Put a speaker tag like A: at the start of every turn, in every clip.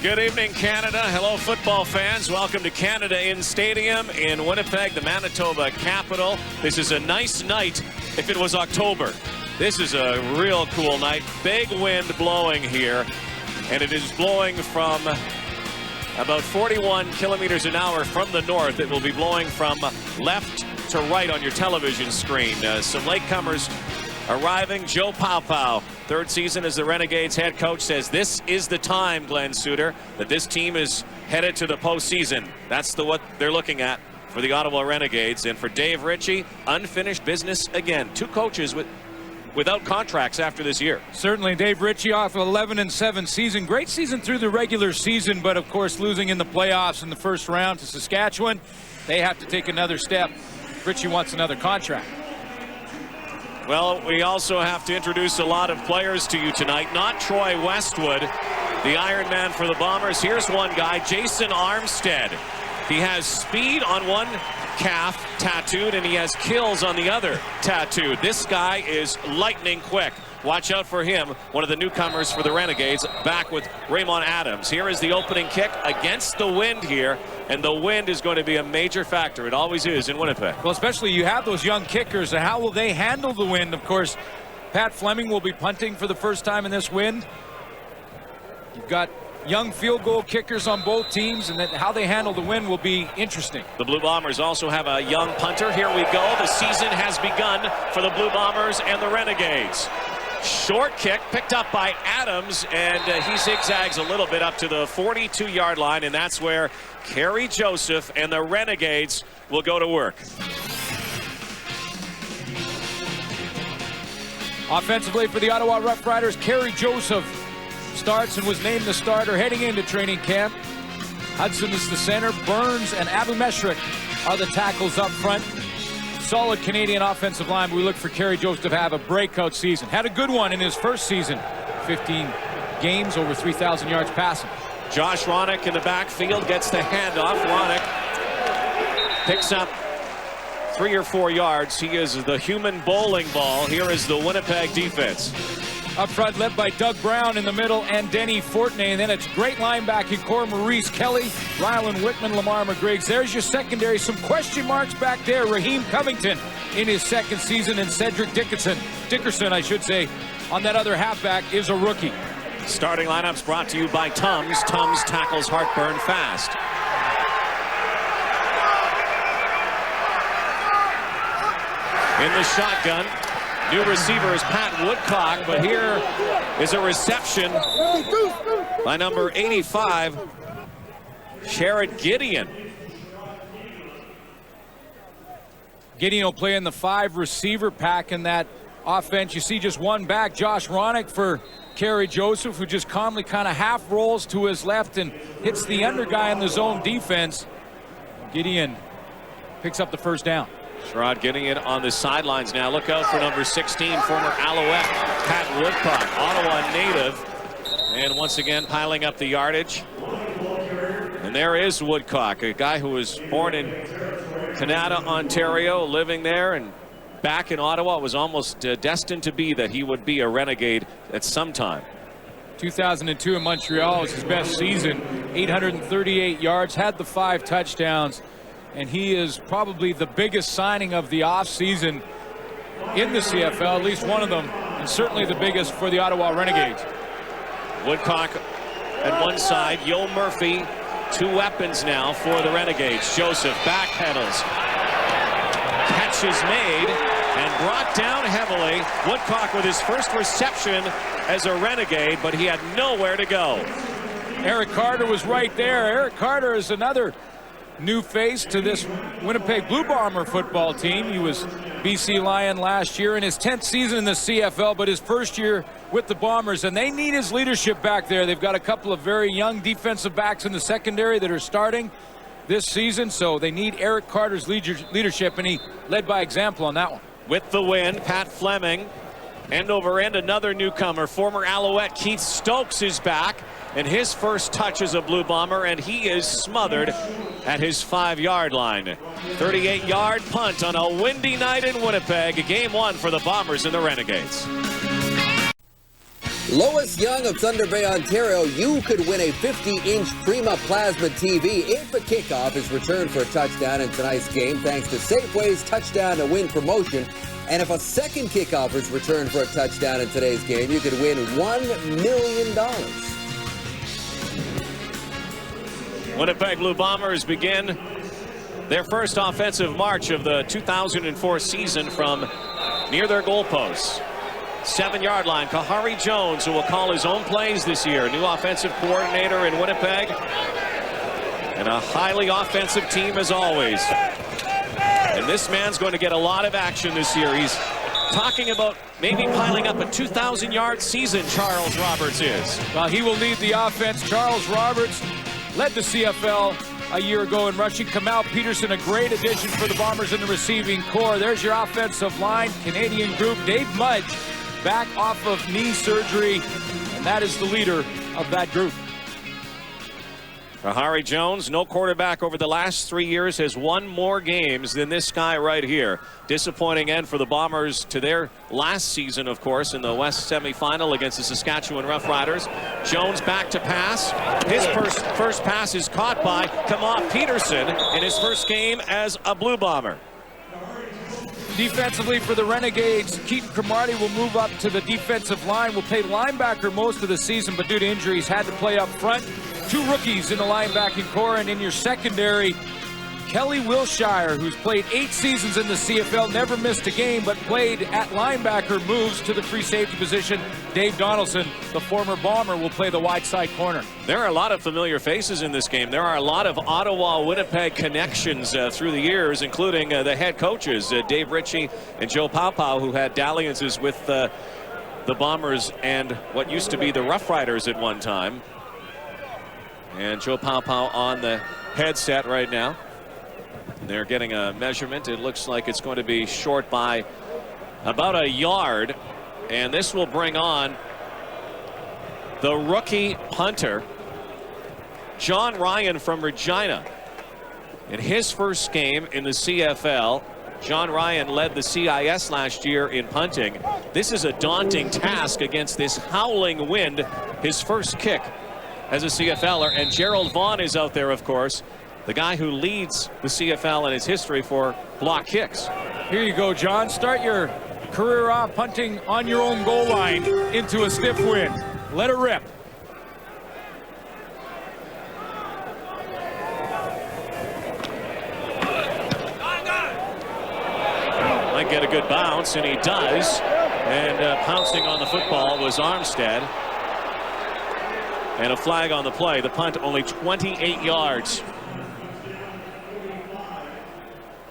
A: Good evening, Canada. Hello, football fans. Welcome to Canad Inns Stadium in Winnipeg, the Manitoba capital. This is a nice night if it was October. This is a real cool night. Big wind blowing here, and it is blowing from about 41 kilometers an hour from the north. It will be blowing from left to right on your television screen. Some latecomers arriving. Joe Paopao, third season as the Renegades head coach, says this is the time, Glenn Suter, that this team is headed to the postseason. That's what they're looking at for the Ottawa Renegades. And for Dave Ritchie, unfinished business again. Two coaches without contracts after this year.
B: Certainly, Dave Ritchie off an 11-7 season. Great season through the regular season, but of course losing in the playoffs in the first round to Saskatchewan. They have to take another step. Ritchie wants another contract.
A: Well, we also have to introduce a lot of players to you tonight. Not Troy Westwood, the Iron Man for the Bombers. Here's one guy, Jason Armstead. He has speed on one calf tattooed, and he has kills on the other tattooed. This guy is lightning quick. Watch out for him, one of the newcomers for the Renegades, back with Raymond Adams. Here is the opening kick against the wind here, and the wind is going to be a major factor. It always is in Winnipeg.
B: Well, especially you have those young kickers, and how will they handle the wind? Of course, Pat Fleming will be punting for the first time in this wind. You've got young field goal kickers on both teams, and then how they handle the wind will be interesting.
A: The Blue Bombers also have a young punter. Here we go. The season has begun for the Blue Bombers and the Renegades. Short kick picked up by Adams, and he zigzags a little bit up to the 42-yard line, and that's where Kerry Joseph and the Renegades will go to work.
B: Offensively for the Ottawa Rough Riders, Kerry Joseph starts and was named the starter heading into training camp. Hudson is the center. Burns and Abu Meshrik are the tackles up front. Solid Canadian offensive line. We look for Kerry Joseph to have a breakout season. Had a good one in his first season. 15 games, over 3,000 yards passing.
A: Josh Ronick in the backfield gets the handoff. Ronick picks up 3 or 4 yards. He is the human bowling ball. Here is the Winnipeg defense.
B: Up front, led by Doug Brown in the middle and Denny Fortney. And then it's great linebacking core, Maurice Kelly, Rylan Whitman, Lamar McGriggs. There's your secondary. Some question marks back there. Raheem Covington in his second season, and Cedric Dickerson, I should say, on that other halfback is a rookie.
A: Starting lineups brought to you by Tums. Tums tackles heartburn fast. In the shotgun, new receiver is Pat Woodcock, but here is a reception by number 85, Sherrod Gideon.
B: Gideon will play in the 5 receiver pack in that offense. You see just one back, Josh Ronick for Kerry Joseph, who just calmly kind of half rolls to his left and hits the under guy in the zone defense. Gideon picks up the first down.
A: Sherrod Gideon on the sidelines now. Look out for number 16, former Alouette, Pat Woodcock, Ottawa native. And once again, piling up the yardage. And there is Woodcock, a guy who was born in Canada, Ontario, living there and back in Ottawa. It was almost destined to be that he would be a Renegade at some time.
B: 2002 in Montreal was his best season. 838 yards, had the 5 touchdowns. And he is probably the biggest signing of the offseason in the CFL, at least one of them, and certainly the biggest for the Ottawa Renegades.
A: Woodcock at one side, Yo Murphy, 2 weapons now for the Renegades. Joseph backpedals. Catch is made and brought down heavily. Woodcock with his first reception as a Renegade, but he had nowhere to go.
B: Eric Carter was right there. Eric Carter is another new face to this Winnipeg Blue Bomber football team. He was BC Lion last year in his 10th season in the CFL, but his first year with the Bombers, and they need his leadership back there. They've got a couple of very young defensive backs in the secondary that are starting this season, so they need Eric Carter's leadership, and he led by example on that one.
A: With the win, Pat Fleming, end over end, another newcomer, former Alouette Keith Stokes is back, and his first touch as a Blue Bomber, and he is smothered at his 5-yard line. 38-yard punt on a windy night in Winnipeg. Game 1 for the Bombers and the Renegades.
C: Lois Young of Thunder Bay, Ontario, you could win a 50-inch Prima Plasma TV if a kickoff is returned for a touchdown in tonight's game, thanks to Safeway's Touchdown to Win promotion. And if a second kickoff is returned for a touchdown in today's game, you could win $1 million.
A: Winnipeg Blue Bombers begin their first offensive march of the 2004 season from near their goalposts. 7-yard line. Kahari Jones, who will call his own plays this year. New offensive coordinator in Winnipeg. And a highly offensive team as always. And this man's going to get a lot of action this year. He's talking about maybe piling up a 2,000-yard season, Charles Roberts is.
B: Well, he will lead the offense. Charles Roberts led the CFL a year ago in rushing. Kamal Peterson, a great addition for the Bombers in the receiving core. There's your offensive line, Canadian group. Dave Mudge back off of knee surgery, and that is the leader of that group.
A: Kahari Jones, no quarterback over the last 3 years, has won more games than this guy right here. Disappointing end for the Bombers to their last season, of course, in the West semifinal against the Saskatchewan Roughriders. Jones back to pass. His first pass is caught by Kamal Peterson in his first game as a Blue Bomber.
B: Defensively for the Renegades, Keaton Cromartie will move up to the defensive line. Will play linebacker most of the season, but due to injuries had to play up front. 2 rookies in the linebacking core, and in your secondary, Kelly Wilshire, who's played 8 seasons in the CFL, never missed a game, but played at linebacker, moves to the free safety position. Dave Donaldson, the former Bomber, will play the wide side corner.
A: There are a lot of familiar faces in this game. There are a lot of Ottawa-Winnipeg connections through the years, including the head coaches, Dave Ritchie and Joe Paopao, who had dalliances with the Bombers and what used to be the Rough Riders at one time. And Joe Paopao on the headset right now. They're getting a measurement. It looks like it's going to be short by about a yard. And this will bring on the rookie punter, John Ryan from Regina. In his first game in the CFL, John Ryan led the CIS last year in punting. This is a daunting task against this howling wind. His first kick as a CFLer. And Gerald Vaughn is out there, of course, the guy who leads the CFL in its history for block kicks.
B: Here you go, John. Start your career off punting on your own goal line into a stiff wind. Let it rip.
A: Might get a good bounce, and he does. And pouncing on the football was Armstead. And a flag on the play. The punt only 28 yards.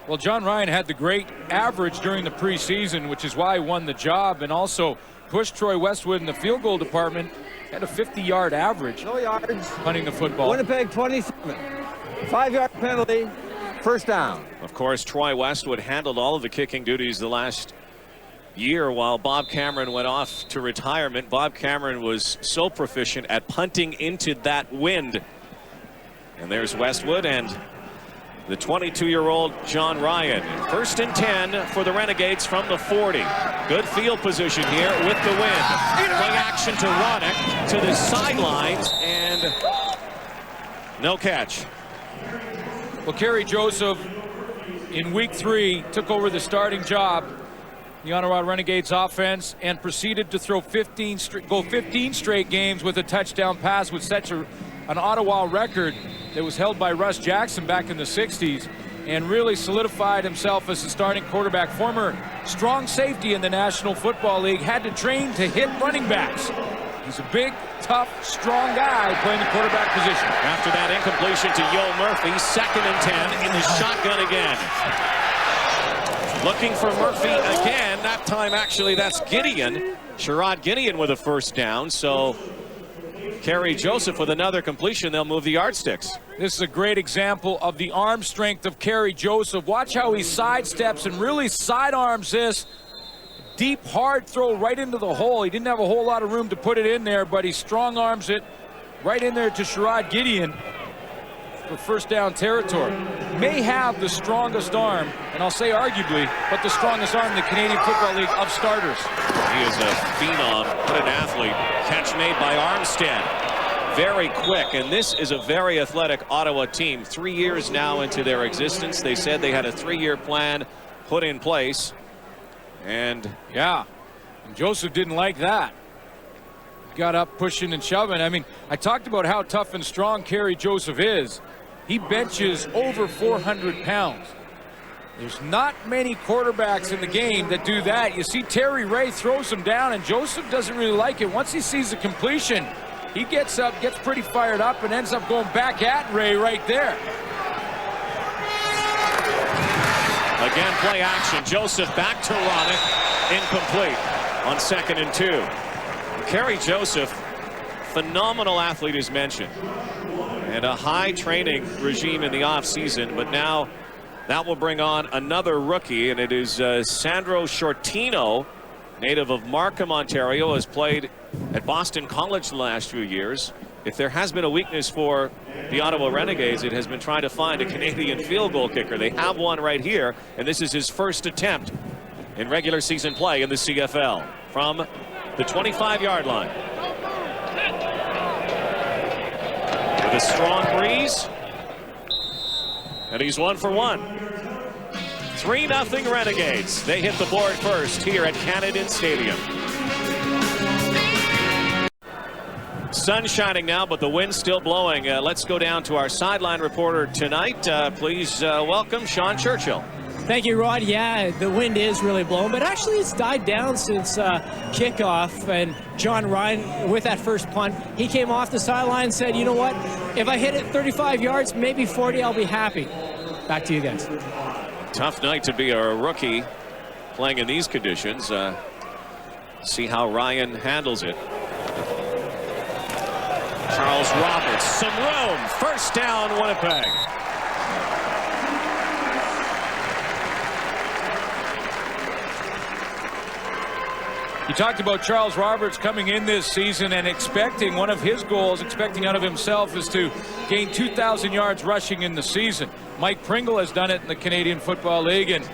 B: Well, John Ryan had the great average during the preseason, which is why he won the job, and also pushed Troy Westwood in the field goal department. Had a 50-yard average.
D: No yards.
B: Punting the football.
D: Winnipeg 27. 5-yard penalty. First down.
A: Of course, Troy Westwood handled all of the kicking duties the last year while Bob Cameron went off to retirement. Bob Cameron was so proficient at punting into that wind. And there's Westwood and the 22-year-old John Ryan. First and 10 for the Renegades from the 40. Good field position here with the wind. Play action to Ronick to the sidelines, and no catch.
B: Well, Kerry Joseph in week 3 took over the starting job, the Ottawa Renegades offense, and proceeded to throw 15 straight games with a touchdown pass, with such an Ottawa record that was held by Russ Jackson back in the 60s, and really solidified himself as a starting quarterback. Former strong safety in the National Football League, had to train to hit running backs. He's a big, tough, strong guy playing the quarterback position.
A: After that incompletion to Yo Murphy, 2nd and 10 in the shotgun again. Looking for Murphy again. That time, actually, that's Gideon. Sherrod Gideon with a first down. So Kerry Joseph with another completion. They'll move the yardsticks.
B: This is a great example of the arm strength of Kerry Joseph. Watch how he sidesteps and really sidearms this. Deep, hard throw right into the hole. He didn't have a whole lot of room to put it in there, but he strong arms it right in there to Sherrod Gideon. for first down territory. May have the strongest arm, and I'll say arguably, but the strongest arm in the Canadian Football League of starters.
A: He is a phenom. What an athlete. Catch made by Armstead. Very quick, and this is a very athletic Ottawa team. 3 years now into their existence. They said they had a 3-year plan put in place. And
B: yeah, and Joseph didn't like that. Got up pushing and shoving. I mean, I talked about how tough and strong Kerry Joseph is. He benches over 400 pounds. There's not many quarterbacks in the game that do that. You see Terry Ray throws him down, and Joseph doesn't really like it. Once he sees the completion, he gets up, gets pretty fired up, and ends up going back at Ray right there.
A: Again, play action. Joseph back to Ronick. Incomplete on 2nd and 2. Kerry Joseph, phenomenal athlete as mentioned, and a high training regime in the offseason, but now that will bring on another rookie, and it is Sandro Shortino, native of Markham, Ontario, has played at Boston College the last few years. If there has been a weakness for the Ottawa Renegades, it has been trying to find a Canadian field goal kicker. They have one right here, and this is his first attempt in regular season play in the CFL from the 25-yard line. With a strong breeze, and he's 1 for 1. 3-0 Renegades. They hit the board first here at Canad Inns Stadium. Sun shining now, but the wind's still blowing. Let's go down to our sideline reporter tonight. Please welcome Sean Churchill.
E: Thank you, Rod. Yeah, the wind is really blowing, but actually it's died down since kickoff. And John Ryan, with that first punt, he came off the sideline and said, you know what, if I hit it 35 yards, maybe 40, I'll be happy. Back to you guys.
A: Tough night to be a rookie playing in these conditions. See how Ryan handles it. Charles Roberts, some room. First down, Winnipeg.
B: You talked about Charles Roberts coming in this season and expecting one of his goals, expecting out of himself, is to gain 2,000 yards rushing in the season. Mike Pringle has done it in the Canadian Football League, and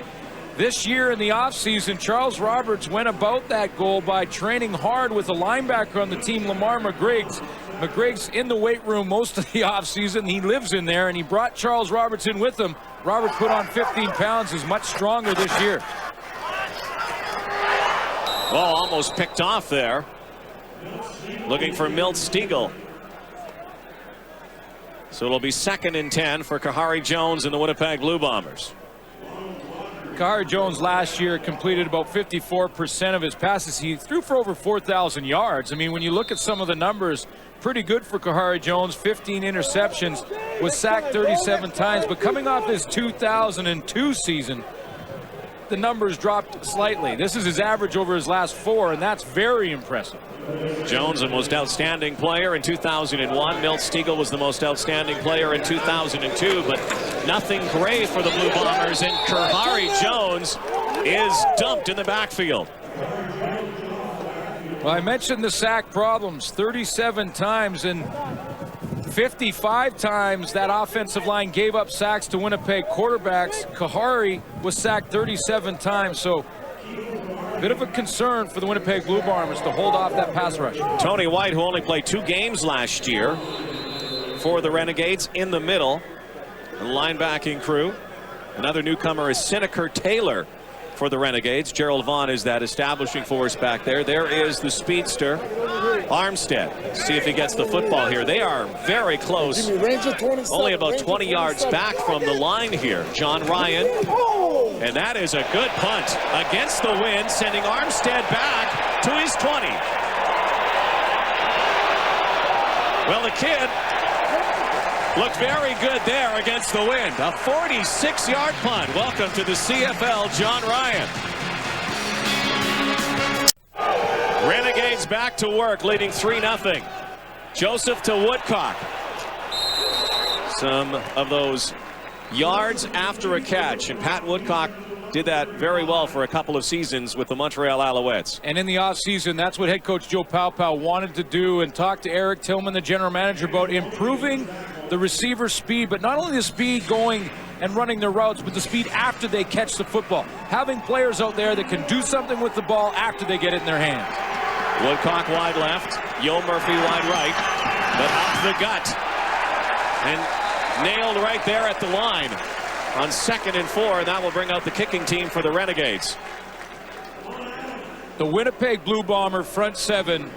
B: this year in the offseason, Charles Roberts went about that goal by training hard with a linebacker on the team, Lamar McGriggs. McGriggs in the weight room most of the offseason. He lives in there, and he brought Charles Roberts in with him. Roberts put on 15 pounds, is much stronger this year.
A: Well, almost picked off there. Looking for Milt Stiegel. So it'll be 2nd and 10 for Kahari Jones and the Winnipeg Blue Bombers.
B: Kahari Jones last year completed about 54% of his passes. He threw for over 4,000 yards. I mean, when you look at some of the numbers, pretty good for Kahari Jones. 15 interceptions, was sacked 37 times. But coming off his 2002 season, the numbers dropped slightly. This is his average over his last 4, and that's very impressive.
A: Jones, the most outstanding player in 2001. Milt Stiegel was the most outstanding player in 2002, but nothing great for the Blue Bombers, and Kahari Jones is dumped in the backfield.
B: Well, I mentioned the sack problems. 37 times, and 55 times that offensive line gave up sacks to Winnipeg quarterbacks. Kahari was sacked 37 times, so a bit of a concern for the Winnipeg Blue Bombers to hold off that pass rush.
A: Tony White, who only played 2 games last year for the Renegades, in the middle. The linebacking crew. Another newcomer is Seneker Taylor for the Renegades. Gerald Vaughn is that establishing force back there. There is the speedster, Armstead. See if he gets the football here. They are very close. Only about 20 yards back from the line here. John Ryan. And that is a good punt against the wind, sending Armstead back to his 20. Well, the kid looked very good there against the wind. A 46-yard punt. Welcome to the CFL, John Ryan. Renegades back to work, leading 3-0. Joseph to Woodcock. Some of those yards after a catch, and Pat Woodcock did that very well for a couple of seasons with the Montreal Alouettes.
B: And in the offseason, that's what head coach Joe Paopao wanted to do, and talk to Eric Tillman, the general manager, about improving the receiver speed, but not only the speed going and running their routes, but the speed after they catch the football. Having players out there that can do something with the ball after they get it in their hands.
A: Woodcock wide left, Yo Murphy wide right, but up the gut. And nailed right there at the line on 2nd and 4, and that will bring out the kicking team for the Renegades.
B: The Winnipeg Blue Bomber front seven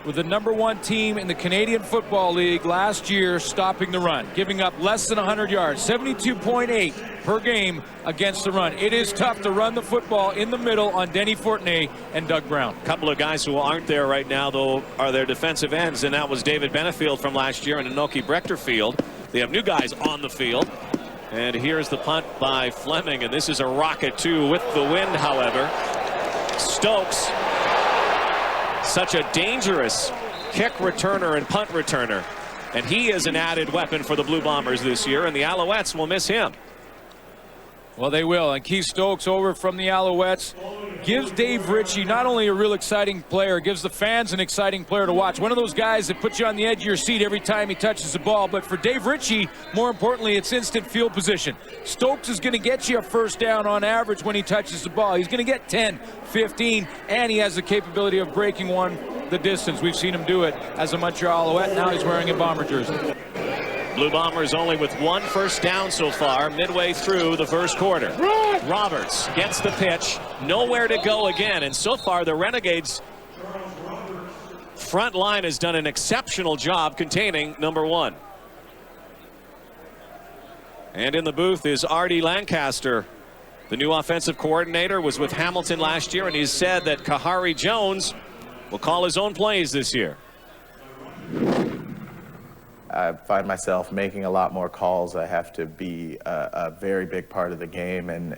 B: with the #1 team in the Canadian Football League last year, stopping the run, giving up less than 100 yards, 72.8 per game against the run. It is tough to run the football in the middle on Denny Fortney and Doug Brown.
A: A couple of guys who aren't there right now, though, are their defensive ends, and that was David Benefield from last year and Inoki Brechterfield. They have new guys on the field. And here's the punt by Fleming, and this is a rocket too with the wind, however. Stokes, such a dangerous kick returner and punt returner, and he is an added weapon for the Blue Bombers this year, and the Alouettes will miss him.
B: Well, they will. And Keith Stokes over from the Alouettes gives Dave Ritchie not only a real exciting player, gives the fans an exciting player to watch. One of those guys that puts you on the edge of your seat every time he touches the ball. But for Dave Ritchie, more importantly, it's instant field position. Stokes is going to get you a first down on average when he touches the ball. He's going to get 10, 15, and he has the capability of breaking the distance. We've seen him do it as a Montreal Alouette. Now he's wearing a Bomber jersey.
A: Blue Bombers only with 1 first down so far midway through the first quarter. Roberts gets the pitch, nowhere to go again, and so far the Renegades front line has done an exceptional job containing #1. And in the booth is Artie Lancaster, the new offensive coordinator, was with Hamilton last year, and he's said that Kahari Jones will call his own plays this year.
F: I find myself making a lot more calls. I have to be a very big part of the game, and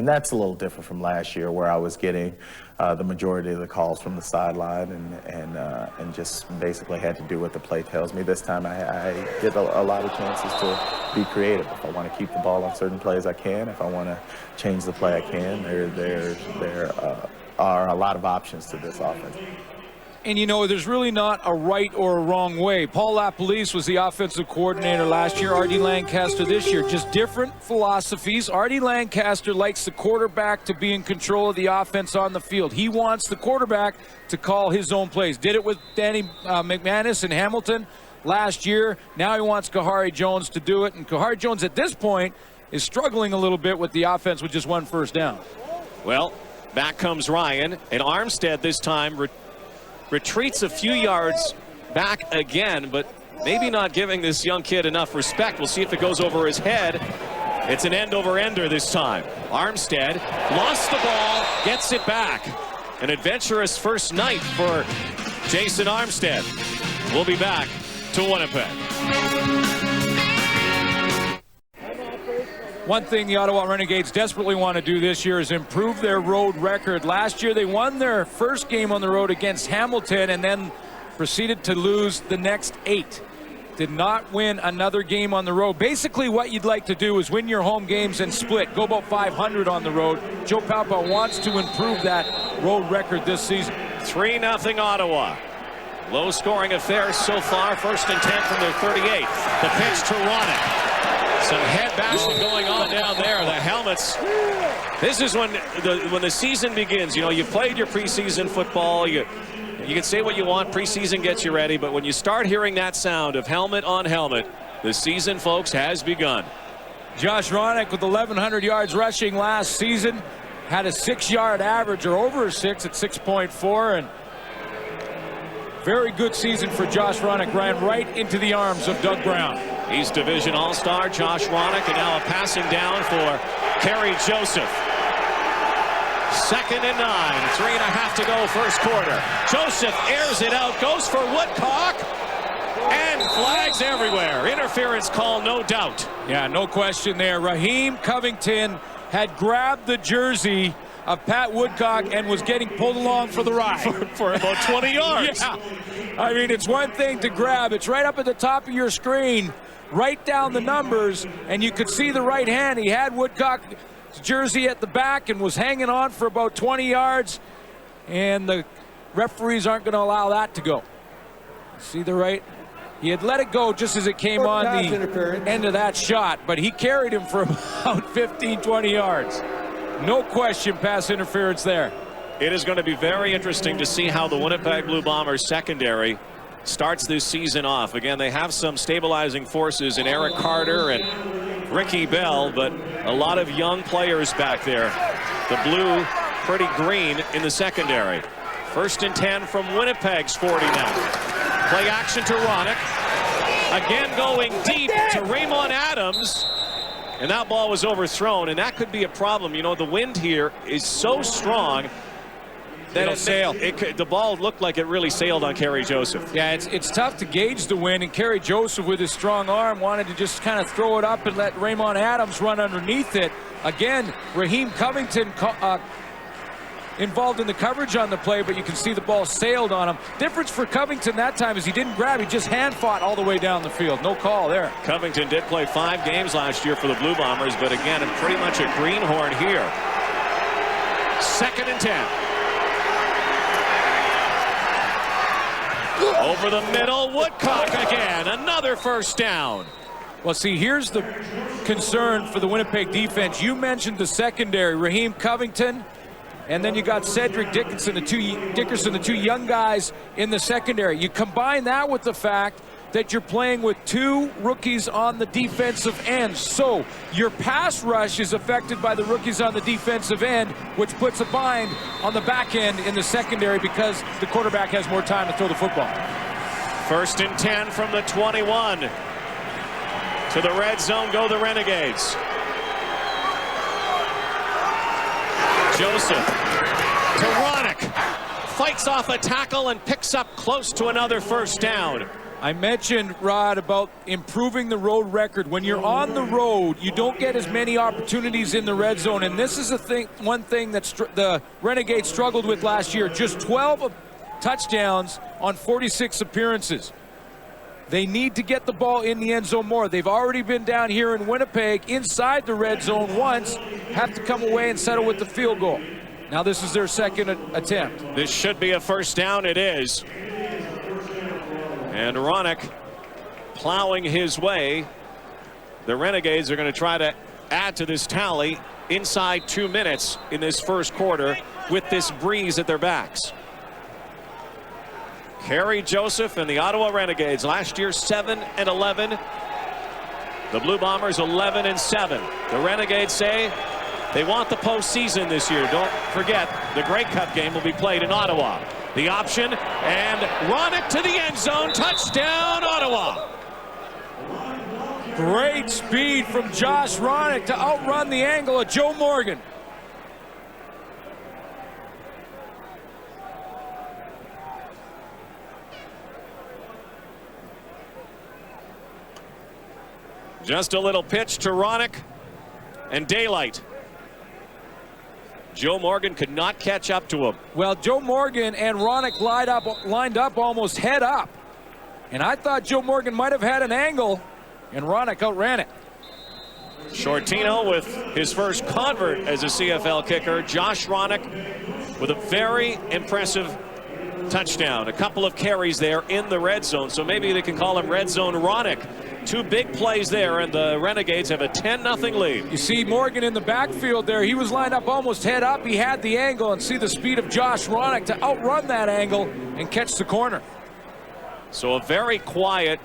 F: that's a little different from last year, where I was getting the majority of the calls from the sideline and just basically had to do what the play tells me. This time I get a lot of chances to be creative. If I want to keep the ball on certain plays, I can. If I want to change the play, I can. There are a lot of options to this offense.
B: And you know, there's really not a right or a wrong way. Paul LaPolice was the offensive coordinator last year, Artie Lancaster this year. Just different philosophies. Artie Lancaster likes the quarterback to be in control of the offense on the field. He wants the quarterback to call his own plays. Did it with Danny McManus in Hamilton last year. Now he wants Kahari Jones to do it. And Kahari Jones at this point is struggling a little bit with the offense with just 1 first down.
A: Well, back comes Ryan, and Armstead this time retreats a few yards back again, but maybe not giving this young kid enough respect. We'll see if it goes over his head. It's an end-over-ender this time. Armstead lost the ball, gets it back. An adventurous first night for Jason Armstead. We'll be back to Winnipeg.
B: One thing the Ottawa Renegades desperately want to do this year is improve their road record. Last year they won their first game on the road against Hamilton and then proceeded to lose the next 8. Did not win another game on the road. Basically what you'd like to do is win your home games and split. Go about 500 on the road. Joe Paopao wants to improve that road record this season.
A: 3-0 Ottawa. Low scoring affair so far. 1st and 10 from their 38. The pitch to Ronick. Some head bashing going on down there. The helmets. This is when the season begins. You know, you've played your preseason football. You can say what you want. Preseason gets you ready. But when you start hearing that sound of helmet on helmet, the season, folks, has begun.
B: Josh Ronick with 1,100 yards rushing last season. Had a 6-yard average, or over a 6 at 6.4. And very good season for Josh Ronick. Ran right into the arms of Doug Brown.
A: East Division All-Star Josh Ronick, and now a passing down for Kerry Joseph. 2nd and 9, 3.5 to go first quarter. Joseph airs it out, goes for Woodcock, and flags everywhere. Interference call, no doubt.
B: Yeah, no question there. Raheem Covington had grabbed the jersey of Pat Woodcock and was getting pulled along for the ride.
A: for about 20 yards.
B: Yeah. I mean, it's one thing to grab. It's right up at the top of your screen. Write down the numbers, and you could see the right hand. He had Woodcock jersey at the back and was hanging on for about 20 yards, and the referees aren't going to allow that to go. See the right? He had let it go just as it came on the end of that shot, but he carried him for about 15, 20 yards. No question, pass interference there.
A: It is going to be very interesting to see how the Winnipeg Blue Bombers secondary starts this season off. Again, they have some stabilizing forces in Eric Carter and Ricky Bell, but a lot of young players back there. The blue pretty green in the secondary. 1st and 10 from Winnipeg's 40 now. Play action to Ronick. Again going deep to Raymond Adams. And that ball was overthrown, and that could be a problem. You know, the wind here is so strong that the ball looked like it really sailed on Kerry Joseph.
B: Yeah, it's tough to gauge the wind, and Kerry Joseph with his strong arm wanted to just kind of throw it up and let Raymond Adams run underneath it. Again, Raheem Covington involved in the coverage on the play, but you can see the ball sailed on him. Difference for Covington that time is he didn't grab, he just hand fought all the way down the field. No call there.
A: Covington did play 5 games last year for the Blue Bombers, but again, pretty much a greenhorn here. 2nd and 10. Over the middle, Woodcock again, another 1st down.
B: Well, see, here's the concern for the Winnipeg defense. You mentioned the secondary, Raheem Covington, and then you got Cedric Dickerson, the two young guys in the secondary. You combine that with the fact that you're playing with 2 rookies on the defensive end. So your pass rush is affected by the rookies on the defensive end, which puts a bind on the back end in the secondary because the quarterback has more time to throw the football.
A: 1st and 10 from the 21. To the red zone go the Renegades. Joseph to Ronick. Fights off a tackle and picks up close to another 1st down.
B: I mentioned, Rod, about improving the road record. When you're on the road, you don't get as many opportunities in the red zone, and this is one thing that the Renegades struggled with last year. Just 12 touchdowns on 46 appearances. They need to get the ball in the end zone more. They've already been down here in Winnipeg inside the red zone once, have to come away and settle with the field goal. Now this is their 2nd attempt.
A: This should be a 1st down. It is. And Ronick plowing his way. The Renegades are going to try to add to this tally inside 2 minutes in this 1st quarter with this breeze at their backs. Kerry Joseph and the Ottawa Renegades last year 7-11. The Blue Bombers 11-7. The Renegades say they want the postseason this year. Don't forget the Grey Cup game will be played in Ottawa. The option, and Ronick to the end zone. Touchdown, Ottawa.
B: Great speed from Josh Ronick to outrun the angle of Joe Morgan.
A: Just a little pitch to Ronick and daylight. Joe Morgan could not catch up to him.
B: Well, Joe Morgan and Ronick lined up almost head up. And I thought Joe Morgan might have had an angle, and Ronick outran it.
A: Shortino with his first convert as a CFL kicker. Josh Ronick with a very impressive touchdown. A couple of carries there in the red zone, so maybe they can call him Red Zone Ronick. 2 big plays there, and the Renegades have a 10-0 lead.
B: You see Morgan in the backfield there. He was lined up almost head up. He had the angle, and see the speed of Josh Ronick to outrun that angle and catch the corner.
A: So a very quiet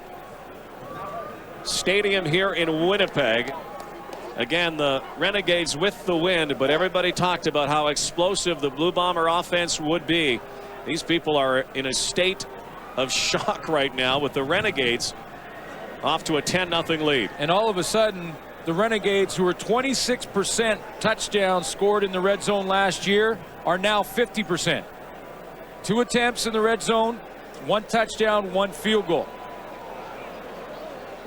A: stadium here in Winnipeg. Again, the Renegades with the wind, but everybody talked about how explosive the Blue Bomber offense would be. These people are in a state of shock right now with the Renegades off to a 10-0 lead.
B: And all of a sudden, the Renegades, who were 26% touchdowns scored in the red zone last year, are now 50%. 2 attempts in the red zone, 1 touchdown, 1 field goal.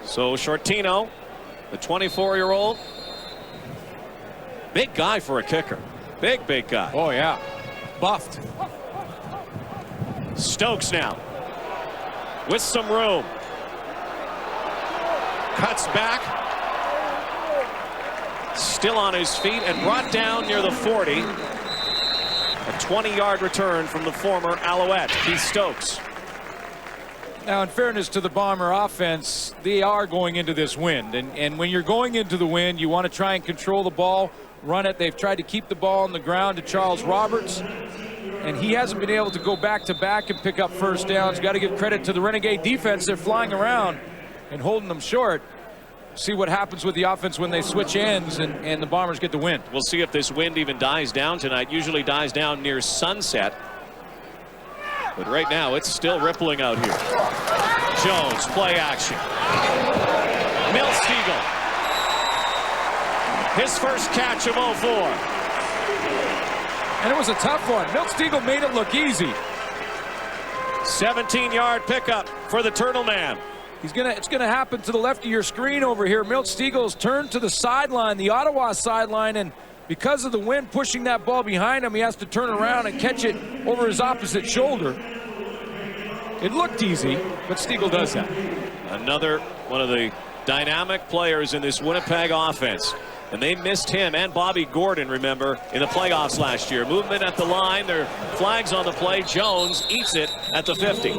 A: So Shortino, the 24-year-old, big guy for a kicker. Big guy.
B: Oh, yeah. Buffed.
A: Stokes now with some room. Cuts back. still on his feet and brought down near the 40. A 20-yard return from the former Alouette, Keith Stokes.
B: Now, in fairness to the Bomber offense, they are going into this wind. And when you're going into the wind, you want to try and control the ball, run it. They've tried to keep the ball on the ground to Charles Roberts, and he hasn't been able to go back-to-back and pick up first downs. Got to give credit to the Renegade defense. They're flying around and holding them short. See what happens with the offense when they switch ends and the Bombers get the win.
A: We'll see if this wind even dies down tonight. Usually dies down near sunset. But right now, it's still rippling out here. Jones, play action. Milsteagle. His first catch of 04.
B: And it was a tough one. Milsteagle made it look easy.
A: 17-yard pickup for the Turtle Man.
B: It's gonna happen to the left of your screen over here. Milsteagle's turned to the sideline, the Ottawa sideline, and because of the wind pushing that ball behind him, he has to turn around and catch it over his opposite shoulder. It looked easy, but Steagle does that.
A: Another one of the dynamic players in this Winnipeg offense. And they missed him and Bobby Gordon, remember, in the playoffs last year. Movement at the line, their flags on the play. Jones eats it at the 50.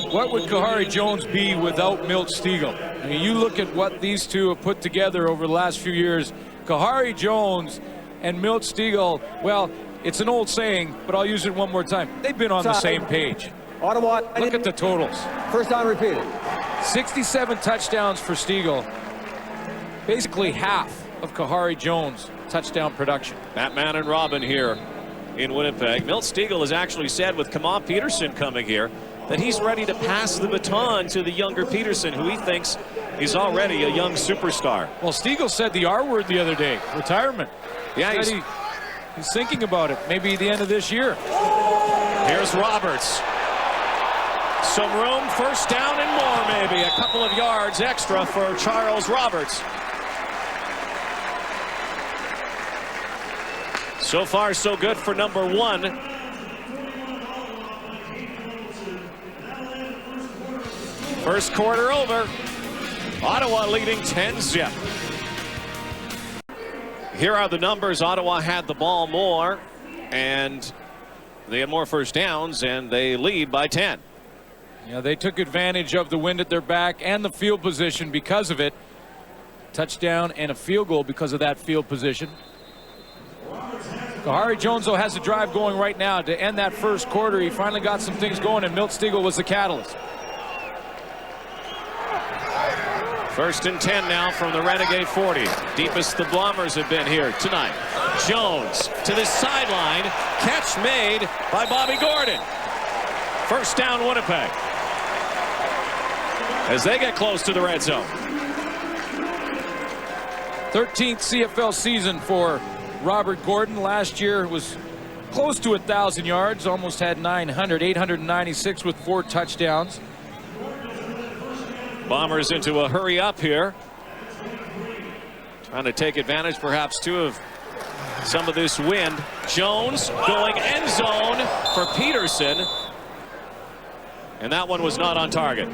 B: What would Kahari Jones be without Milt Steagle? I mean, you look at what these two have put together over the last few years. Kahari Jones and Milt Steagle, well, it's an old saying, but I'll use it one more time. They've been on the same page.
D: Ottawa.
B: Look at the totals.
D: First down repeated.
B: 67 touchdowns for Steagle. Basically half of Kahari Jones' touchdown production.
A: Batman and Robin here in Winnipeg. Milt Steagle has actually said with Kamal Peterson coming here that he's ready to pass the baton to the younger Peterson, who he thinks is already a young superstar.
B: Well, Steagle said the R word the other day, retirement.
A: Yeah,
B: he's thinking about it, maybe the end of this year.
A: Here's Roberts. Some room, first down and more, maybe. A couple of yards extra for Charles Roberts. So far, so good for number 1. First quarter over. Ottawa leading 10-0. Here are the numbers. Ottawa had the ball more, and they had more first downs, and they lead by 10.
B: Yeah, they took advantage of the wind at their back and the field position because of it. Touchdown and a field goal because of that field position. Kahari Jones, though, has a drive going right now to end that first quarter. He finally got some things going, and Milt Steagle was the catalyst.
A: First and 10 now from the Renegade 40. Deepest the Bombers have been here tonight. Jones to the sideline. Catch made by Bobby Gordon. First down, Winnipeg, as they get close to the red zone.
B: 13th CFL season for Robert Gordon. Last year was close to 1,000 yards, almost had 900, 896 with 4 touchdowns.
A: Bombers into a hurry up here, trying to take advantage perhaps too of some of this wind. Jones going end zone for Peterson, and that one was not on target.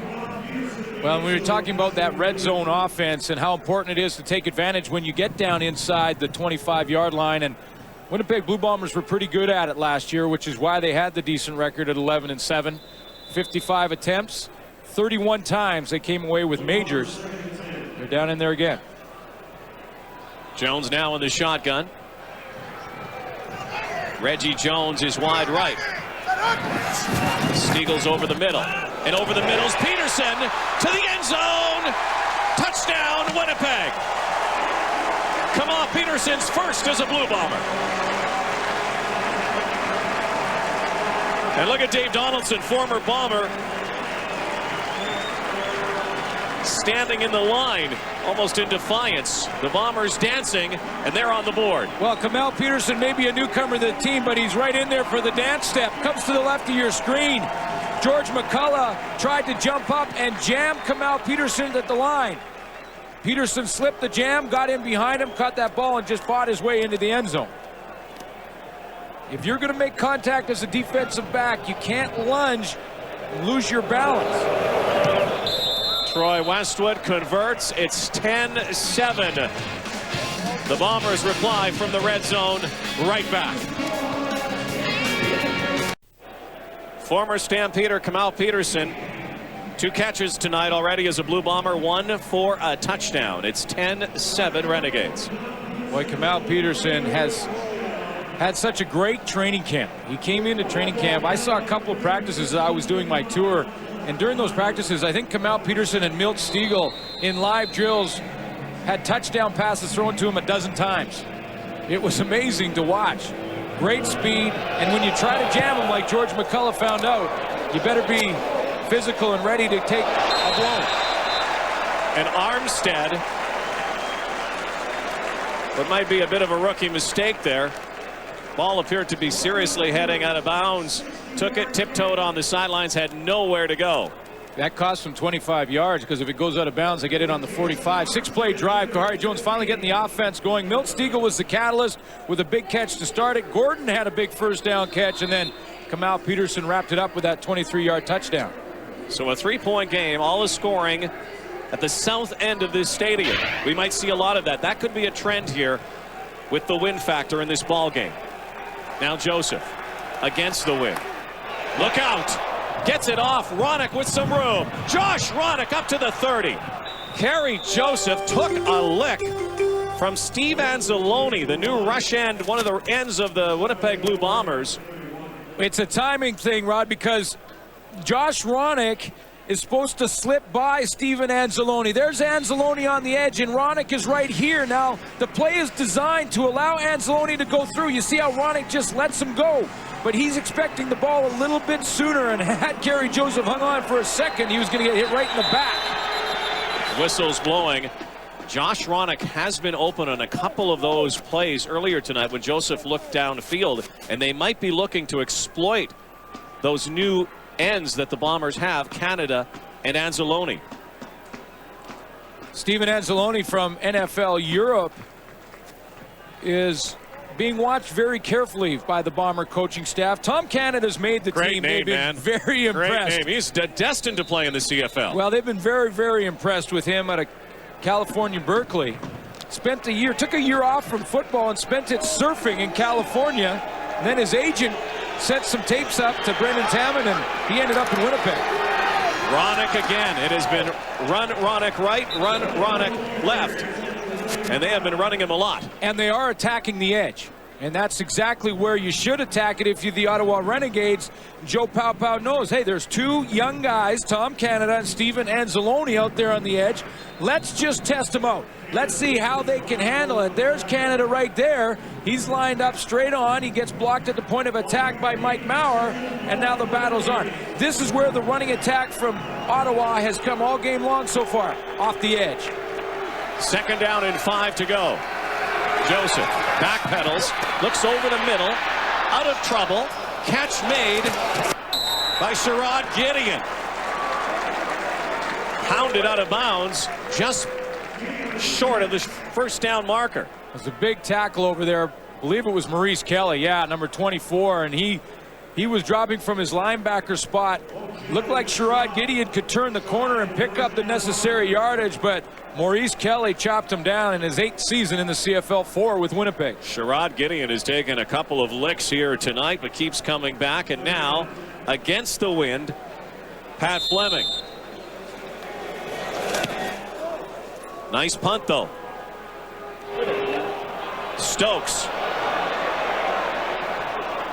B: Well, we were talking about that red zone offense and how important it is to take advantage when you get down inside the 25-yard line, and Winnipeg Blue Bombers were pretty good at it last year, which is why they had the decent record at 11-7. 55 attempts, 31 times they came away with majors. They're down in there again.
A: Jones now in the shotgun. Reggie Jones is wide right. Steagle's over the middle. And over the middle's Peterson to the end zone. Touchdown, Winnipeg. Kamal Peterson's first as a Blue Bomber. And look at Dave Donaldson, former Bomber, standing in the line, almost in defiance. The Bombers dancing, and they're on the board.
B: Well, Kamal Peterson may be a newcomer to the team, but he's right in there for the dance step. Comes to the left of your screen. George McCullough tried to jump up and jam Kamal Peterson at the line. Peterson slipped the jam, got in behind him, caught that ball, and just fought his way into the end zone. If you're going to make contact as a defensive back, you can't lunge and lose your balance.
A: Troy Westwood converts. It's 10-7. The Bombers reply from the red zone right back. Former Stampeder Kamal Peterson, 2 catches tonight already as a Blue Bomber, 1 for a touchdown. It's 10-7 Renegades.
B: Boy, Kamal Peterson has had such a great training camp. He came into training camp. I saw a couple of practices as I was doing my tour, and during those practices, I think Kamal Peterson and Milt Stegall in live drills had touchdown passes thrown to him a dozen times. It was amazing to watch. Great speed, and when you try to jam him like George McCullough found out, you better be physical and ready to take a blow.
A: And Armstead, what might be a bit of a rookie mistake there. Ball appeared to be seriously heading out of bounds. Took it, tiptoed on the sidelines, had nowhere to go.
B: That cost him 25 yards, because if it goes out of bounds, they get it on the 45. 6-play drive. Kahari Jones finally getting the offense going. Milt Stegall was the catalyst with a big catch to start it. Gordon had a big first down catch, and then Kamal Peterson wrapped it up with that 23-yard touchdown.
A: So a 3-point game, all is scoring at the south end of this stadium. We might see a lot of that. That could be a trend here with the win factor in this ball game. Now Joseph against the wind. Look out. Gets it off. Ronick with some room. Josh Ronick up to the 30. Kerry Joseph took a lick from Steve Anzalone, the new rush end, one of the ends of the Winnipeg Blue Bombers.
B: It's a timing thing, Rod, because Josh Ronick is supposed to slip by Steven Anzalone. There's Anzalone on the edge, and Ronick is right here. Now, the play is designed to allow Anzalone to go through. You see how Ronick just lets him go. But he's expecting the ball a little bit sooner, and had Kerry Joseph hung on for a second, he was going to get hit right in the back.
A: Whistles blowing. Josh Ronick has been open on a couple of those plays earlier tonight when Joseph looked downfield, and they might be looking to exploit those new ends that the Bombers have, Canada and Anzalone.
B: Steven Anzalone from NFL Europe is being watched very carefully by the Bomber coaching staff. Tom Canada's made the
A: Great
B: team.
A: Name,
B: They've been
A: man.
B: very impressed.
A: Great name. He's destined to play in the CFL.
B: Well, they've been very, very impressed with him out of California, Berkeley. Spent a year, took a year off from football and spent it surfing in California. And then his agent sent some tapes up to Brendan Taman, and he ended up in Winnipeg.
A: Ronick again. It has been run Ronick right, run Ronick left. And they have been running him a lot.
B: And they are attacking the edge. And that's exactly where you should attack it if you're the Ottawa Renegades. Joe Pau'Pau knows, hey, there's 2 young guys, Tom Canada and Steven Anzalone out there on the edge. Let's just test them out. Let's see how they can handle it. There's Canada right there. He's lined up straight on. He gets blocked at the point of attack by Mike Maurer, and now the battle's on. This is where the running attack from Ottawa has come all game long so far, off the edge.
A: 2nd down and 5 to go. Joseph backpedals, looks over the middle, out of trouble. Catch made by Sherrod Gideon. Hounded out of bounds, just short of the first down marker.
B: There's a big tackle over there. I believe it was Maurice Kelly, yeah, number 24, and he was dropping from his linebacker spot. Looked like Sherrod Gideon could turn the corner and pick up the necessary yardage, but Maurice Kelly chopped him down in his 8th season in the CFL 4 with Winnipeg.
A: Sherrod Gideon has taken a couple of licks here tonight, but keeps coming back, and now against the wind, Pat Fleming. Nice punt, though. Stokes.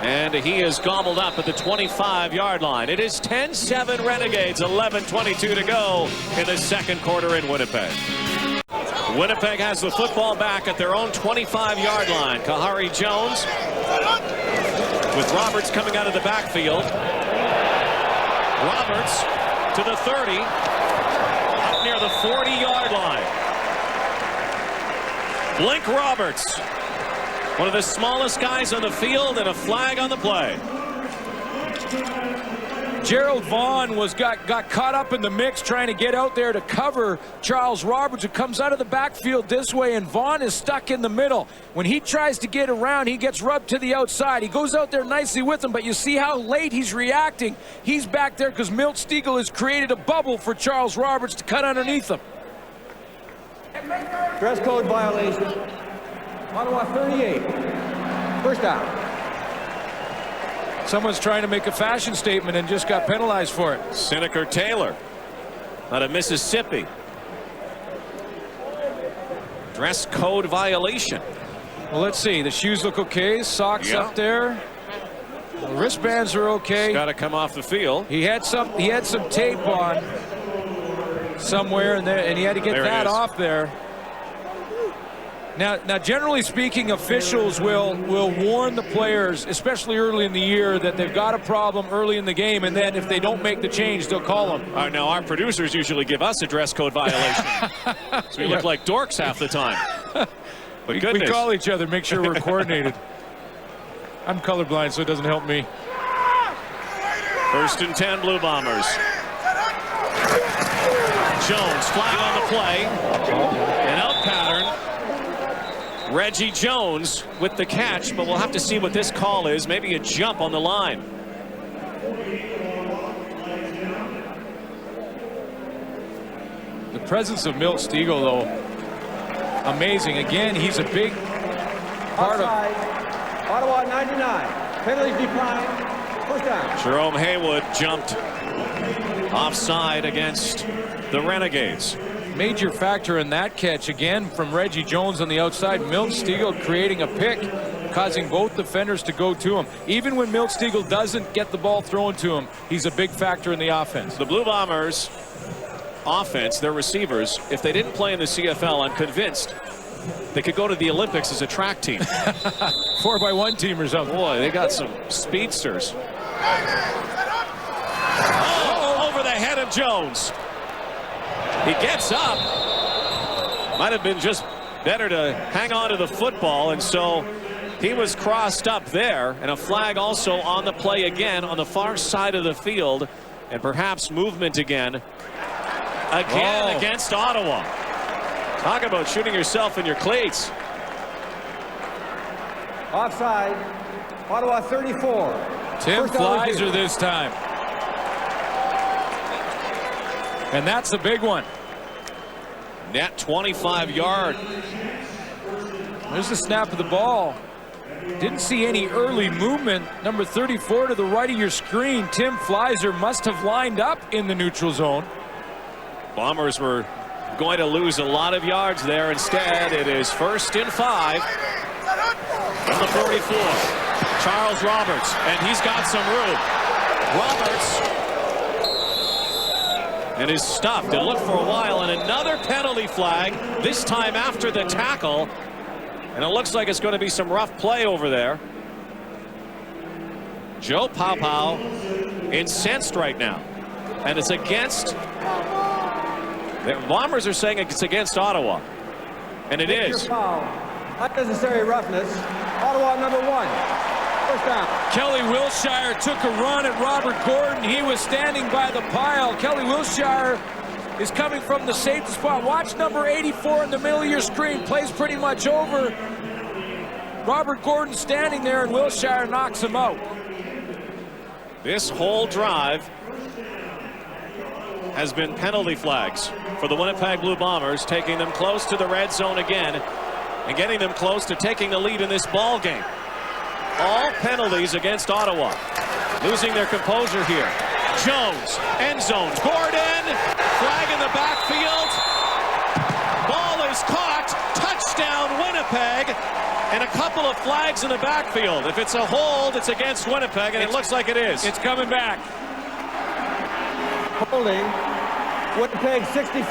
A: And he is gobbled up at the 25-yard line. It is 10-7 Renegades, 11:22 to go in the 2nd quarter in Winnipeg. Winnipeg has the football back at their own 25-yard line. Kahari Jones with Roberts coming out of the backfield. Roberts to the 30, up near the 40-yard line. Blink Roberts, one of the smallest guys on the field, and a flag on the play.
B: Gerald Vaughn got caught up in the mix trying to get out there to cover Charles Roberts, who comes out of the backfield this way, and Vaughn is stuck in the middle. When he tries to get around, he gets rubbed to the outside. He goes out there nicely with him, but you see how late he's reacting. He's back there because Milt Stegall has created a bubble for Charles Roberts to cut underneath him.
D: Dress code violation. Ottawa 38. First down.
B: Someone's trying to make a fashion statement and just got penalized for it.
A: Seneca Taylor out of Mississippi. Dress code violation.
B: Well, let's see. The shoes look okay. Socks up there. The wristbands are okay.
A: Got to come off the field.
B: He had some tape on somewhere, and he had to get that off there. Now, generally speaking, officials will warn the players, especially early in the year, that they've got a problem early in the game, and then if they don't make the change, they'll call them.
A: Now, our producers usually give us a dress code violation. So we look like dorks half the time. But goodness.
B: We call each other, make sure we're coordinated. I'm colorblind, so it doesn't help me.
A: 1st and 10, Blue Bombers. Jones flag on the play. An out pattern. Reggie Jones with the catch, but we'll have to see what this call is. Maybe a jump on the line.
B: The presence of Milt Stegall, though, amazing. Again, he's a big part of
D: Ottawa 99. Penalties declined. First down.
A: Jerome Haywood jumped offside against the Renegades.
B: Major factor in that catch again from Reggie Jones on the outside. Milt Stegall creating a pick, causing both defenders to go to him. Even when Milt Stegall doesn't get the ball thrown to him, he's a big factor in the offense.
A: The Blue Bombers offense, their receivers, if they didn't play in the CFL, I'm convinced they could go to the Olympics as a track team.
B: 4x1 team or something.
A: Boy, they got some speedsters. Oh, over the head of Jones. He gets up. Might have been just better to hang on to the football, and so he was crossed up there, and a flag also on the play again on the far side of the field, and perhaps movement again against Ottawa. Talk about shooting yourself in your cleats.
D: Offside. Ottawa 34.
B: Tim Fleiser this time. And that's a big one.
A: Net 25-yard.
B: There's the snap of the ball. Didn't see any early movement. Number 34 to the right of your screen. Tim Fleiser must have lined up in the neutral zone.
A: Bombers were going to lose a lot of yards there. Instead, it is 1st and 5 from the 44. Charles Roberts, and he's got some room. Roberts, and is stuffed. It looked for a while, and another penalty flag, this time after the tackle. And it looks like it's going to be some rough play over there. Joe Paopao incensed right now. And it's against... The Bombers are saying it's against Ottawa. And it is.
D: Unnecessary roughness. Ottawa number 1. First down.
B: Kelly Wilshire took a run at Robert Gordon. He was standing by the pile. Kelly Wilshire is coming from the safety spot. Watch number 84 in the middle of your screen. Plays pretty much over. Robert Gordon standing there, and Wilshire knocks him out.
A: This whole drive has been penalty flags for the Winnipeg Blue Bombers, taking them close to the red zone again and getting them close to taking the lead in this ball game. All penalties against Ottawa. Losing their composure here. Jones, end zone. Gordon, flag in the backfield. Ball is caught. Touchdown, Winnipeg. And a couple of flags in the backfield. If it's a hold, it's against Winnipeg, and it looks like it is.
B: It's coming back.
D: Holding. Winnipeg 60.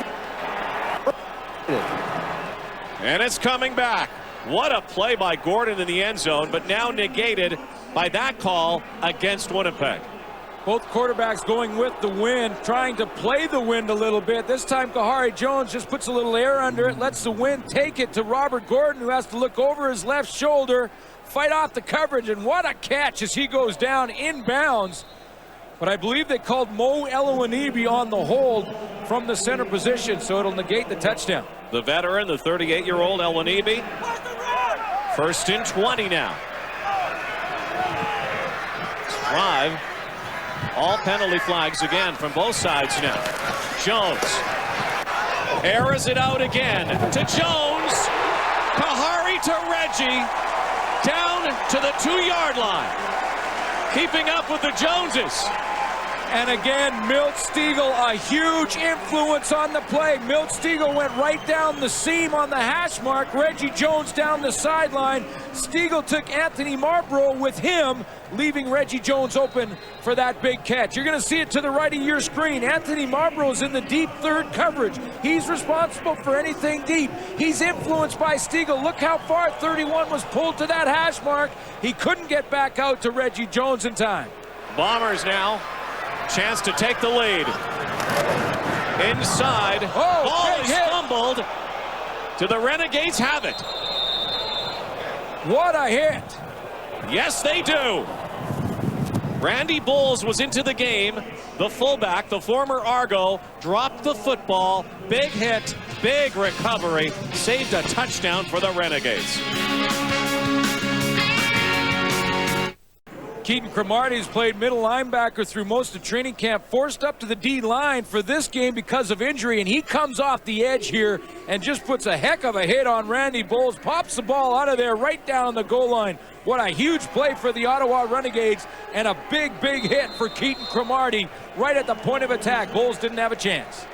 A: And it's coming back. What a play by Gordon in the end zone, but now negated by that call against Winnipeg.
B: Both quarterbacks going with the wind, trying to play the wind a little bit. This time Kahari Jones just puts a little air under it, lets the wind take it to Robert Gordon, who has to look over his left shoulder, fight off the coverage, and what a catch as he goes down inbounds. But I believe they called Mo Elowanibi on the hold from the center position, so it'll negate the touchdown.
A: The veteran, the 38-year-old Elowanibi. 1st and 20 now. Drive. All penalty flags again from both sides now. Jones airs it out again to Jones. Kahari to Reggie, down to the 2-yard line. Keeping up with the Joneses.
B: And again, Milt Stegall, a huge influence on the play. Milt Stegall went right down the seam on the hash mark. Reggie Jones down the sideline. Stegall took Anthony Marlborough with him, leaving Reggie Jones open for that big catch. You're going to see it to the right of your screen. Anthony Marlborough is in the deep third coverage. He's responsible for anything deep. He's influenced by Stegall. Look how far 31 was pulled to that hash mark. He couldn't get back out to Reggie Jones in time.
A: Bombers now. Chance to take the lead. Inside. Ball is fumbled. Do the Renegades have it?
B: What a hit.
A: Yes, they do. Randy Bowles was into the game. The fullback, the former Argo, dropped the football. Big hit, big recovery. Saved a touchdown for the Renegades.
B: Keaton Cromartie has played middle linebacker through most of training camp, forced up to the D line for this game because of injury, and he comes off the edge here and just puts a heck of a hit on Randy Bowles, pops the ball out of there right down the goal line. What a huge play for the Ottawa Renegades, and a big hit for Keaton Cromartie right at the point of attack. Bowles didn't have a chance.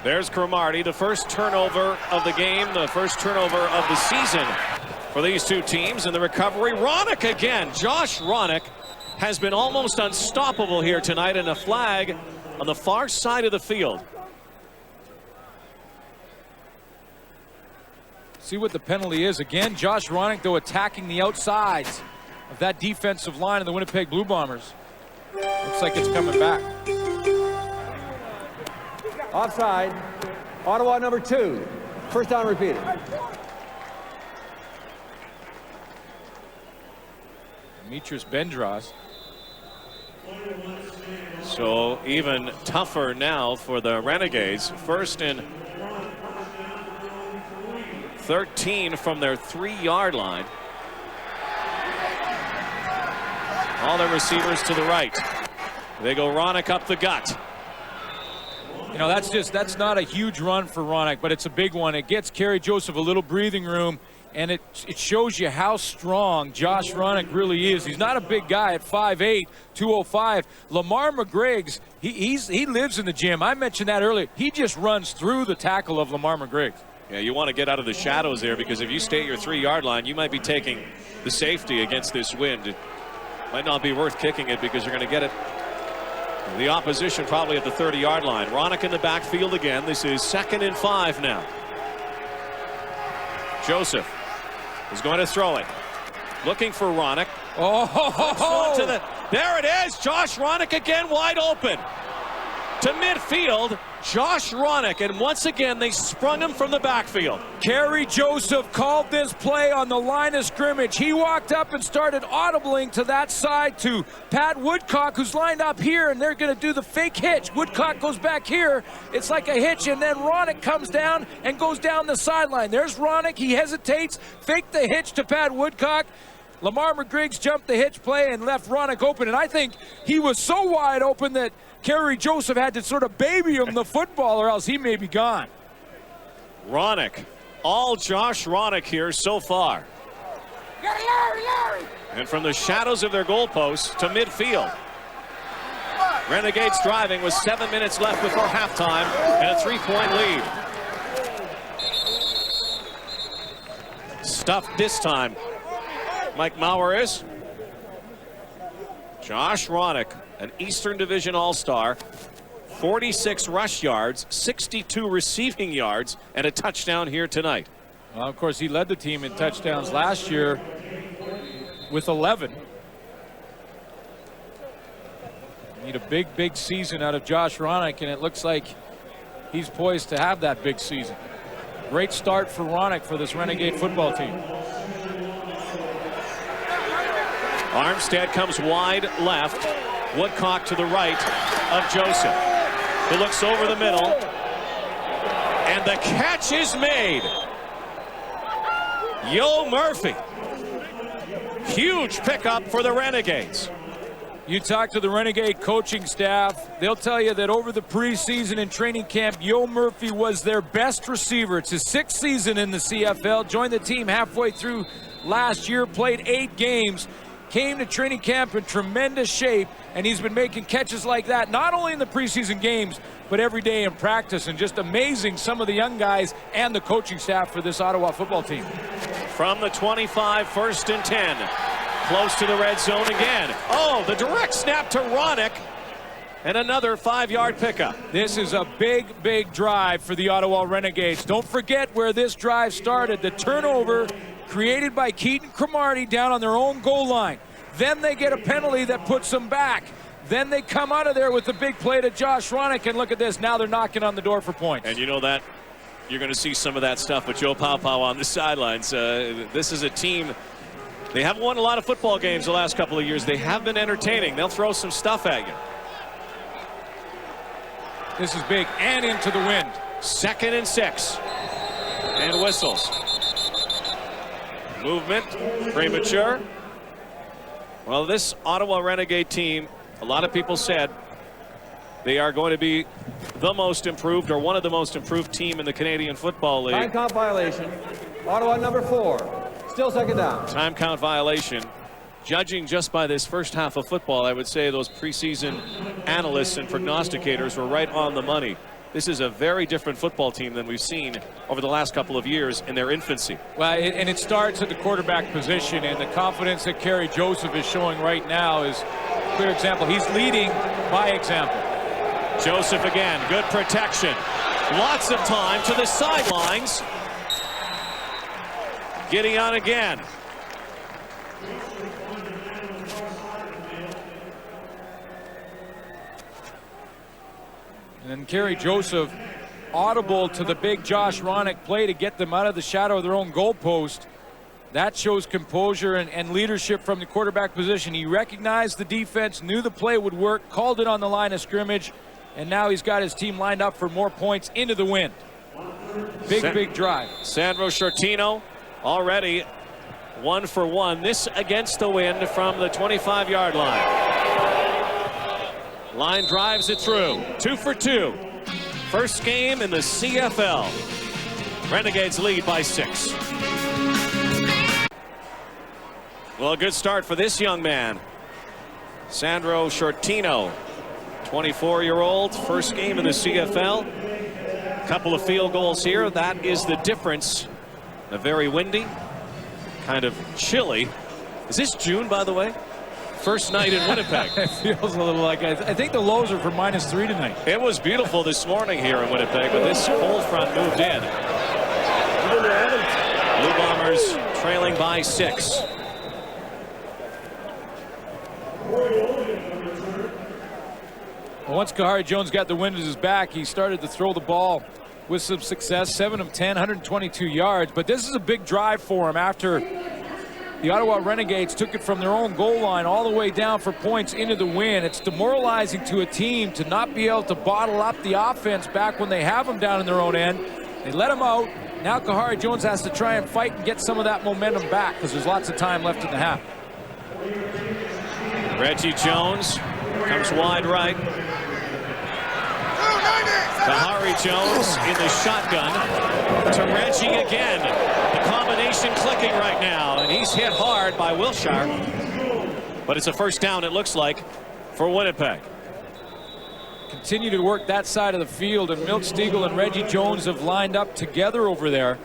A: There's Cromartie, the first turnover of the game, the first turnover of the season for these two teams. In the recovery, Ronick again. Josh Ronick has been almost unstoppable here tonight, and a flag on the far side of the field.
B: See what the penalty is. Again, Josh Ronick, though, attacking the outsides of that defensive line of the Winnipeg Blue Bombers. Looks like it's coming back.
D: Offside. Ottawa number 2. First down repeated.
B: Demetrius Bendros.
A: So even tougher now for the Renegades. First and 13 from their 3-yard line. All their receivers to the right. They go Ronick up the gut.
B: You know, that's not a huge run for Ronick, but it's a big one. It gets Kerry Joseph a little breathing room, and it shows you how strong Josh Ronick really is. He's not a big guy at 5'8", 205. Lamar McGriggs, he lives in the gym. I mentioned that earlier. He just runs through the tackle of Lamar McGriggs.
A: Yeah, you want to get out of the shadows there, because if you stay at your 3-yard line, you might be taking the safety against this wind. It might not be worth kicking it, because you're going to get it. The opposition probably at the 30-yard line. Ronick in the backfield again. This is 2nd and 5 now. Joseph is going to throw it. Looking for Ronick. There it is. Josh Ronick again wide open. To midfield, Josh Ronick, and once again they sprung him from the backfield.
B: Kerry Joseph called this play on the line of scrimmage. He walked up and started audibling to that side to Pat Woodcock, who's lined up here, and they're going to do the fake hitch. Woodcock goes back here. It's like a hitch, and then Ronick comes down and goes down the sideline. There's Ronick. He hesitates, faked the hitch to Pat Woodcock. Lamar McGriggs jumped the hitch play and left Ronick open, and I think he was so wide open that Kerry Joseph had to sort of baby him the football, or else he may be gone.
A: Ronick, all Josh Ronick here so far. And from the shadows of their goalposts to midfield. Renegades driving with 7 minutes left before halftime and a 3-point lead. Stuffed this time. Mike Maurer is. Josh Ronick, an Eastern Division All-Star, 46 rush yards, 62 receiving yards, and a touchdown here tonight.
B: Well, of course, he led the team in touchdowns last year with 11. Need a big season out of Josh Ronick, and it looks like he's poised to have that big season. Great start for Ronick for this Renegade football team.
A: Armstead comes wide left. Woodcock to the right of Joseph, who looks over the middle. And the catch is made. Yo Murphy. Huge pickup for the Renegades.
B: You talk to the Renegade coaching staff, they'll tell you that over the preseason and training camp, Yo Murphy was their best receiver. It's his 6th season in the CFL, joined the team halfway through last year, played 8 games, came to training camp in tremendous shape, and he's been making catches like that, not only in the preseason games, but every day in practice. And just amazing, some of the young guys and the coaching staff for this Ottawa football team.
A: From the 25, 1st and 10. Close to the red zone again. Oh, the direct snap to Ronick. And another 5-yard pickup.
B: This is a big, big drive for the Ottawa Renegades. Don't forget where this drive started. The turnover created by Keaton Cromartie down on their own goal line. Then they get a penalty that puts them back. Then they come out of there with the big play to Josh Ronick. And look at this. Now they're knocking on the door for points.
A: And you know that you're going to see some of that stuff with Joe Paopao on the sidelines. This is a team. They haven't won a lot of football games the last couple of years. They have been entertaining. They'll throw some stuff at you.
B: This is big and into the wind.
A: 2nd and 6. And whistles. Movement. Premature. Well, this Ottawa Renegade team, a lot of people said they are going to be the most improved or one of the most improved team in the Canadian Football League.
D: Time count violation. Ottawa number 4. Still 2nd down.
A: Time count violation. Judging just by this first half of football, I would say those preseason analysts and prognosticators were right on the money. This is a very different football team than we've seen over the last couple of years in their infancy.
B: Well, and it starts at the quarterback position, and the confidence that Kerry Joseph is showing right now is a clear example. He's leading by example.
A: Joseph again, good protection. Lots of time to the sidelines. Gideon again.
B: And then Kerry Joseph audible to the big Josh Ronick play to get them out of the shadow of their own goalpost. That shows composure and leadership from the quarterback position. He recognized the defense, knew the play would work, called it on the line of scrimmage, and now he's got his team lined up for more points into the wind. Big drive.
A: Sandro Shortino already 1 for 1. This against the wind from the 25-yard line. Line drives it through. 2 for 2. First game in the CFL. Renegades lead by 6. Well, a good start for this young man. Sandro Shortino, 24-year-old, first game in the CFL. Couple of field goals here. That is the difference. A very windy, kind of chilly. Is this June, by the way? First night in Winnipeg.
B: It feels a little like I think the lows are for -3 tonight.
A: It was beautiful this morning here in Winnipeg, but this cold front moved in. Blue Bombers trailing by 6.
B: Once Kahari Jones got the wind at his back, he started to throw the ball with some success. 7 of 10, 122 yards. But this is a big drive for him after the Ottawa Renegades took it from their own goal line all the way down for points into the wind. It's demoralizing to a team to not be able to bottle up the offense back when they have them down in their own end. They let him out. Now Kahari Jones has to try and fight and get some of that momentum back because there's lots of time left in the half.
A: Reggie Jones comes wide right. Kahari Jones in the shotgun to Reggie again. The combination clicking right now, and he's hit hard by Wilshire. But it's a first down, it looks like, for Winnipeg.
B: Continue to work that side of the field, and Milt Stegall and Reggie Jones have lined up together over there.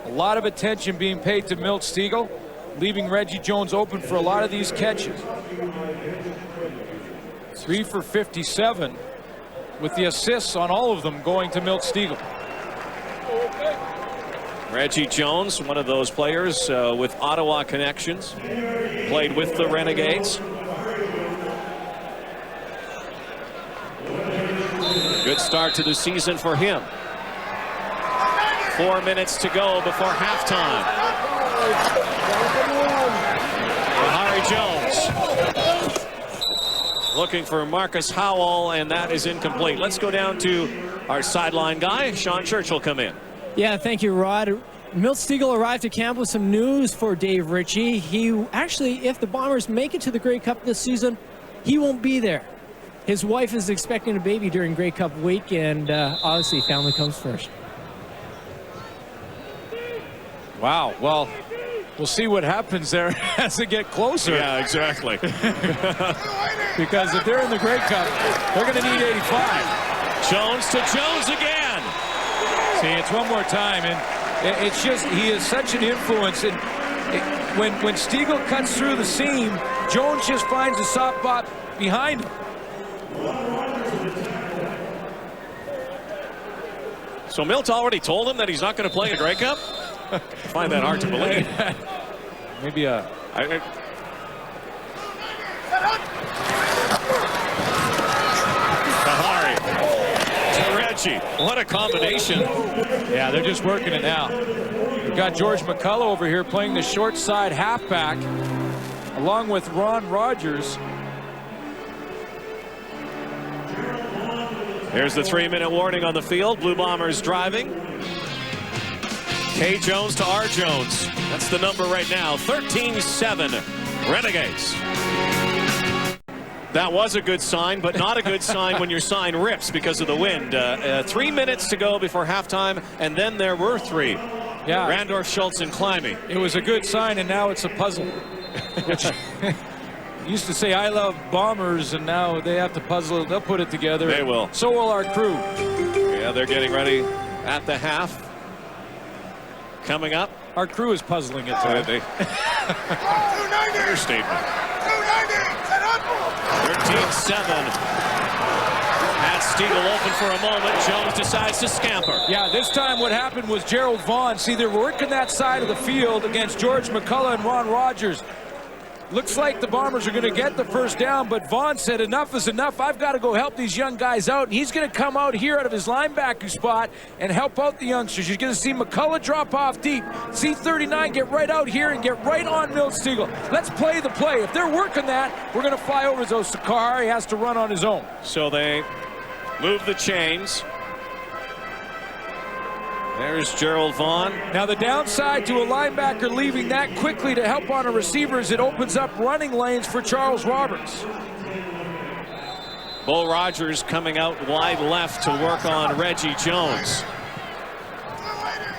B: A lot of attention being paid to Milt Stegall, leaving Reggie Jones open for a lot of these catches. 3 for 57, with the assists on all of them going to Milt Stegall.
A: Reggie Jones, one of those players with Ottawa connections, played with the Renegades. Good start to the season for him. 4 minutes to go before halftime. Kahari Jones looking for Marcus Howell, and that is incomplete. Let's go down to our sideline guy. Sean Church will come in.
E: Yeah, thank you, Rod. Milt Stegall arrived to camp with some news for Dave Ritchie. He actually, if the Bombers make it to the Grey Cup this season, he won't be there. His wife is expecting a baby during Grey Cup week, and obviously family comes first.
B: Wow. Well, we'll see what happens there as they get closer.
A: Yeah, exactly.
B: Because if they're in the Grey Cup, they're going to need 85.
A: Jones to Jones again.
B: See, it's one more time, and it's just, he is such an influence. And when Stiegel cuts through the seam, Jones just finds a soft spot behind him.
A: So Milt already told him that he's not going to play a Grey Cup? I find that hard to believe.
B: Maybe a...
A: Kahari to Reggie. What a combination.
B: Yeah, they're just working it now. We've got George McCullough over here playing the short side halfback, along with Ron Rogers.
A: Here's the 3-minute warning on the field. Blue Bombers driving. K. Jones to R. Jones. That's the number right now. 13-7 Renegades. That was a good sign, but not a good sign when your sign rips because of the wind. 3 minutes to go before halftime, and then there were 3.
B: Yeah.
A: Randorf, Schultz, and Climby.
B: It was a good sign, and now it's a puzzle. Which used to say, I love Bombers, and now they have to puzzle it. They'll put it together.
A: They will.
B: So will our crew.
A: Yeah, they're getting ready at the half. Coming up.
B: Our crew is puzzling it today.
A: Understatement. 13-7. Had Stiegel open for a moment. Jones decides to scamper.
B: Yeah, this time what happened was Gerald Vaughn. See, they're working that side of the field against George McCullough and Ron Rogers. Looks like the Bombers are going to get the first down, but Vaughn said enough is enough. I've got to go help these young guys out. And he's going to come out here out of his linebacker spot and help out the youngsters. You're going to see McCullough drop off deep. See 39 get right out here and get right on Milt Stiegel. Let's play the play. If they're working that, we're going to fly over those. Sakari has to run on his own.
A: So they move the chains. There's Gerald Vaughn.
B: Now the downside to a linebacker leaving that quickly to help on a receiver is it opens up running lanes for Charles Roberts.
A: Bo Rogers coming out wide left to work on Reggie Jones.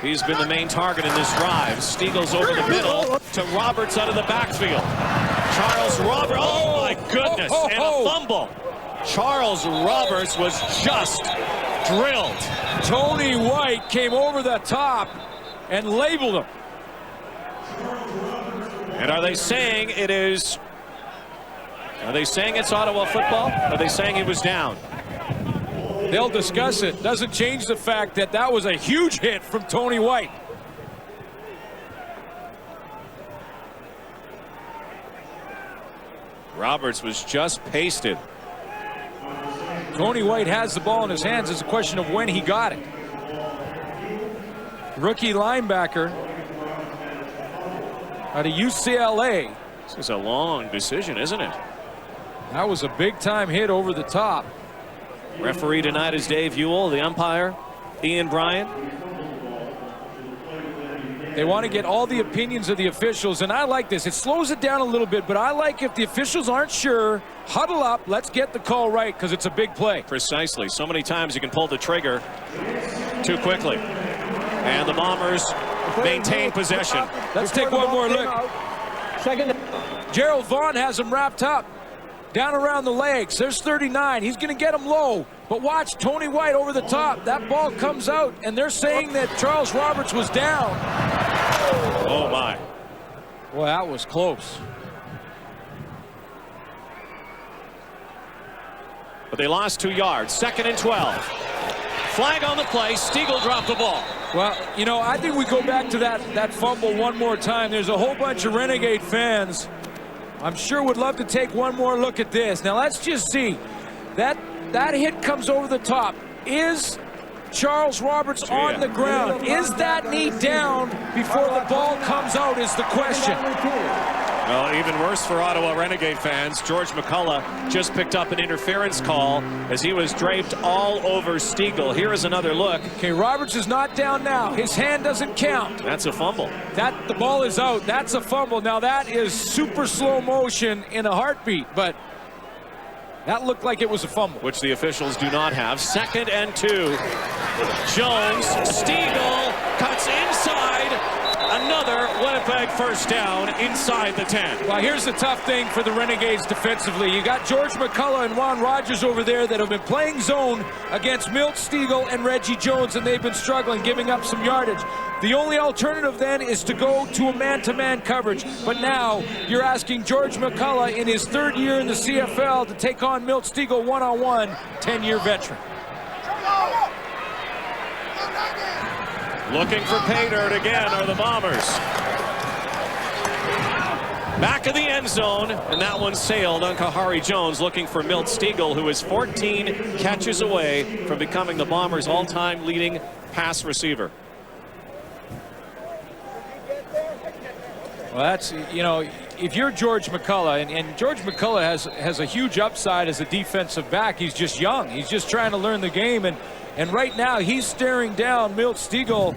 A: He's been the main target in this drive. Stiegel's over the middle to Roberts out of the backfield. Charles Roberts, oh my goodness, and a fumble. Charles Roberts was just drilled.
B: Tony White came over the top and labeled him.
A: And are they saying it is? Are they saying it's Ottawa football? Are they saying he was down?
B: They'll discuss it. Doesn't change the fact that that was a huge hit from Tony White.
A: Roberts was just pasted.
B: Tony White has the ball in his hands. It's a question of when he got it. Rookie linebacker out of UCLA.
A: This is a long decision, isn't it?
B: That was a big-time hit over the top.
A: Referee tonight is Dave Ewell. The umpire, Ian Bryan.
B: They want to get all the opinions of the officials, and I like this. It slows it down a little bit, but I like if the officials aren't sure, huddle up, let's get the call right, because it's a big play.
A: Precisely. So many times you can pull the trigger too quickly. And the Bombers maintain possession.
B: Let's take one more look. Gerald Vaughn has him wrapped up. Down around the legs. There's 39. He's going to get him low. But watch Tony White over the top. That ball comes out, and they're saying that Charles Roberts was down.
A: Oh, my.
B: Well, that was close.
A: But they lost 2 yards. 2nd and 12. Flag on the play. Stiegel dropped the ball.
B: Well, you know, I think we go back to that fumble one more time. There's a whole bunch of Renegade fans I'm sure would love to take one more look at this. Now let's just see. That hit comes over the top. Is Charles Roberts on the ground? Is that knee down before the ball comes out is the question.
A: Well, even worse for Ottawa Renegade fans. George McCullough just picked up an interference call as he was draped all over Stiegel. Here is another look.
B: Okay, Roberts is not down now. His hand doesn't count.
A: That's a fumble.
B: The ball is out. That's a fumble. Now that is super slow motion in a heartbeat, but That looked like it was a fumble.
A: Which the officials do not have. 2nd and 2. Jones, Stiegel, cuts inside. Another Winnipeg first down inside the 10.
B: Well, here's the tough thing for the Renegades defensively. You got George McCullough and Juan Rogers over there that have been playing zone against Milt Stiegel and Reggie Jones, and they've been struggling, giving up some yardage. The only alternative then is to go to a man-to-man coverage. But now you're asking George McCullough in his 3rd year in the CFL to take on Milt Stiegel one-on-one, 10-year veteran.
A: Looking for pay dirt again are the Bombers. Back of the end zone, and that one sailed on Kahari Jones, looking for Milt Stiegel, who is 14 catches away from becoming the Bombers' all-time leading pass receiver.
B: Well, that's, you know, if you're George McCullough, and George McCullough has a huge upside as a defensive back. He's just young. He's just trying to learn the game, and right now he's staring down Milt Stiegel,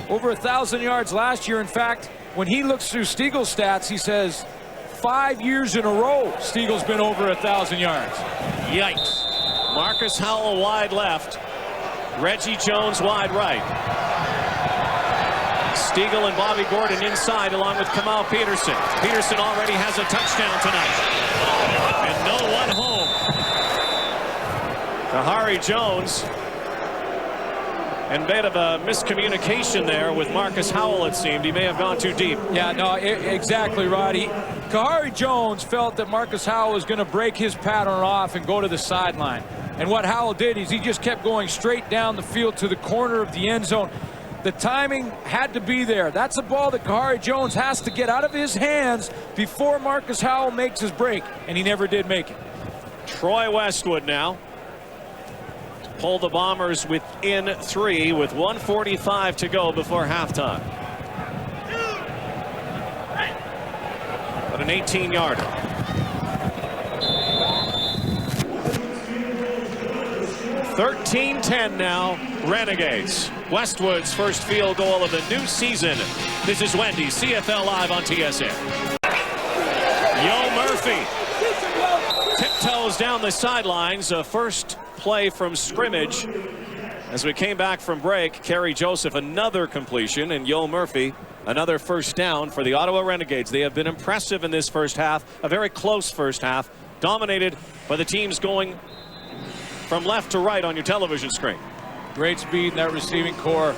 B: over 1,000 yards last year. In fact, when he looks through Stiegel's stats, he says 5 years in a row Stiegel's been over 1,000 yards.
A: Yikes. Marcus Howell wide left. Reggie Jones wide right. Stiegel and Bobby Gordon inside along with Kamal Peterson. Peterson already has a touchdown tonight. And no one home. Kahari Jones. And bit of a miscommunication there with Marcus Howell, it seemed. He may have gone too deep.
B: Yeah, no, exactly, Roddy. Kahari Jones felt that Marcus Howell was going to break his pattern off and go to the sideline. And what Howell did is he just kept going straight down the field to the corner of the end zone. The timing had to be there. That's a ball that Kahari Jones has to get out of his hands before Marcus Howell makes his break, and he never did make it.
A: Troy Westwood now. Pull the Bombers within 3 with 1:45 to go before halftime. But an 18-yarder. (13-10) now, Renegades. Westwood's first field goal of the new season. This is Wendy, CFL Live on TSN. Yo Murphy tiptoes down the sidelines. First play from scrimmage as we came back from break. Kerry Joseph another completion, and Yo Murphy another first down for the Ottawa Renegades. They have been impressive in this first half, a very close first half, dominated by the teams going from left to right on your television screen.
B: Great speed in that receiving core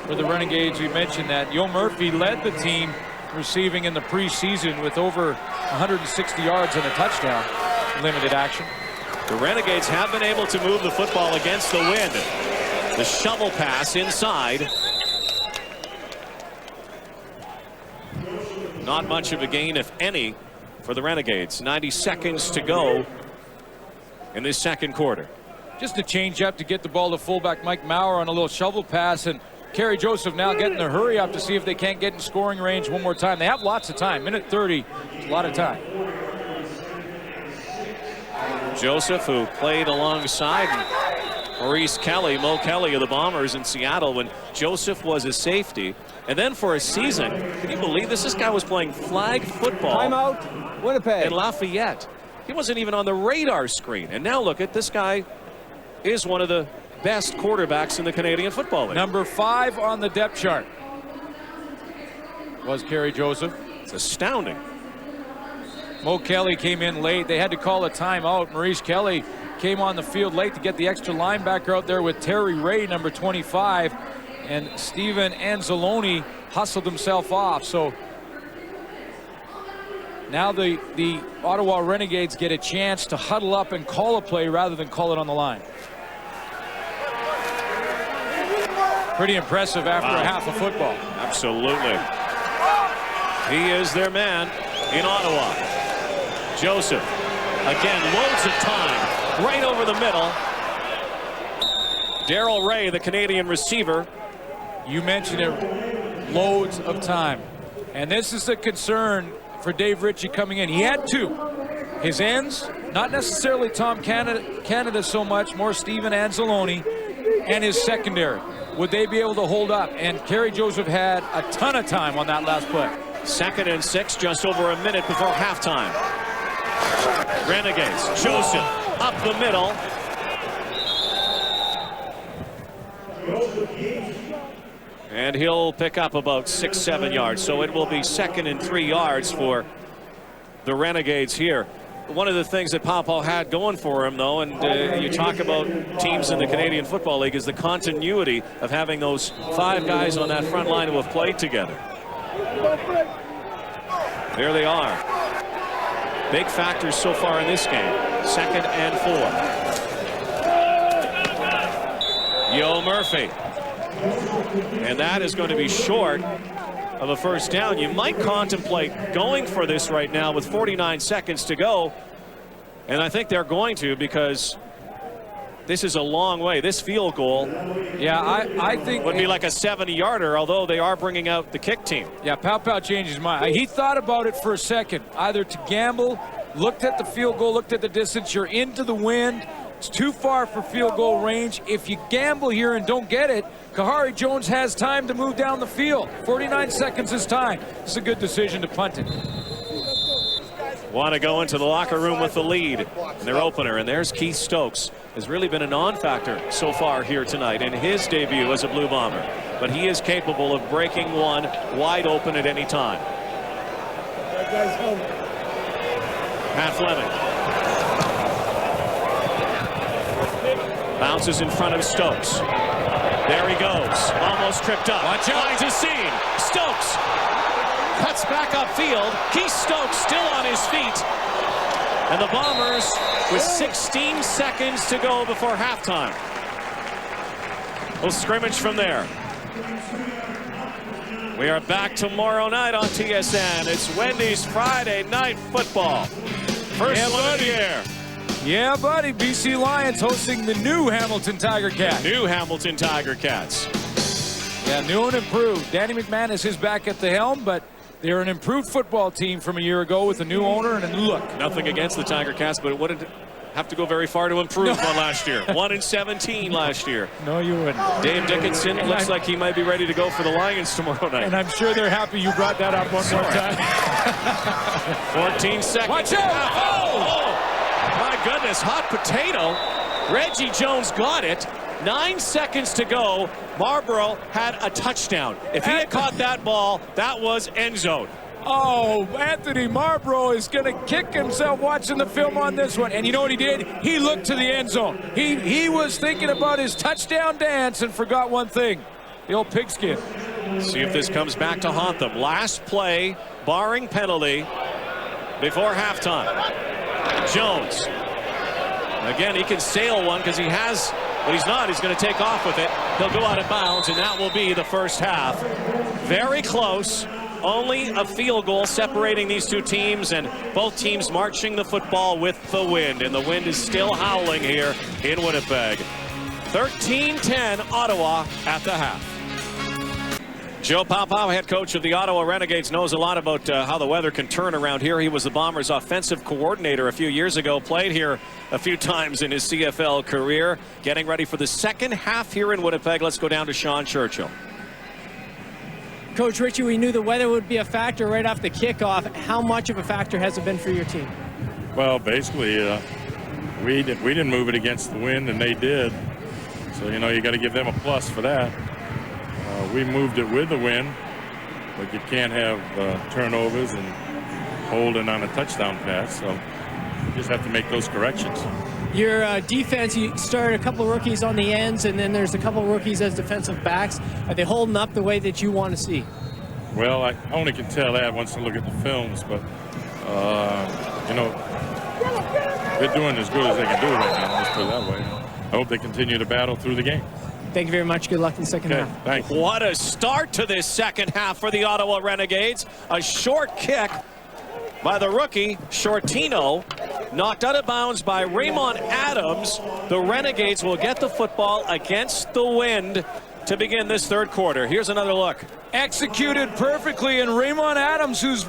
B: for the Renegades. We mentioned that Yo Murphy led the team receiving in the preseason with over 160 yards and a touchdown. Limited action.
A: The Renegades have been able to move the football against the wind. The shovel pass inside. Not much of a gain, if any, for the Renegades. 90 seconds to go in this second quarter.
B: Just a change up to get the ball to fullback Mike Maurer on a little shovel pass, and Kerry Joseph now getting the hurry up to see if they can't get in scoring range one more time. They have lots of time. Minute 30, a lot of time.
A: Joseph, who played alongside Maurice Kelly, Mo Kelly of the Bombers in Seattle when Joseph was a safety. And then for a season, can you believe this? This guy was playing flag football.
D: Timeout, Winnipeg.
A: In Lafayette. He wasn't even on the radar screen. And now look at this guy is one of the best quarterbacks in the Canadian Football League.
B: Number 5 on the depth chart was Kerry Joseph.
A: It's astounding.
B: Mo Kelly came in late. They had to call a timeout. Maurice Kelly came on the field late to get the extra linebacker out there with Terry Ray, number 25. And Steven Anzalone hustled himself off. So now the Ottawa Renegades get a chance to huddle up and call a play rather than call it on the line. Pretty impressive after a half of football.
A: Absolutely. He is their man in Ottawa. Joseph, again, loads of time, right over the middle. Darrell Ray, the Canadian receiver.
B: You mentioned it, loads of time. And this is a concern for Dave Ritchie coming in. He had 2. His ends, not necessarily Tom Canada so much, more Steven Anzalone, and his secondary. Would they be able to hold up? And Kerry Joseph had a ton of time on that last play.
A: 2nd and 6, just over a minute before halftime. Renegades, Joseph up the middle. And he'll pick up about 6-7 yards. So it will be 2nd and 3 yards for the Renegades here. One of the things that Papa had going for him, though, and you talk about teams in the Canadian Football League, is the continuity of having those 5 guys on that front line who have played together. There they are. Big factors so far in this game. 2nd and 4. Yo Murphy. And that is going to be short of a first down. You might contemplate going for this right now with 49 seconds to go. And I think they're going to, because this is a long way. This field goal,
B: yeah, I think
A: would be like a 70-yarder, although they are bringing out the kick team.
B: Yeah, Pau changed his mind. He thought about it for a second, either to gamble, looked at the field goal, looked at the distance. You're into the wind. It's too far for field goal range. If you gamble here and don't get it, Kahari Jones has time to move down the field. 49 seconds is time. It's a good decision to punt it.
A: Want to go into the locker room with the lead in their opener, and there's Keith Stokes. Has really been a non-factor so far here tonight in his debut as a Blue Bomber, but he is capable of breaking one wide open at any time. Pat Fleming bounces in front of Stokes. There he goes, almost tripped up.
B: Watch out.
A: Finds his seam. Stokes cuts back upfield. Keith Stokes still on his feet. And the Bombers with 16 seconds to go before halftime. We'll scrimmage from there. We are back tomorrow night on TSN. It's Wendy's Friday Night Football. First one of the year.
B: Yeah, buddy. BC Lions hosting the new Hamilton Tiger Cats.
A: New Hamilton Tiger Cats.
B: Yeah, new and improved. Danny McManus is back at the helm, but they're an improved football team from a year ago with a new owner and a new look.
A: Nothing against the Tiger Cats, but it wouldn't have to go very far to improve on last year. 1-17 last year.
B: No, you wouldn't.
A: Dave Dickinson looks like he might be ready to go for the Lions tomorrow night.
B: And I'm sure they're happy you brought that up one more time.
A: 14 seconds.
B: Watch out!
A: Oh, my goodness, hot potato. Reggie Jones got it. 9 seconds to go. Marlborough had a touchdown. If he had caught that ball, that was end zone.
B: Oh, Anthony Marlborough is going to kick himself watching the film on this one. And you know what he did? He looked to the end zone. He was thinking about his touchdown dance and forgot one thing. The old pigskin.
A: See if this comes back to haunt them. Last play, barring penalty, before halftime. Jones. Again, he can sail one because he has, but he's not. He's going to take off with it. He'll go out of bounds, and that will be the first half. Very close. Only a field goal separating these two teams, and both teams marching the football with the wind. And the wind is still howling here in Winnipeg. 13-10 Ottawa at the half. Joe Pau, head coach of the Ottawa Renegades, knows a lot about how the weather can turn around here. He was the Bombers' offensive coordinator a few years ago, played here a few times in his CFL career. Getting ready for the second half here in Winnipeg. Let's go down to Sean Churchill.
E: Coach Ritchie, we knew the weather would be a factor right off the kickoff. How much of a factor has it been for your team?
G: Well, basically, we didn't move it against the wind, and they did. So, you know, you got to give them a plus for that. We moved it with the wind, but you can't have turnovers and holding on a touchdown pass. So you just have to make those corrections.
E: Your defense, you started a couple of rookies on the ends, and then there's a couple of rookies as defensive backs. Are they holding up the way that you want to see?
G: Well, I only can tell that once I look at the films, but, you know, they're doing as good as they can do right now, let's put it that way. I hope they continue to battle through the game.
E: Thank you very much. Good luck in the second half.
G: Thanks.
A: What a start to this second half for the Ottawa Renegades. A short kick by the rookie, Shortino, knocked out of bounds by Raymond Adams. The Renegades will get the football against the wind to begin this third quarter. Here's another look.
B: Executed perfectly, and Raymond Adams, who's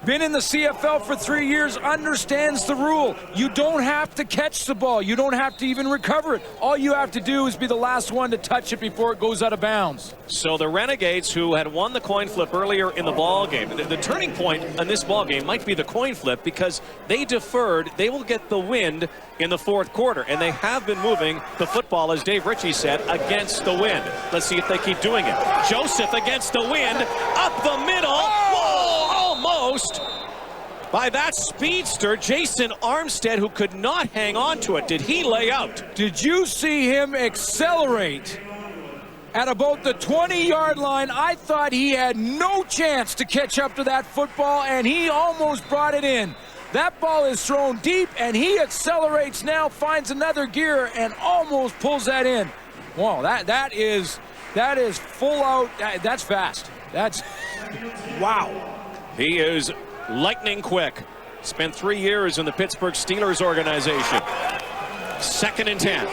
B: been in the CFL for 3 years, understands the rule. You don't have to catch the ball. You don't have to even recover it. All you have to do is be the last one to touch it before it goes out of bounds.
A: So the Renegades, who had won the coin flip earlier in the ball game, the turning point in this ball game might be the coin flip because they deferred. They will get the wind in the fourth quarter, and they have been moving the football, as Dave Ritchie said, against the wind. Let's see if they keep doing it. Joseph against the wind, up the middle. Whoa, almost. By that speedster, Jason Armstead, who could not hang on to it. Did he lay out?
B: Did you see him accelerate at about the 20-yard line? I thought he had no chance to catch up to that football, and he almost brought it in. That ball is thrown deep, and he accelerates now, finds another gear, and almost pulls that in. Wow, that is full out. That's fast. That's wow.
A: He is lightning quick. Spent 3 years in the Pittsburgh Steelers organization. 2nd and 10.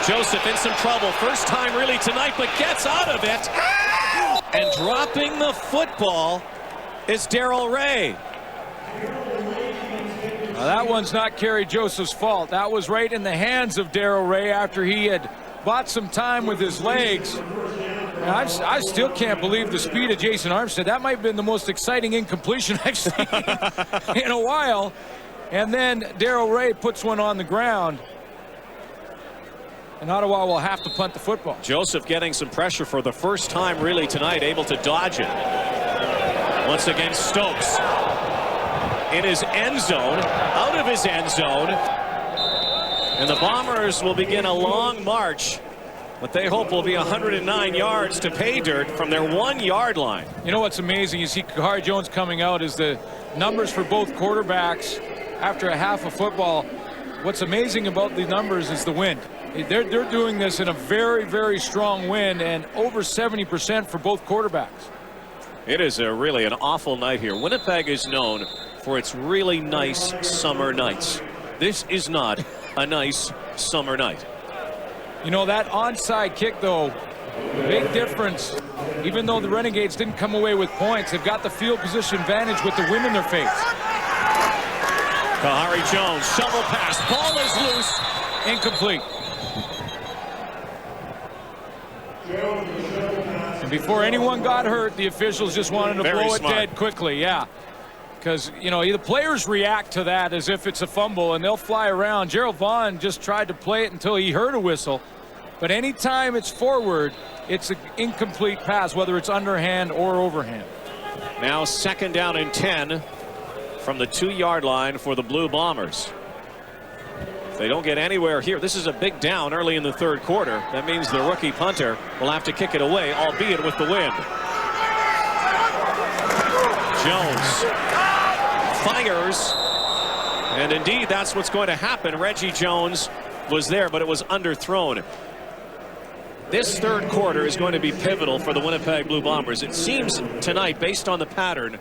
A: Joseph in some trouble. First time really tonight, but gets out of it. And dropping the football is Darrell Ray.
B: Now that one's not Kerry Joseph's fault. That was right in the hands of Darrell Ray after he had bought some time with his legs. I still can't believe the speed of Jason Armstead. That might have been the most exciting incompletion I've seen in a while. And then Darrell Ray puts one on the ground. And Ottawa will have to punt the football.
A: Joseph getting some pressure for the first time really tonight, able to dodge it. Once again, Stokes in his end zone, out of his end zone. And the Bombers will begin a long march. What they hope will be 109 yards to pay dirt from their 1-yard line.
B: You know what's amazing? You see Kahari Jones coming out is the numbers for both quarterbacks after a half of football. What's amazing about the numbers is the wind. They're doing this in a very, very strong wind, and over 70% for both quarterbacks.
A: It is really an awful night here. Winnipeg is known for its really nice summer nights. This is not a nice summer night.
B: You know, that onside kick, though, big difference. Even though the Renegades didn't come away with points, they've got the field position advantage with the wind in their face.
A: Kahari Jones, shovel pass, ball is loose.
B: Incomplete. And before anyone got hurt, the officials just wanted to blow it dead quickly. Yeah. Because, you know, the players react to that as if it's a fumble, and they'll fly around. Gerald Vaughn just tried to play it until he heard a whistle. But anytime it's forward, it's an incomplete pass, whether it's underhand or overhand.
A: Now 2nd down and 10 from the 2-yard line for the Blue Bombers. If they don't get anywhere here, this is a big down early in the 3rd quarter. That means the rookie punter will have to kick it away, albeit with the wind. Jones fires, and indeed that's what's going to happen. Reggie Jones was there, but it was underthrown. This 3rd quarter is going to be pivotal for the Winnipeg Blue Bombers. It seems tonight, based on the pattern,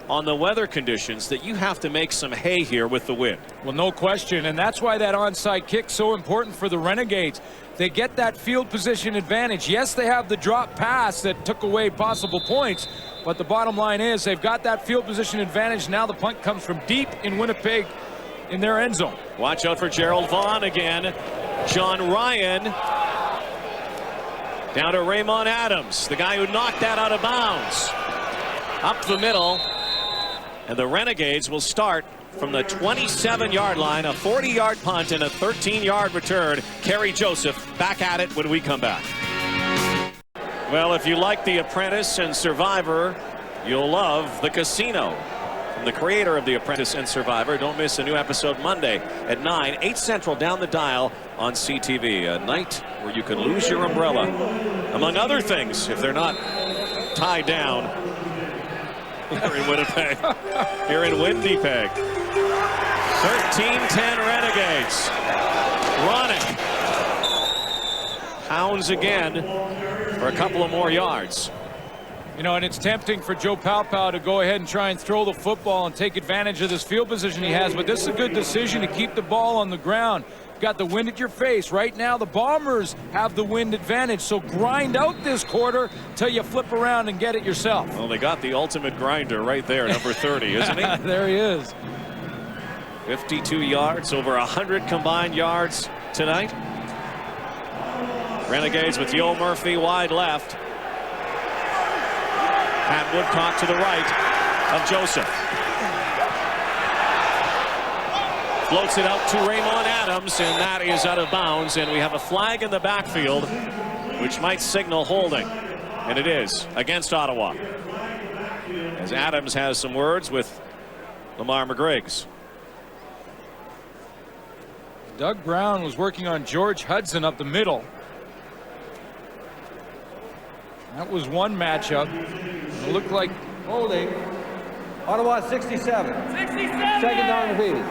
A: on the weather conditions, that you have to make some hay here with the wind.
B: Well, no question, and that's why that onside kick's so important for the Renegades. They get that field position advantage. Yes, they have the drop pass that took away possible points, but the bottom line is they've got that field position advantage. Now the punt comes from deep in Winnipeg in their end zone.
A: Watch out for Gerald Vaughn again. John Ryan down to Raymond Adams, the guy who knocked that out of bounds. Up the middle, and the Renegades will start from the 27-yard line, a 40-yard punt and a 13-yard return. Kerry Joseph back at it when we come back. Well, if you like The Apprentice and Survivor, you'll love The Casino. From the creator of The Apprentice and Survivor, don't miss a new episode Monday at 9, 8 Central, down the dial on CTV. A night where you can lose your umbrella, among other things, if they're not tied down here in Winnipeg, here in Winnipeg. 13-10 Renegades. Ronick pounds again for a couple of more yards.
B: You know, and it's tempting for Joe Paopao to go ahead and try and throw the football and take advantage of this field position he has, but this is a good decision to keep the ball on the ground. got the wind at your face. Right now, the Bombers have the wind advantage, so grind out this quarter till you flip around and get it yourself.
A: Well, they got the ultimate grinder right there, number 30, isn't he?
B: There he is.
A: 52 yards, over 100 combined yards tonight. Renegades with Yo Murphy wide left. Pat Woodcock to the right of Joseph. Floats it out to Raymond Adams, and that is out of bounds, and we have a flag in the backfield which might signal holding, and it is against Ottawa, as Adams has some words with Lamar McGriggs.
B: Doug Brown was working on George Hudson up the middle. That was one matchup. It looked like
D: Holding. Ottawa 67. 67. Second down repeated.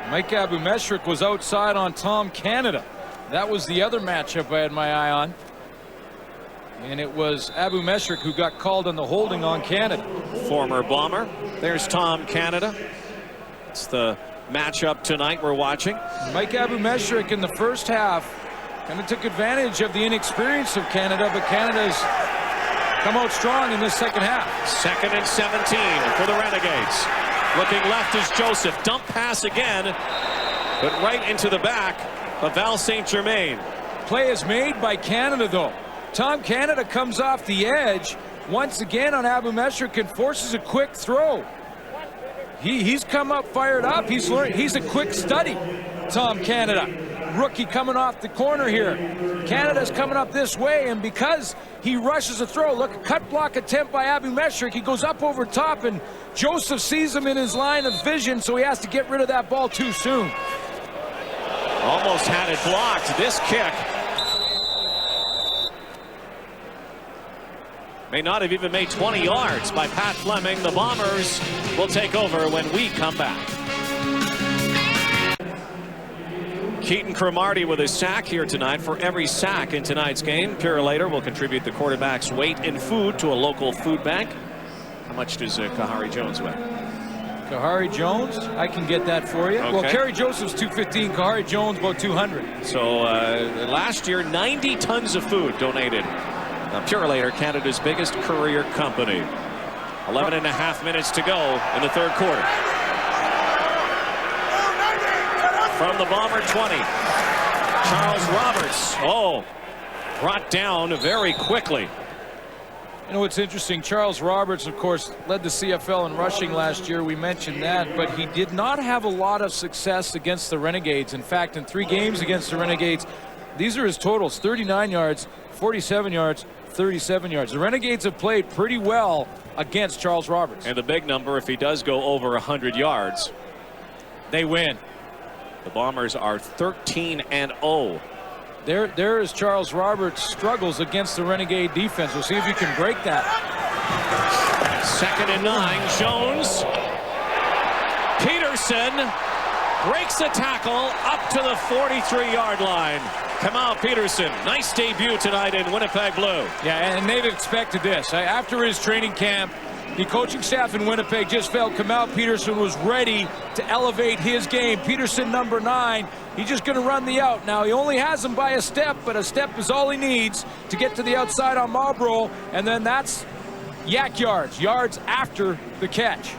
B: Mike Abumeshrik was outside on Tom Canada. That was the other matchup I had my eye on. And it was Abumeshrik who got called on the holding on Canada.
A: Former Bomber. There's Tom Canada. It's the matchup tonight we're watching.
B: Mike Abumeshrik in the first half kind of took advantage of the inexperience of Canada, but Canada's come out strong in this second half.
A: 2nd and 17 for the Renegades. Looking left is Joseph. Dump pass again, but right into the back of Val St. Germain.
B: Play is made by Canada, though. Tom Canada comes off the edge once again on Abumeshrik and forces a quick throw. He's come up fired up. He's learned. He's a quick study, Tom Canada. Rookie coming off the corner here. Canada's coming up this way, and because he rushes a throw, look, a cut block attempt by Abumeshrik. He goes up over top, and Joseph sees him in his line of vision, so he has to get rid of that ball too soon.
A: Almost had it blocked. This kick may not have even made 20 yards by Pat Fleming. The Bombers will take over when we come back. Keaton Cromartie with a sack here tonight. For every sack in tonight's game, Purolator will contribute the quarterback's weight in food to a local food bank. How much does Kahari Jones weigh?
B: Kahari Jones, I can get that for you.
A: Okay.
B: Well, Kerry Joseph's 215, Kahari Jones about 200.
A: So last year, 90 tons of food donated. Purolator, Canada's biggest courier company. 11 and a half minutes to go in the third quarter. From the Bomber 20, Charles Roberts, brought down very quickly.
B: You know what's interesting, Charles Roberts, of course, led the CFL in rushing last year. We mentioned that, but he did not have a lot of success against the Renegades. In fact, in 3 games against the Renegades, these are his totals: 39 yards, 47 yards, 37 yards. The Renegades have played pretty well against Charles Roberts.
A: And the big number, if he does go over 100 yards,
B: they win.
A: The Bombers are 13-0.
B: There is Charles Roberts' struggles against the Renegade defense. We'll see if he can break that.
A: 2nd and 9. Jones. Peterson breaks the tackle up to the 43-yard line. Kamal Peterson, nice debut tonight in Winnipeg Blue.
B: Yeah, and they've expected this. After his training camp, the coaching staff in Winnipeg just felt Kamal Peterson was ready to elevate his game. Peterson, number 9, he's just going to run the out. Now, he only has him by a step, but a step is all he needs to get to the outside on Marlborough, and then that's yak yards after the catch.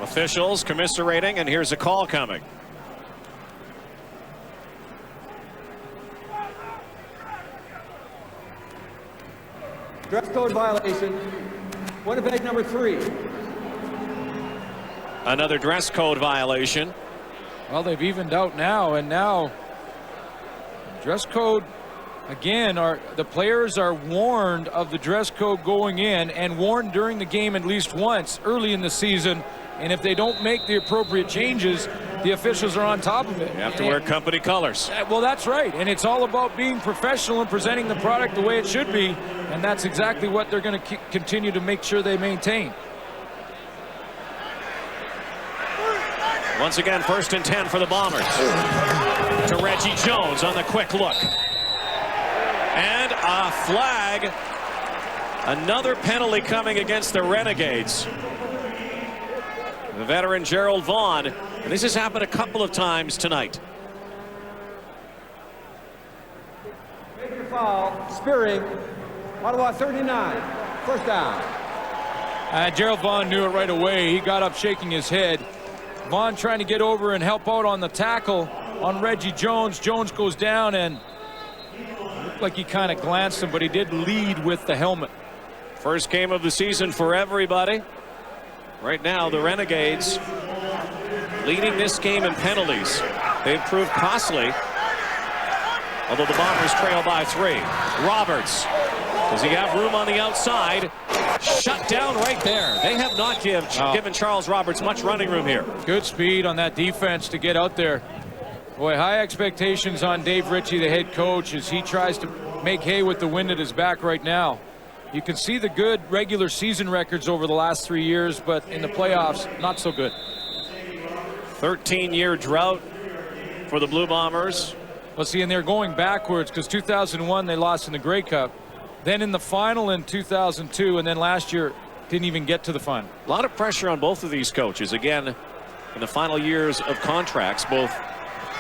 A: Officials commiserating, and here's a call coming.
D: Dress code violation. Winnipeg number 3.
A: Another dress code violation.
B: Well, they've evened out now, and now dress code again. The players are warned of the dress code going in, and warned during the game at least once early in the season. And if they don't make the appropriate changes, the officials are on top of it.
A: You have to wear company colors.
B: Well, that's right, and it's all about being professional and presenting the product the way it should be, and that's exactly what they're going to continue to make sure they maintain.
A: Once again, 1st and 10 for the Bombers. To Reggie Jones on the quick look. And a flag. Another penalty coming against the Renegades. The veteran Gerald Vaughn And this has happened a couple of times tonight.
D: Major foul, Spearing, Ottawa 39, first down.
B: Gerald Vaughn knew it right away. He got up shaking his head. Vaughn trying to get over and help out on the tackle on Reggie Jones. Jones goes down and looked like he kind of glanced him, but he did lead with the helmet.
A: First game of the season for everybody. Right now, the Renegades leading this game in penalties. They've proved costly, although the Bombers trail by 3. Roberts, does he have room on the outside? Shut down right there. They have not given Charles Roberts much running room here.
B: Good speed on that defense to get out there. Boy, high expectations on Dave Ritchie, the head coach, as he tries to make hay with the wind at his back right now. You can see the good regular season records over the last 3 years, but in the playoffs, not so good.
A: 13-year drought for the Blue Bombers.
B: Well, see, and they're going backwards because 2001 they lost in the Grey Cup. Then in the final in 2002, and then last year didn't even get to the final.
A: A lot of pressure on both of these coaches. Again, in the final years of contracts, both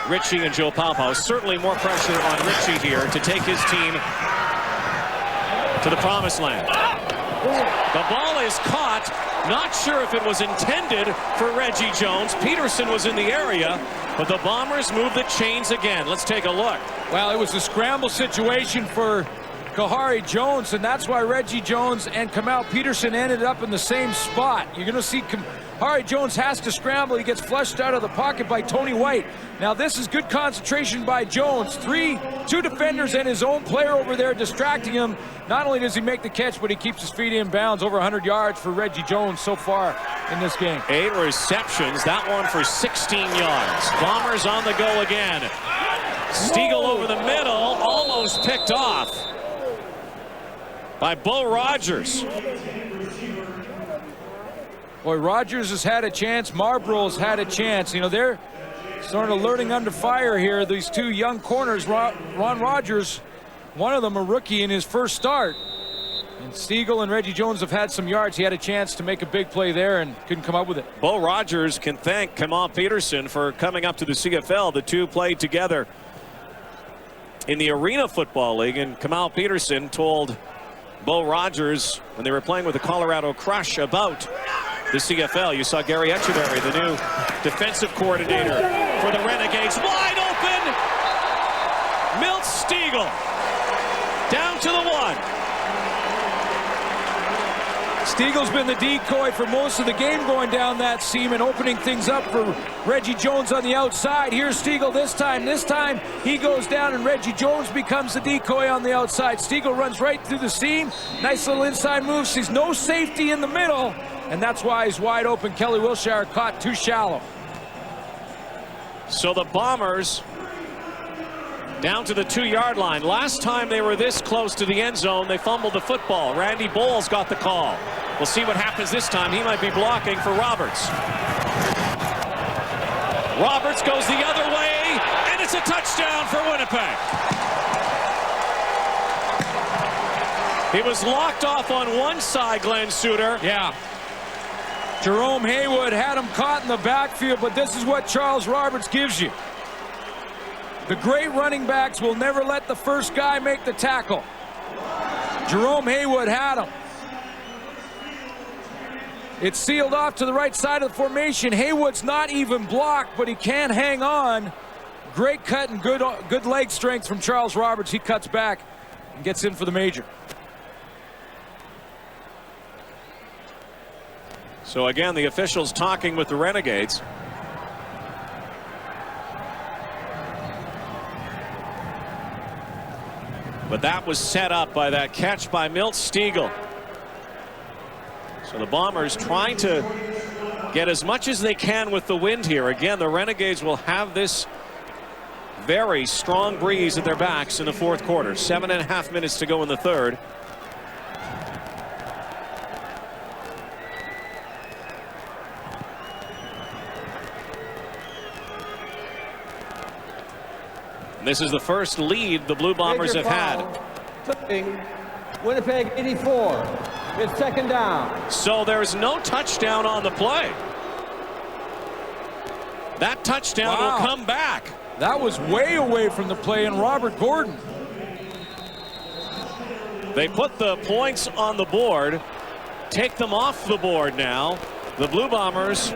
A: Ritchie and Joe Paopao. Certainly more pressure on Ritchie here to take his team to the promised land. The ball is caught. Not sure if it was intended for Reggie Jones. Peterson was in the area, but the Bombers move the chains again. Let's take a look.
B: Well, it was a scramble situation for Kahari Jones, and that's why Reggie Jones and Kamal Peterson ended up in the same spot. You're going to see Kahari Jones has to scramble. He gets flushed out of the pocket by Tony White. Now this is good concentration by Jones. Two defenders and his own player over there distracting him. Not only does he make the catch, but he keeps his feet in bounds. Over 100 yards for Reggie Jones so far in this game.
A: 8 receptions, that one for 16 yards. Bombers on the go again. Stiegel over the middle, almost picked off by Bo Rogers.
B: Boy, Rogers has had a chance. Marlborough's had a chance. You know, they're sort of learning under fire here. These two young corners, Ron Rogers, one of them a rookie in his first start. And Stiegel and Reggie Jones have had some yards. He had a chance to make a big play there and couldn't come up with it.
A: Bo Rogers can thank Kamal Peterson for coming up to the CFL. The two played together in the Arena Football League, and Kamal Peterson told Bo Rogers when they were playing with the Colorado Crush about the CFL. You saw Gary Echeverry, the new defensive coordinator for the Renegades. Wide open! Milt Stiegel down to the 1.
B: Stiegel's been the decoy for most of the game, going down that seam and opening things up for Reggie Jones on the outside. Here's Stiegel this time. This time he goes down and Reggie Jones becomes the decoy on the outside. Stiegel runs right through the seam. Nice little inside move. Sees no safety in the middle, and that's why he's wide open. Kelly Wilshire caught too shallow.
A: So the Bombers down to the 2-yard line. Last time they were this close to the end zone, they fumbled the football. Randy Bowles got the call. We'll see what happens this time. He might be blocking for Roberts. Roberts goes the other way, and it's a touchdown for Winnipeg. He was locked off on one side, Glenn Suter.
B: Yeah. Jerome Haywood had him caught in the backfield, but this is what Charles Roberts gives you. The great running backs will never let the first guy make the tackle. Jerome Haywood had him. It's sealed off to the right side of the formation. Haywood's not even blocked, but he can hang on. Great cut and good leg strength from Charles Roberts. He cuts back and gets in for the major.
A: So again, the officials talking with the Renegades. But that was set up by that catch by Milt Stiegel. So the Bombers trying to get as much as they can with the wind here. Again, the Renegades will have this very strong breeze at their backs in the fourth quarter. 7.5 minutes to go in the third. And this is the first lead the Blue Bombers have had.
D: Winnipeg 84. It's second down.
A: So there's no touchdown on the play. That touchdown
B: Wow.
A: will come back.
B: That was way away from the play, and Robert Gordon.
A: They put the points on the board, take them off the board now. The Blue Bombers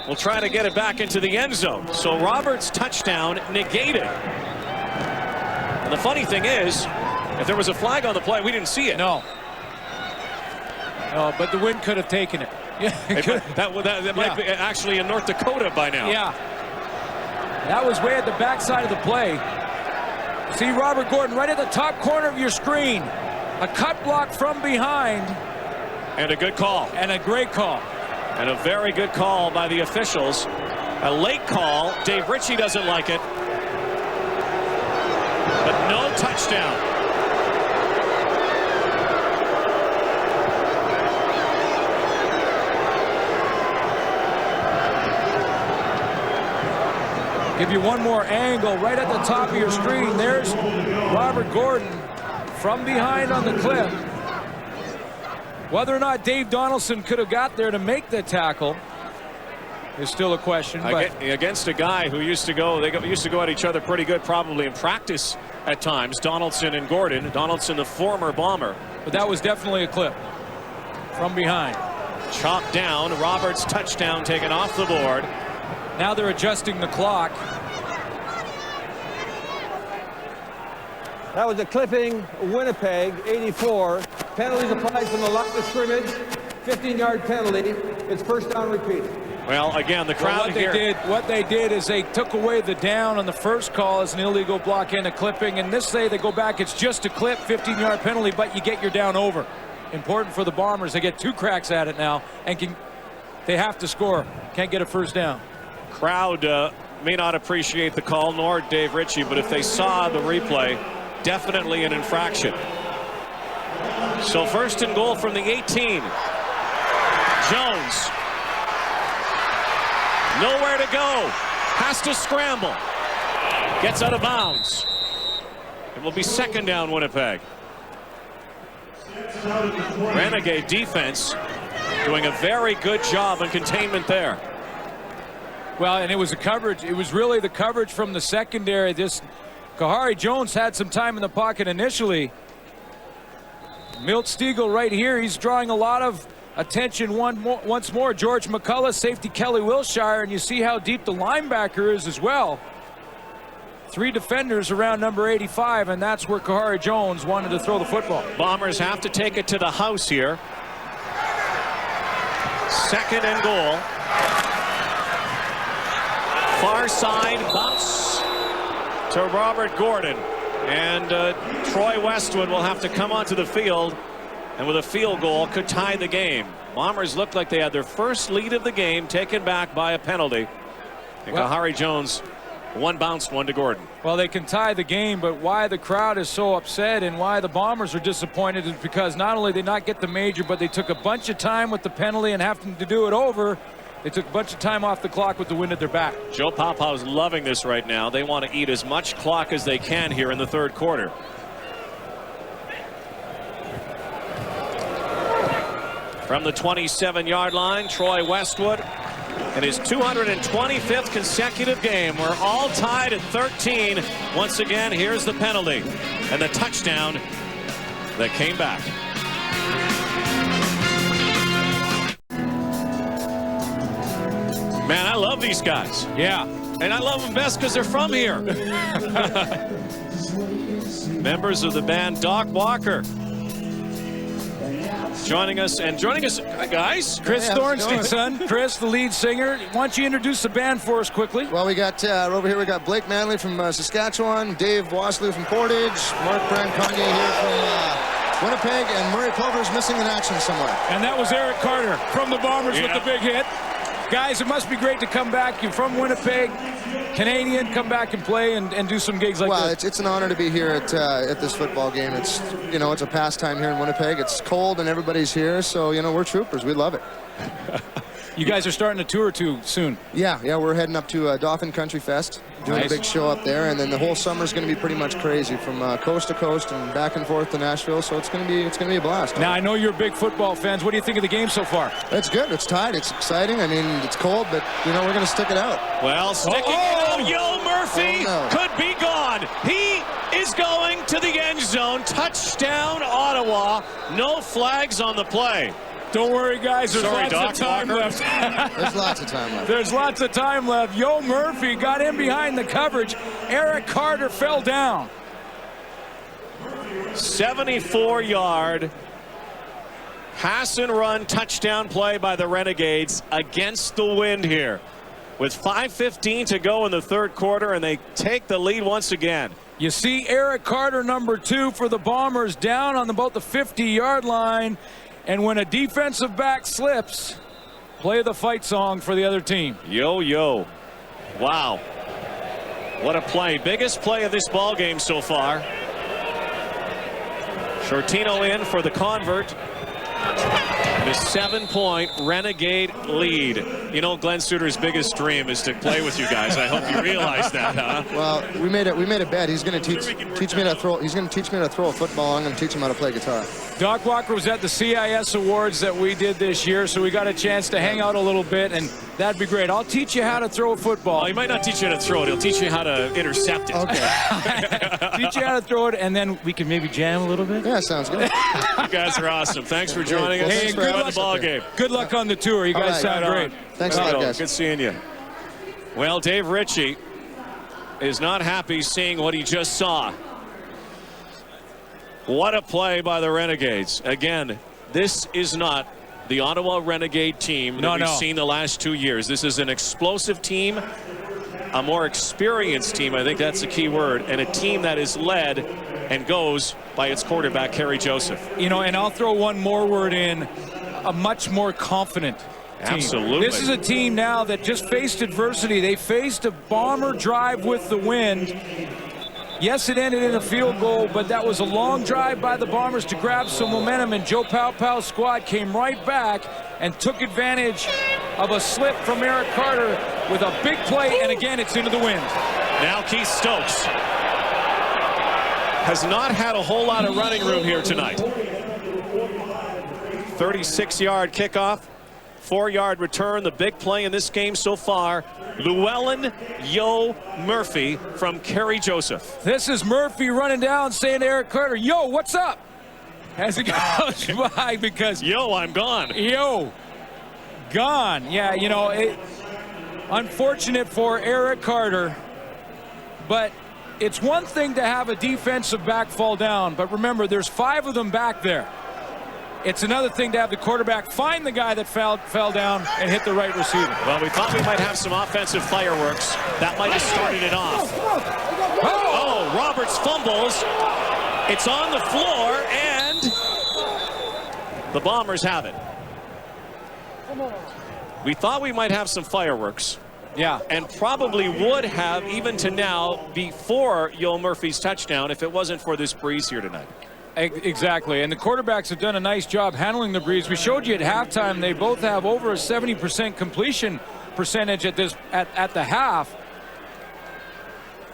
A: will try to get it back into the end zone. So Robert's touchdown negated. And the funny thing is, if there was a flag on the play, we didn't see it.
B: No. No, but the wind could have taken it. Yeah,
A: that might be actually in North Dakota by now.
B: Yeah. That was way at the backside of the play. See Robert Gordon right at the top corner of your screen. A cut block from behind.
A: And a good call.
B: And a great call.
A: And a very good call by the officials. A late call. Dave Ritchie doesn't like it. But no touchdown.
B: Give you one more angle right at the top of your screen. There's Robert Gordon from behind on the clip. Whether or not Dave Donaldson could have got there to make the tackle is still a question. But
A: Against a guy who used to go, they used to go at each other pretty good, probably in practice at times, Donaldson and Gordon. Donaldson, the former Bomber.
B: But that was definitely a clip from behind.
A: Chopped down. Roberts' touchdown taken off the board.
B: Now they're adjusting the clock.
D: That was a clipping. Winnipeg, 84. Penalties applied from the line of scrimmage. 15-yard penalty. It's first down repeated.
A: Well, again, the crowd
B: what they did is they took away the down on the first call as an illegal block and a clipping. And this day they go back, it's just a clip, 15-yard penalty, but you get your down over. Important for the Bombers. They get 2 cracks at it now, and they have to score. Can't get a first down.
A: Crowd may not appreciate the call, nor Dave Ritchie, but if they saw the replay, definitely an infraction. So first and goal from the 18. Jones. Nowhere to go. Has to scramble. Gets out of bounds. It will be second down, Winnipeg. Renegade defense doing a very good job in containment there.
B: Well, and it was the coverage. It was really the coverage from the secondary. This Kahari Jones had some time in the pocket initially. Milt Stiegel right here. He's drawing a lot of attention once more. George McCullough, safety Kelly Wilshire, and you see how deep the linebacker is as well. 3 defenders around number 85, and that's where Kahari Jones wanted to throw the football.
A: Bombers have to take it to the house here. Second and goal. Far side bounce to Robert Gordon, and Troy Westwood will have to come onto the field, and with a field goal could tie the game. Bombers looked like they had their first lead of the game taken back by a penalty, and Kahari Jones, one bounced, one to Gordon.
B: Well, they can tie the game, but why the crowd is so upset and why the Bombers are disappointed is because not only did they not get the major, but they took a bunch of time with the penalty and having to do it over. They took a bunch of time off the clock with the wind at their back.
A: Joe Papau's loving this right now. They want to eat as much clock as they can here in the third quarter. From the 27-yard line, Troy Westwood in his 225th consecutive game. We're all tied at 13. Once again, here's the penalty and the touchdown that came back. Man, I love these guys.
B: Yeah.
A: And I love them best because they're from here. Members of the band Doc Walker joining us, guys.
B: Chris Thornstein's son, Chris, the lead singer. Why don't you introduce the band for us quickly?
H: Well, we got over here, we got Blake Manley from Saskatchewan, Dave Wasley from Portage, Mark Branconnier here from Winnipeg, and Murray Pulver's missing in action somewhere.
B: And that was Eric Carter from the Bombers with the big hit. Guys, it must be great to come back. You're from Winnipeg, Canadian, come back and play and do some gigs like this.
H: Well, it's an honor to be here at this football game. It's, it's a pastime here in Winnipeg. It's cold and everybody's here, so, we're troopers. We love it.
B: You guys are starting a tour too soon.
H: Yeah, we're heading up to Dauphin Country Fest, doing
B: Nice.
H: a big show up there, and then the whole summer's going to be pretty much crazy from coast to coast and back and forth to Nashville. So it's going to be a blast.
B: Now, I know you're big football fans. What do you think of the game so far?
H: It's good. It's tight. It's exciting. I mean, it's cold, but we're going to stick it out.
A: Well, sticking it out, Yo Murphy could be gone. He is going to the end zone. Touchdown, Ottawa. No flags on the play.
B: Don't worry, guys. There's
A: Sorry,
B: lots
A: Doc
B: of time
A: Walker.
B: left.
H: There's lots of time left.
B: There's lots of time left. Yo Murphy got in behind the coverage. Eric Carter fell down.
A: 74-yard pass and run touchdown play by the Renegades against the wind here. With 5:15 to go in the third quarter, and they take the lead once again.
B: You see Eric Carter, number 2 for the Bombers, down on about the 50-yard line. And when a defensive back slips, play the fight song for the other team.
A: Yo. Wow. What a play. Biggest play of this ball game so far. Shortino in for the convert. And a 7-point Renegade lead. You know, Glenn Suter's biggest dream is to play with you guys. I hope you realize that, huh?
H: Well, we made a bet. He's going to teach me to throw. He's going to teach me to throw a football. I'm going to teach him how to play guitar.
B: Doc Walker was at the CIS Awards that we did this year, so we got a chance to hang out a little bit, and that'd be great. I'll teach you how to throw a football.
A: Well, he might not teach you how to throw it. He'll teach you how to intercept it.
H: Okay.
B: Teach you how to throw it, and then we can maybe jam a little bit.
H: Yeah, sounds good.
A: You guys are awesome. Thanks for joining us.
H: Hey,
A: Enjoy the ball game.
B: Good luck on the tour. You guys sound great.
H: Thanks a lot, guys.
A: Good seeing you. Well, Dave Ritchie is not happy seeing what he just saw. What a play by the Renegades. Again, this is not the Ottawa Renegade team that we've seen the last 2 years. This is an explosive team, a more experienced team. I think that's the key word, and a team that is led and goes by its quarterback, Kerry Joseph.
B: You know, and I'll throw one more word in, a much more confident team.
A: Absolutely.
B: This is a team now that just faced adversity. They faced a Bomber drive with the wind. Yes, it ended in a field goal, but that was a long drive by the Bombers to grab some momentum, and Joe Powell's squad came right back and took advantage of a slip from Eric Carter with a big play, and again, it's into the wind.
A: Now Keith Stokes has not had a whole lot of running room here tonight. 36-yard kickoff, 4-yard return. The big play in this game so far, Llewellyn Yo Murphy from Kerry Joseph.
B: This is Murphy running down saying to Eric Carter, yo, what's up? As he goes by, because
A: Yo, I'm gone.
B: Yo, gone. Yeah, you know, unfortunate for Eric Carter, but it's one thing to have a defensive back fall down, but remember, there's 5 of them back there. It's another thing to have the quarterback find the guy that fell down and hit the right receiver.
A: Well, we thought we might have some offensive fireworks. That might have started it off. Oh, Roberts fumbles. It's on the floor, and the Bombers have it. We thought we might have some fireworks.
B: Yeah.
A: And probably would have, even to now, before Yo Murphy's touchdown, if it wasn't for this breeze here tonight.
B: Exactly, and the quarterbacks have done a nice job handling the breeze. We showed you at halftime they both have over a 70% completion percentage at the half.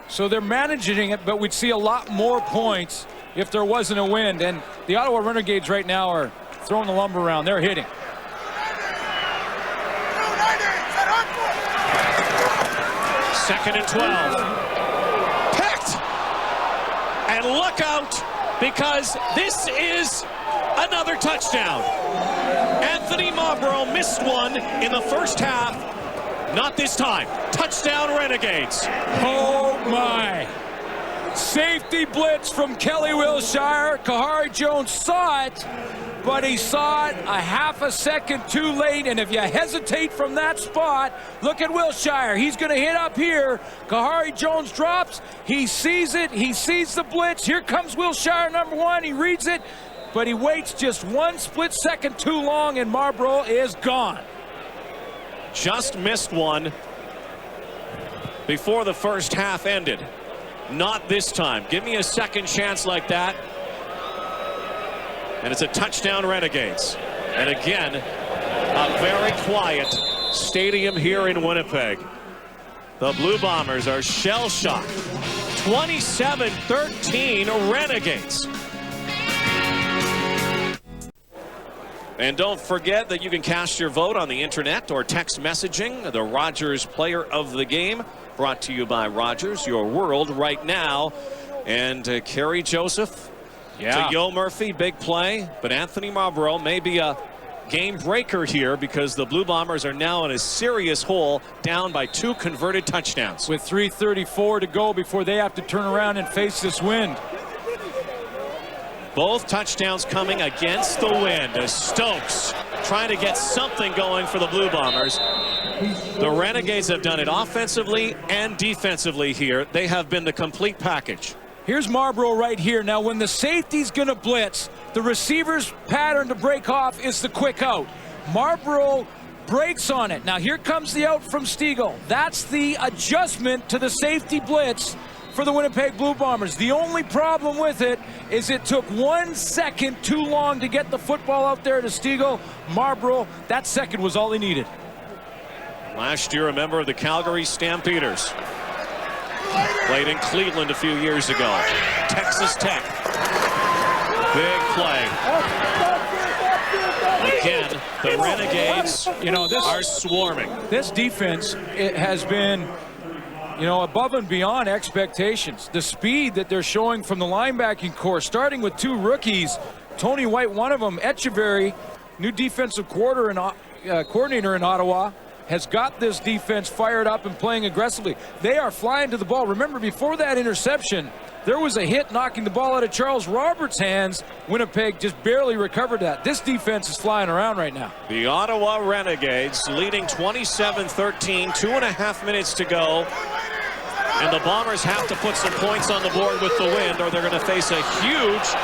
B: So they're managing it, but we'd see a lot more points if there wasn't a wind. And the Ottawa Renegades right now are throwing the lumber around. They're hitting.
A: Second and 12. Picked! And look out, because this is another touchdown. Anthony Marlborough missed one in the first half. Not this time. Touchdown Renegades.
B: Oh my. Safety blitz from Kelly Wilshire. Kahari Jones saw it, but he saw it a half a second too late. And if you hesitate from that spot, look at Wilshire. He's going to hit up here. Kahari Jones drops. He sees it. He sees the blitz. Here comes Wilshire, number 1. He reads it, but he waits just 1 split second too long, and Marlborough is gone.
A: Just missed one before the first half ended. Not this time. Give me a second chance like that, and it's a touchdown Renegades. And again, a very quiet Stadium here in Winnipeg. The Blue Bombers are shell-shocked. 27-13 Renegades. And don't forget that you can cast your vote on the internet or text messaging. The Rogers Player of the Game, brought to you by Rogers, your world right now. And Kerry Joseph to Yo Murphy, big play. But Anthony Marlborough may be a game breaker here because the Blue Bombers are now in a serious hole, down by 2 converted touchdowns.
B: With 3:34 to go before they have to turn around and face this wind.
A: Both touchdowns coming against the wind as Stokes trying to get something going for the Blue Bombers. The Renegades have done it offensively and defensively here. They have been the complete package.
B: Here's Marlborough right here. Now, when the safety's going to blitz, the receiver's pattern to break off is the quick out. Marlborough breaks on it. Now, here comes the out from Stiegel. That's the adjustment to the safety blitz for the Winnipeg Blue Bombers. The only problem with it is it took 1 second too long to get the football out there to Stiegel. Marlborough, that second was all he needed.
A: Last year, a member of the Calgary Stampeders. Played in Cleveland a few years ago. Texas Tech. Big play. Again, the Renegades, are swarming.
B: This defense, it has been, above and beyond expectations. The speed that they're showing from the linebacking core, starting with 2 rookies. Tony White, one of them, Echeverry, new defensive coordinator in Ottawa, has got this defense fired up and playing aggressively. They are flying to the ball. Remember, before that interception, there was a hit knocking the ball out of Charles Roberts' hands. Winnipeg just barely recovered that. This defense is flying around right now.
A: The Ottawa Renegades leading 27-13, 2.5 minutes to go. And the Bombers have to put some points on the board with the wind, or they're going to face a huge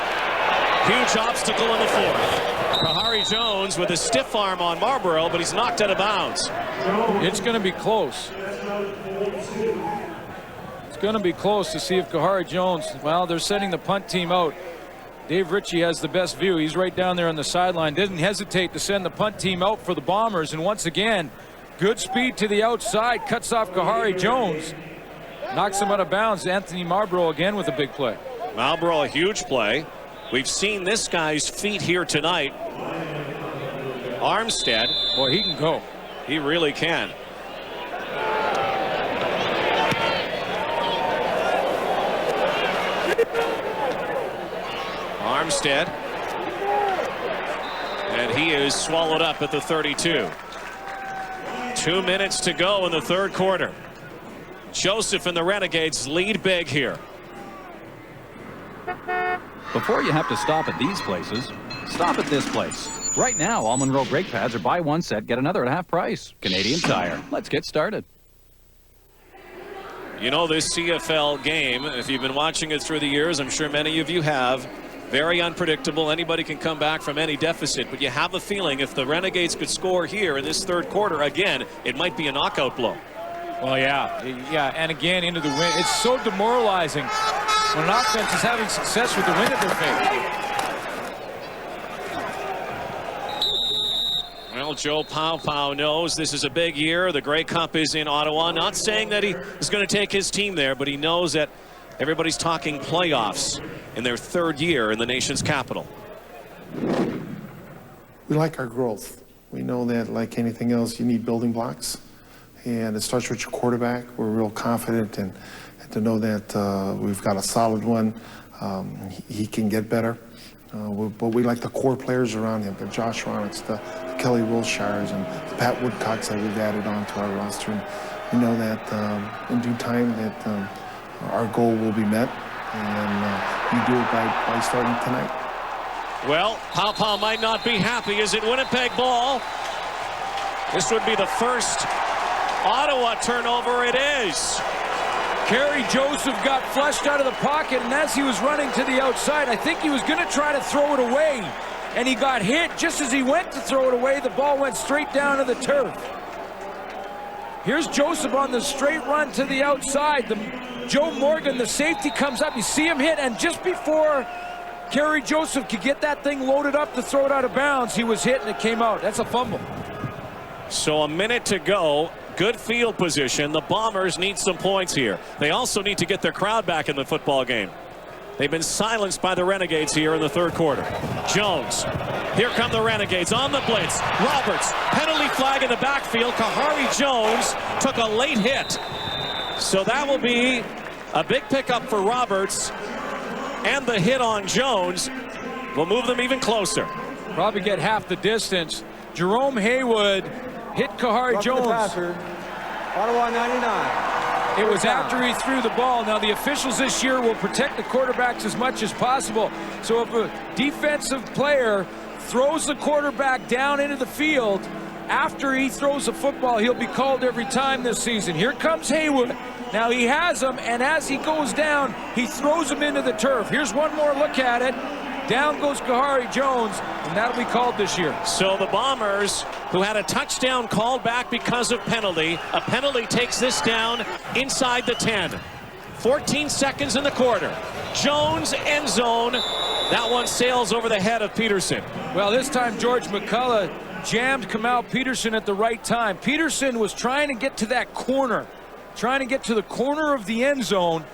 A: obstacle in the fourth. Kahari Jones with a stiff arm on Marlborough, but he's knocked out of bounds.
B: It's going to be close. It's going to be close to see if Kahari Jones, well, they're sending the punt team out. Dave Ritchie has the best view. He's right down there on the sideline. Didn't hesitate to send the punt team out for the Bombers. And once again, good speed to the outside. Cuts off Kahari Jones. Knocks him out of bounds. Anthony Marlborough again with a big play.
A: Marlborough, a huge play. We've seen this guy's feet here tonight. Armstead.
B: Boy, he can go.
A: He really can. Armstead. And he is swallowed up at the 32. 2 minutes to go in the third quarter. Joseph and the Renegades lead big here.
I: Before you have to stop at these places, stop at this place. Right now, all Monroe brake pads are buy one set, get another at half price. Canadian Tire. Let's get started.
A: This CFL game, if you've been watching it through the years, I'm sure many of you have, very unpredictable. Anybody can come back from any deficit, but you have a feeling if the Renegades could score here in this third quarter, again, it might be a knockout blow.
B: Well, yeah, and again into the wind. It's so demoralizing when an offense is having success with the wind at their face.
A: Well, Joe Pau knows this is a big year. The Grey Cup is in Ottawa. Not saying that he is going to take his team there, but he knows that everybody's talking playoffs in their third year in the nation's capital.
J: We like our growth. We know that, like anything else, you need building blocks. And it starts with your quarterback. We're real confident and to know that we've got a solid one. He can get better. But we like the core players around him, the Josh Ronitz, the Kelly Wilshires, and the Pat Woodcocks that we've added onto our roster. And we know that in due time that our goal will be met. And you do it by starting tonight.
A: Well, Pau might not be happy. Is it Winnipeg ball? This would be the first Ottawa turnover. It is.
B: Kerry Joseph got flushed out of the pocket, and as he was running to the outside, I think he was going to try to throw it away, and he got hit. Just as he went to throw it away, the ball went straight down to the turf. Here's Joseph on the straight run to the outside. Joe Morgan, the safety, comes up. You see him hit, and just before Kerry Joseph could get that thing loaded up to throw it out of bounds, he was hit, and it came out. That's a fumble.
A: So a minute to go. Good field position. The Bombers need some points here. They also need to get their crowd back in the football game. They've been silenced by the Renegades here in the third quarter. Jones. Here come the Renegades on the blitz. Roberts. Penalty flag in the backfield. Kahari Jones took a late hit. So that will be a big pickup for Roberts. And the hit on Jones will move them even closer.
B: Probably get half the distance. Jerome Haywood hit Kahari Jones.
D: Ottawa 99.
B: It was after he threw the ball. Now the officials this year will protect the quarterbacks as much as possible. So if a defensive player throws the quarterback down into the field after he throws the football, he'll be called every time this season. Here comes Haywood. Now he has him, and as he goes down, he throws him into the turf. Here's one more look at it. Down goes Kahari Jones, and that'll be called this year.
A: So the Bombers, who had a touchdown called back because of penalty, a penalty takes this down inside the 10. 14 seconds in the quarter. Jones, end zone. That one sails over the head of Peterson.
B: Well, this time George McCullough jammed Kamau Peterson at the right time. Peterson was trying to get to that corner, trying to get to the corner of the end zone,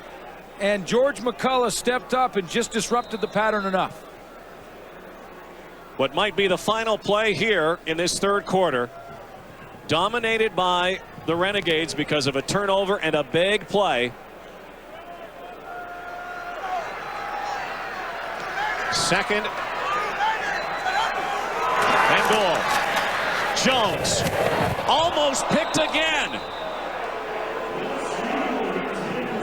B: and George McCullough stepped up and just disrupted the pattern enough.
A: What might be the final play here in this third quarter, dominated by the Renegades because of a turnover and a big play. Second and goal. Jones almost picked again.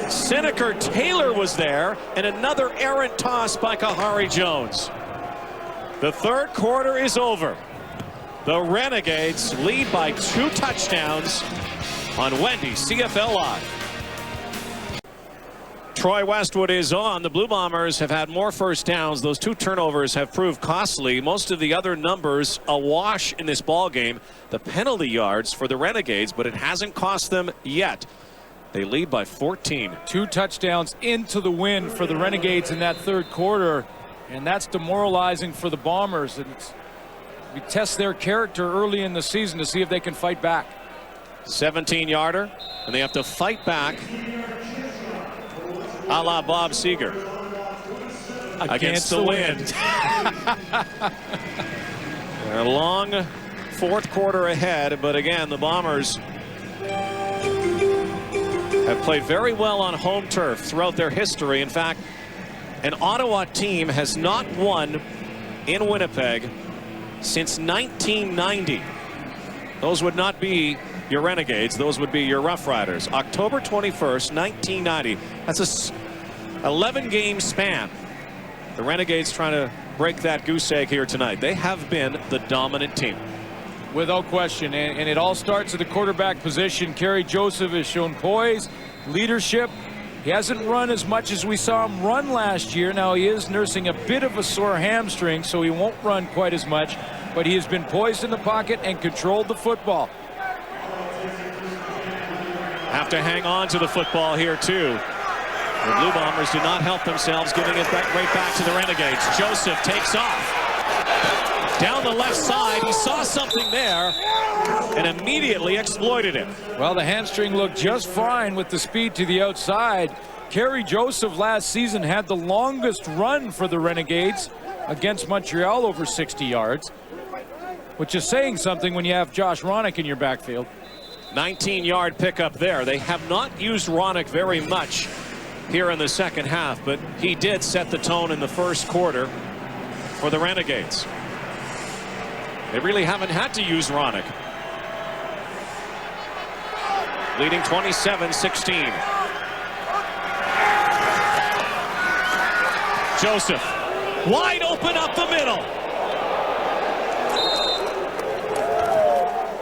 A: Seneca Taylor was there, and another errant toss by Kahari Jones. The third quarter is over. The Renegades lead by 2 touchdowns on Wendy's CFL Live. Troy Westwood is on. The Blue Bombers have had more first downs. Those 2 turnovers have proved costly. Most of the other numbers awash in this ball game. The penalty yards for the Renegades, but it hasn't cost them yet. They lead by 14.
B: 2 touchdowns into the win for the Renegades in that third quarter, and that's demoralizing for the Bombers. And we test their character early in the season to see if they can fight back.
A: 17-yarder, and they have to fight back a la Bob Seeger against the wind. A long fourth quarter ahead, but again, the Bombers have played very well on home turf throughout their history. In fact, an Ottawa team has not won in Winnipeg since 1990. Those would not be your Renegades. Those would be your Rough Riders. October 21st, 1990. That's a 11-game span. The Renegades trying to break that goose egg here tonight. They have been the dominant team.
B: Without question, and it all starts at the quarterback position. Kerry Joseph has shown poise, leadership. He hasn't run as much as we saw him run last year. Now he is nursing a bit of a sore hamstring, so he won't run quite as much, but he has been poised in the pocket and controlled the football.
A: Have to hang on to the football here too. The Blue Bombers do not help themselves, giving it right back to the Renegades. Joseph takes off. Down the left side, he saw something there and immediately exploited it.
B: Well, the hamstring looked just fine with the speed to the outside. Kerry Joseph last season had the longest run for the Renegades against Montreal, over 60 yards, which is saying something when you have Josh Ronick in your backfield.
A: 19-yard pickup there. They have not used Ronick very much here in the second half, but he did set the tone in the first quarter for the Renegades. They really haven't had to use Ronick. Leading 27-16. Joseph wide open up the middle.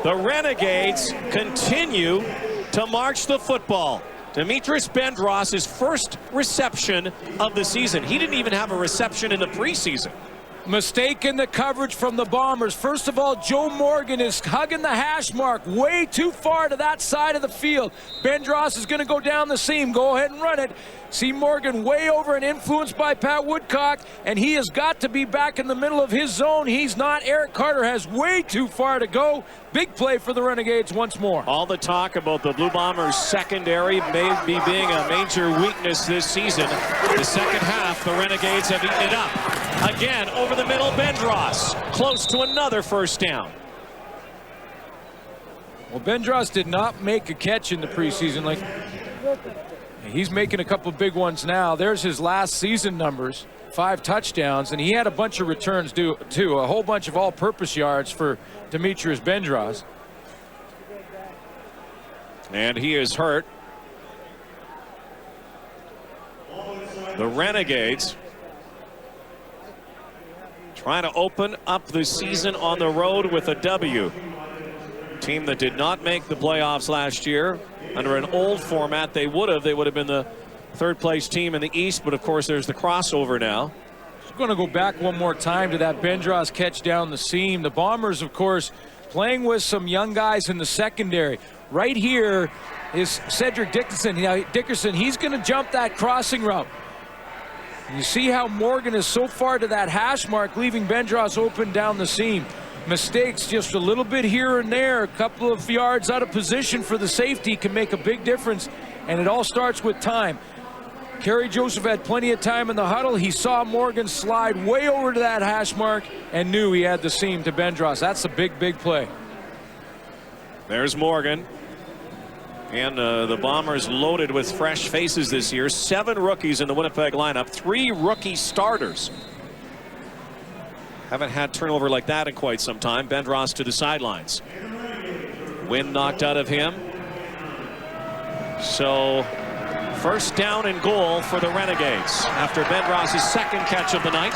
A: The Renegades continue to march the football. Demetris Bendros' first reception of the season. He didn't even have a reception in the preseason.
B: Mistake in the coverage from the Bombers. First of all, Joe Morgan is hugging the hash mark way too far to that side of the field. Bendros is going to go down the seam. Go ahead and run it. See Morgan way over and influenced by Pat Woodcock, and he has got to be back in the middle of his zone. He's not. Eric Carter has way too far to go. Big play for the Renegades once more.
A: All the talk about the Blue Bombers secondary maybe being a major weakness this season. The second half, the Renegades have eaten it up. Again, over the middle, Bendros, close to another first down.
B: Well, Bendros did not make a catch in the preseason. He's making a couple big ones now. There's his last season numbers, 5 touchdowns, and he had a bunch of returns too, a whole bunch of all-purpose yards for Demetrius Bendros.
A: And he is hurt. The Renegades trying to open up the season on the road with a W. Team that did not make the playoffs last year. Under an old format, they would have been the third-place team in the East, but of course there's the crossover now.
B: Just going to go back one more time to that Bendros catch down the seam. The Bombers, of course, playing with some young guys in the secondary. Right here is Cedric Dickerson. Now, Dickerson, he's going to jump that crossing route. You see how Morgan is so far to that hash mark, leaving Bendros open down the seam. Mistakes just a little bit here and there, a couple of yards out of position for the safety can make a big difference, and it all starts with time. Kerry Joseph had plenty of time in the huddle. He saw Morgan slide way over to that hash mark and knew he had the seam to Bendros. That's a big, big play.
A: There's Morgan. And the Bombers loaded with fresh faces this year. 7 rookies in the Winnipeg lineup, 3 rookie starters. Haven't had turnover like that in quite some time. Bendros to the sidelines. Wind knocked out of him. So first down and goal for the Renegades after Bendros' second catch of the night.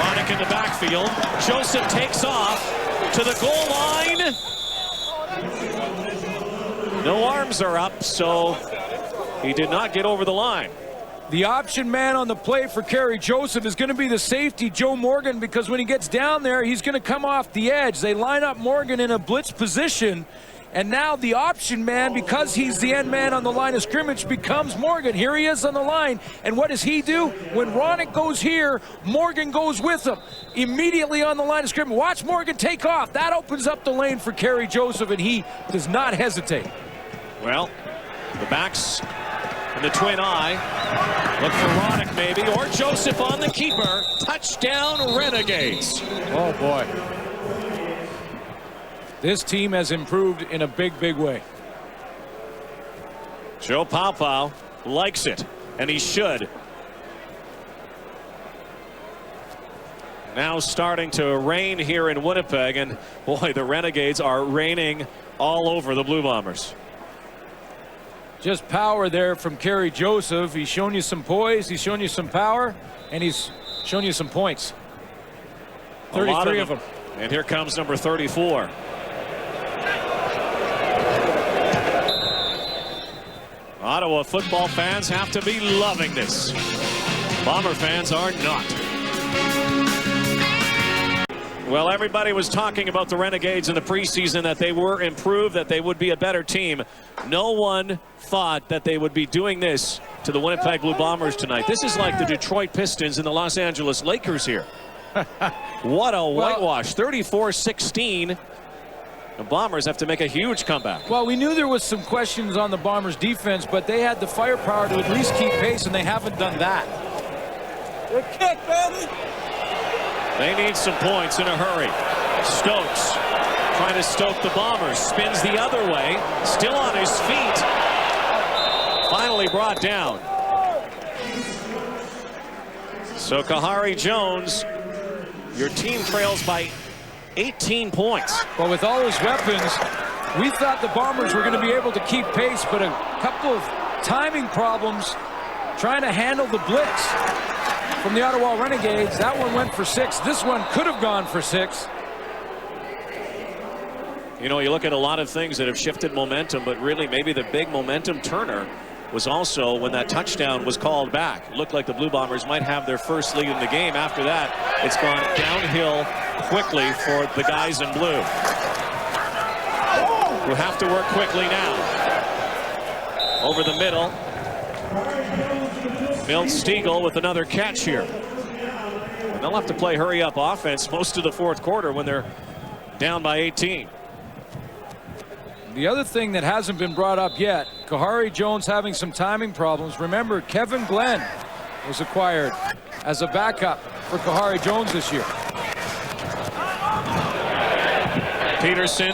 A: Ronick in the backfield. Joseph takes off to the goal line. No arms are up, so he did not get over the line.
B: The option man on the play for Kerry Joseph is going to be the safety, Joe Morgan, because when he gets down there, he's going to come off the edge. They line up Morgan in a blitz position, and now the option man, because he's the end man on the line of scrimmage, becomes Morgan. Here he is on the line, and what does he do? When Ronick goes here, Morgan goes with him. Immediately on the line of scrimmage. Watch Morgan take off. That opens up the lane for Kerry Joseph, and he does not hesitate.
A: Well, the backs and the twin eye. Look for Ronick maybe, or Joseph on the keeper. Touchdown Renegades.
B: Oh boy. This team has improved in a big, big way.
A: Joe Paopao likes it, and he should. Now starting to rain here in Winnipeg, and boy, the Renegades are raining all over the Blue Bombers.
B: Just power there from Kerry Joseph. He's shown you some poise, he's shown you some power, and he's shown you some points. 33 of them.
A: And here comes number 34. Ottawa football fans have to be loving this. Bomber fans are not. Well, everybody was talking about the Renegades in the preseason, that they were improved, that they would be a better team. No one thought that they would be doing this to the Winnipeg Blue Bombers tonight. This is like the Detroit Pistons and the Los Angeles Lakers here. What a whitewash. 34-16. The Bombers have to make a huge comeback.
B: Well, we knew there was some questions on the Bombers defense, but they had the firepower to at least keep pace, and they haven't done that.
K: Good kick, baby.
A: They need some points in a hurry. Stokes trying to stoke the Bombers. Spins the other way. Still on his feet. Finally brought down. So Kahari Jones, your team trails by 18 points.
B: Well, with all his weapons, we thought the Bombers were going to be able to keep pace, but a couple of timing problems trying to handle the blitz from the Ottawa Renegades. That one went for 6. This one could have gone for 6.
A: You know, you look at a lot of things that have shifted momentum, but really maybe the big momentum turner was also when that touchdown was called back. It looked like the Blue Bombers might have their first lead in the game. After that, it's gone downhill quickly for the guys in blue, who have to work quickly now. Over the middle, Milt Stiegel with another catch here. And they'll have to play hurry-up offense most of the fourth quarter when they're down by 18.
B: The other thing that hasn't been brought up yet, Kahari Jones having some timing problems. Remember, Kevin Glenn was acquired as a backup for Kahari Jones this year.
A: Peterson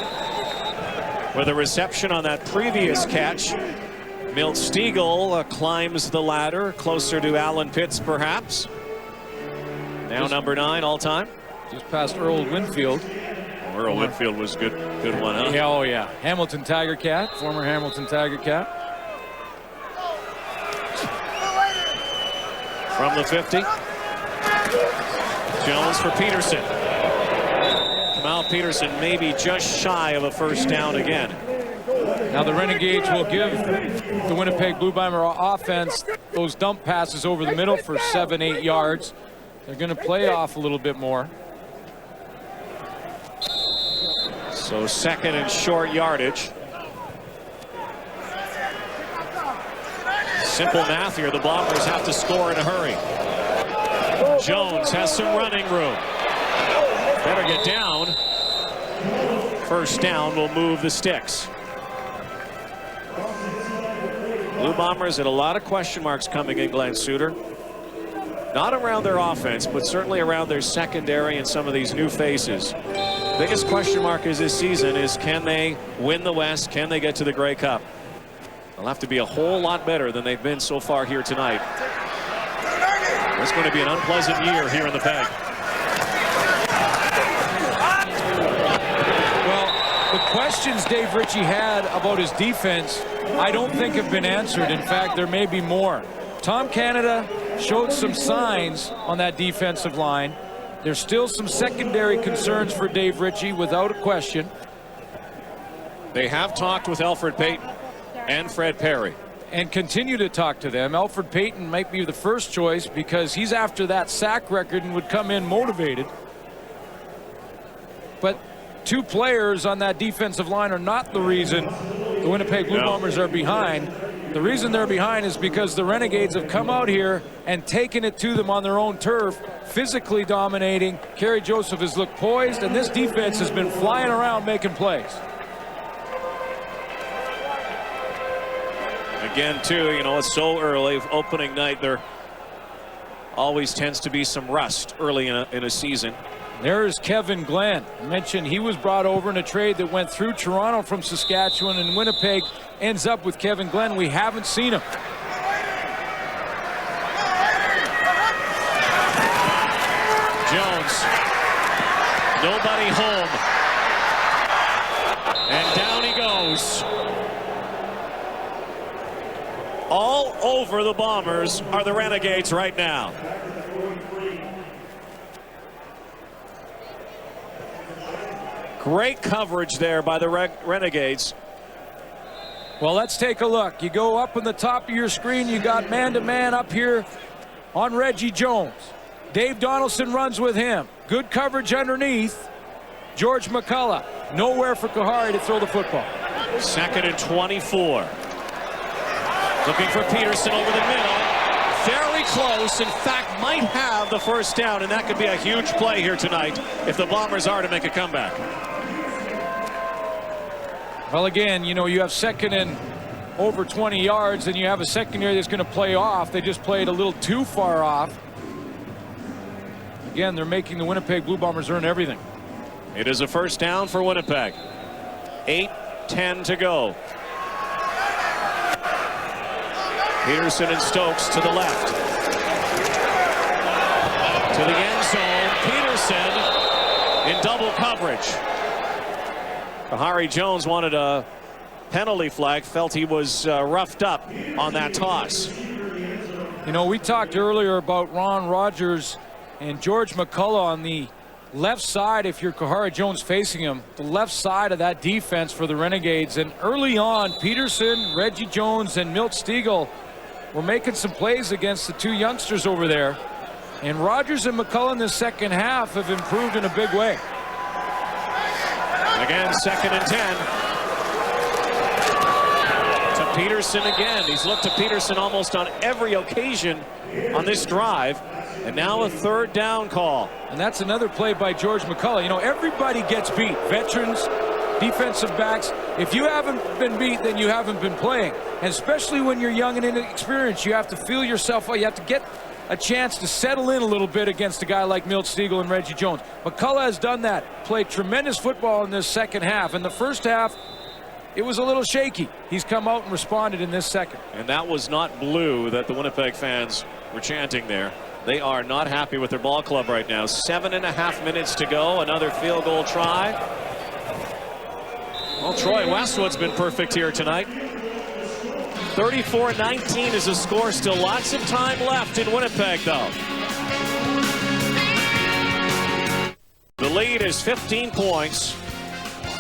A: with a reception on that previous catch. Milt Stiegel climbs the ladder closer to Alan Pitts, perhaps. Now number 9 all time.
B: Just past Earl Winfield.
A: Earl Winfield was good one, huh?
B: Yeah, oh yeah. Hamilton Tiger Cat, former Hamilton Tiger Cat.
A: From the 50. Jones for Peterson. Kamal Peterson maybe just shy of a first down again.
B: Now the Renegades will give the Winnipeg Blue Bomber offense those dump passes over the middle for 7-8 yards. They're going to play off a little bit more.
A: So second and short yardage. Simple math here. The Bombers have to score in a hurry. Jones has some running room. Better get down. First down will move the sticks. Blue Bombers had a lot of question marks coming in, Glenn Suter. Not around their offense, but certainly around their secondary and some of these new faces. Biggest question mark is this season is, can they win the West? Can they get to the Grey Cup? They'll have to be a whole lot better than they've been so far here tonight. It's going to be an unpleasant year here in the Peg.
B: Well, the questions Dave Ritchie had about his defense, I don't think have been answered. In fact, there may be more. Tom Canada showed some signs on that defensive line. There's still some secondary concerns for Dave Ritchie, without a question.
A: They have talked with Alfred Payton and Fred Perry.
B: And continue to talk to them. Alfred Payton might be the first choice because he's after that sack record and would come in motivated. But two players on that defensive line are not the reason the Winnipeg Blue Bombers are behind. The reason they're behind is because the Renegades have come out here and taken it to them on their own turf, physically dominating. Kerry Joseph has looked poised, and this defense has been flying around making plays.
A: Again, too, you know, it's so early. Opening night, there always tends to be some rust early in a season.
B: There's Kevin Glenn. I mentioned he was brought over in a trade that went through Toronto from Saskatchewan, and Winnipeg ends up with Kevin Glenn. We haven't seen him.
A: Jones. Nobody home. And down he goes. All over the Bombers are the Renegades right now. Great coverage there by the Renegades.
B: Well, let's take a look. You go up on the top of your screen, you got man-to-man up here on Reggie Jones. Dave Donaldson runs with him. Good coverage underneath. George McCullough. Nowhere for Kahari to throw the football.
A: Second and 24. Looking for Peterson over the middle. Very close. In fact, might have the first down, and that could be a huge play here tonight if the Bombers are to make a comeback.
B: Well, again, you know, you have second and over 20 yards, and you have a secondary that's going to play off. They just played a little too far off. Again, they're making the Winnipeg Blue Bombers earn everything.
A: It is a first down for Winnipeg. 8:10 to go. Peterson and Stokes to the left. To the end zone. Peterson in double coverage. Kahari Jones wanted a penalty flag, felt he was roughed up on that toss.
B: You know, we talked earlier about Ron Rogers and George McCullough on the left side, if you're Kahara Jones facing him, the left side of that defense for the Renegades. And early on, Peterson, Reggie Jones, and Milt Stegall were making some plays against the two youngsters over there. And Rogers and McCullough in the second half have improved in a big way.
A: Again, 2nd and 10. To Peterson again. He's looked to Peterson almost on every occasion on this drive. And now a 3rd down call.
B: And that's another play by George McCullough. You know, everybody gets beat. Veterans, defensive backs. If you haven't been beat, then you haven't been playing. And especially when you're young and inexperienced, you have to feel yourself. You have to get a chance to settle in a little bit against a guy like Milt Stegall and Reggie Jones. McCullough has done that. Played tremendous football in this second half. In the first half, it was a little shaky. He's come out and responded in this second.
A: And that was not blue that the Winnipeg fans were chanting there. They are not happy with their ball club right now. 7.5 minutes to go. Another field goal try. Well, Troy Westwood's been perfect here tonight. 34-19 is the score. Still lots of time left in Winnipeg, though. The lead is 15 points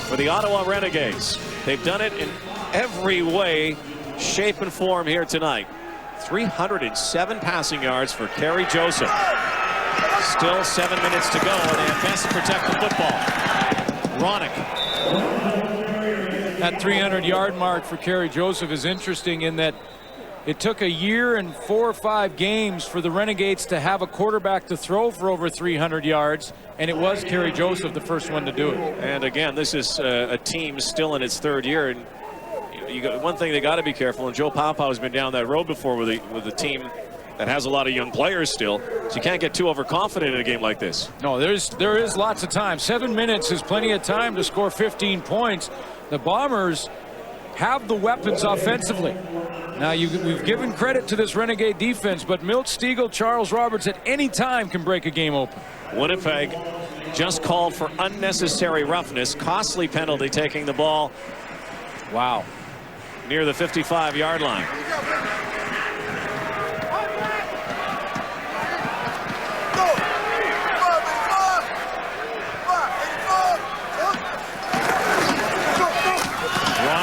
A: for the Ottawa Renegades. They've done it in every way, shape, and form here tonight. 307 passing yards for Kerry Joseph. Still 7 minutes to go, and they have best protect the football. Ronick.
B: That 300-yard mark for Kerry Joseph is interesting in that it took a year and 4 or 5 games for the Renegades to have a quarterback to throw for over 300 yards, and it was Kerry Joseph the first one to do it.
A: And again, this is a team still in its 3rd year, and you got one thing they got to be careful, and Joe Papa has been down that road before with a team that has a lot of young players still, so you can't get too overconfident in a game like this.
B: No, there is lots of time. 7 minutes is plenty of time to score 15 points. The Bombers have the weapons offensively. Now, we've given credit to this Renegade defense, but Milt Stegall, Charles Roberts at any time can break a game open.
A: Winnipeg just called for unnecessary roughness. Costly penalty, taking the ball.
B: Wow.
A: Near the 55-yard line.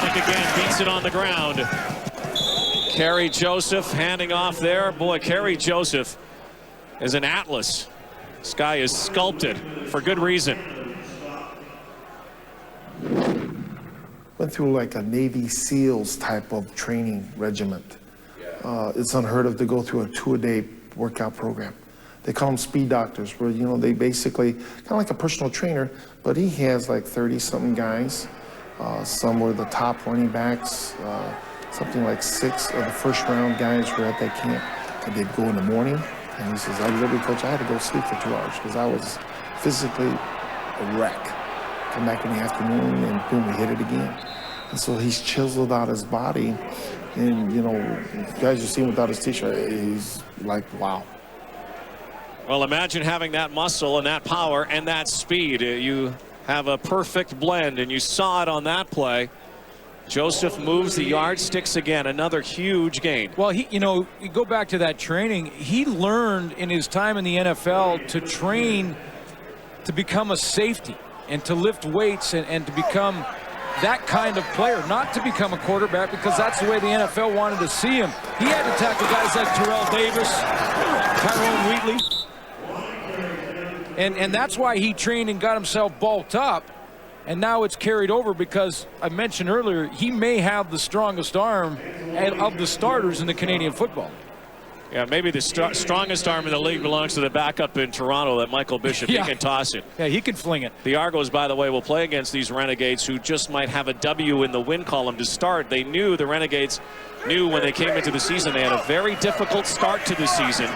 A: Again beats it on the ground. Kerry Joseph handing off there. Boy, Kerry Joseph is an atlas. This guy is sculpted for good reason.
J: Went through like a Navy SEALs type of training regiment. It's unheard of to go through a 2-a-day workout program. They call them speed doctors, where, you know, they basically kind of like a personal trainer, but he has like 30-something guys. Some were the top running backs. Something like 6 of the first-round guys were at that camp. And they'd go in the morning, and he says, I literally, coach, I had to go sleep for 2 hours because I was physically a wreck. Come back in the afternoon, and boom, we hit it again. And so he's chiseled out his body, and, you know, guys you see him without his T-shirt, he's like, wow.
A: Well, imagine having that muscle and that power and that speed. You have a perfect blend, and you saw it on that play. Joseph moves the yardsticks again. Another huge gain.
B: Well, you go back to that training. He learned in his time in the NFL to train to become a safety and to lift weights and to become that kind of player, not to become a quarterback, because that's the way the NFL wanted to see him. He had to tackle guys like Terrell Davis, Tyrone Wheatley. And that's why he trained and got himself bulked up. And now it's carried over because I mentioned earlier, he may have the strongest arm of the starters in the Canadian football.
A: Yeah, maybe the strongest arm in the league belongs to the backup in Toronto, that Michael Bishop.
B: Yeah.
A: He can toss it.
B: Yeah, he can fling it.
A: The Argos, by the way, will play against these Renegades, who just might have a W in the win column to start. The Renegades knew when they came into the season they had a very difficult start to the season.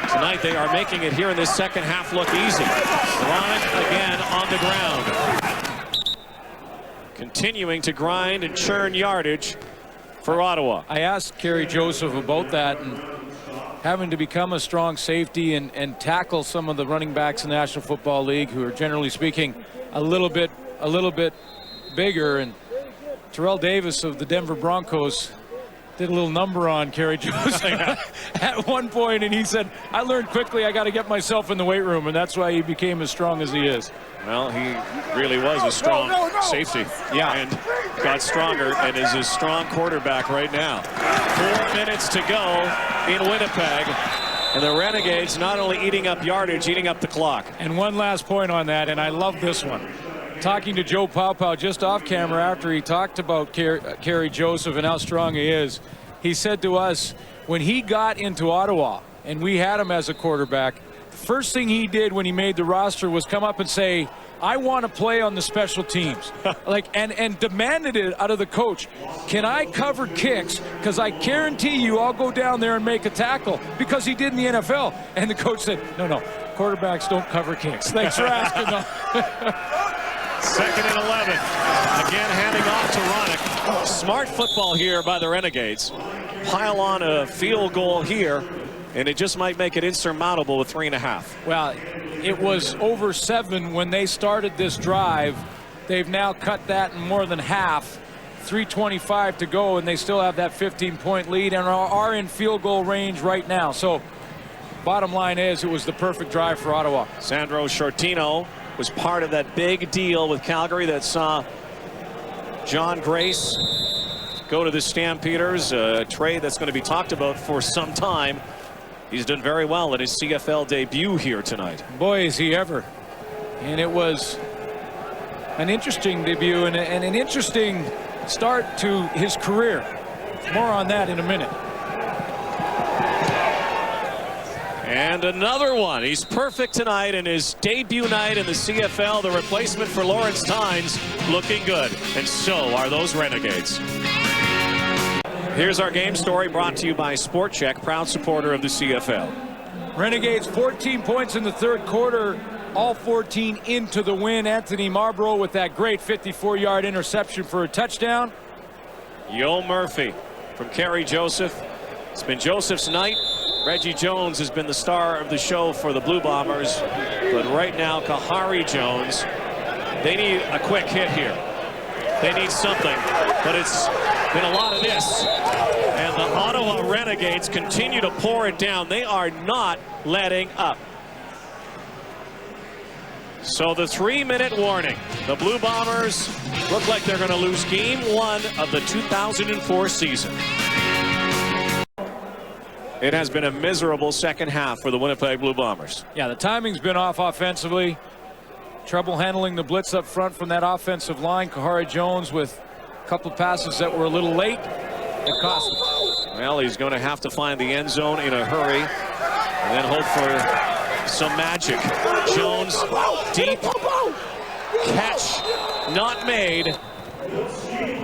A: Tonight they are making it here in this second half look easy. Ronick again on the ground. Continuing to grind and churn yardage for Ottawa.
B: I asked Kerry Joseph about that, and having to become a strong safety and tackle some of the running backs in the National Football League, who are generally speaking a little bit bigger. And Terrell Davis of the Denver Broncos did a little number on Kerry Joseph at one point, and he said, I learned quickly I got to get myself in the weight room, and that's why he became as strong as he is.
A: Well, he really was a strong safety.
B: Yeah.
A: And got stronger and is a strong quarterback right now. 4 minutes to go in Winnipeg. And the Renegades not only eating up yardage, eating up the clock.
B: And one last point on that, and I love this one. Talking to Joe Paupow just off camera after he talked about Kerry Joseph and how strong he is, he said to us, when he got into Ottawa and we had him as a quarterback, the first thing he did when he made the roster was come up and say, I want to play on the special teams. and demanded it out of the coach. Can I cover kicks? Because I guarantee you I'll go down there and make a tackle, because he did in the NFL. And the coach said, no, quarterbacks don't cover kicks. Thanks for asking, though.
A: 2nd and 11. Again, handing off to Ronick. Smart football here by the Renegades. Pile on a field goal here, and it just might make it insurmountable with 3.5.
B: Well, it was over 7 when they started this drive. They've now cut that in more than half. 3:25 to go, and they still have that 15-point lead and are in field goal range right now. So, bottom line is, it was the perfect drive for Ottawa.
A: Sandro Shortino was part of that big deal with Calgary that saw John Grace go to the Stampeders, a trade that's going to be talked about for some time. He's done very well in his CFL debut here tonight.
B: Boy, is he ever. And it was an interesting debut and an interesting start to his career. More on that in a minute.
A: And another one. He's perfect tonight in his debut night in the CFL. The replacement for Lawrence Tynes looking good. And so are those Renegades. Here's our game story brought to you by Sport Check, proud supporter of the CFL.
B: Renegades 14 points in the third quarter, all 14 into the win. Anthony Marlborough with that great 54-yard interception for a touchdown.
A: Yo Murphy from Kerry Joseph. It's been Joseph's night. Reggie Jones has been the star of the show for the Blue Bombers. But right now, Kahari Jones, they need a quick hit here. They need something, but it's been a lot of this. And the Ottawa Renegades continue to pour it down. They are not letting up. So the 3-minute warning. The Blue Bombers look like they're going to lose game 1 of the 2004 season. It has been a miserable second half for the Winnipeg Blue Bombers.
B: Yeah, the timing's been off offensively. Trouble handling the blitz up front from that offensive line. Kahari Jones with a couple of passes that were a little late. It cost him.
A: Well, he's going to have to find the end zone in a hurry and then hope for some magic. Jones, deep catch, not made.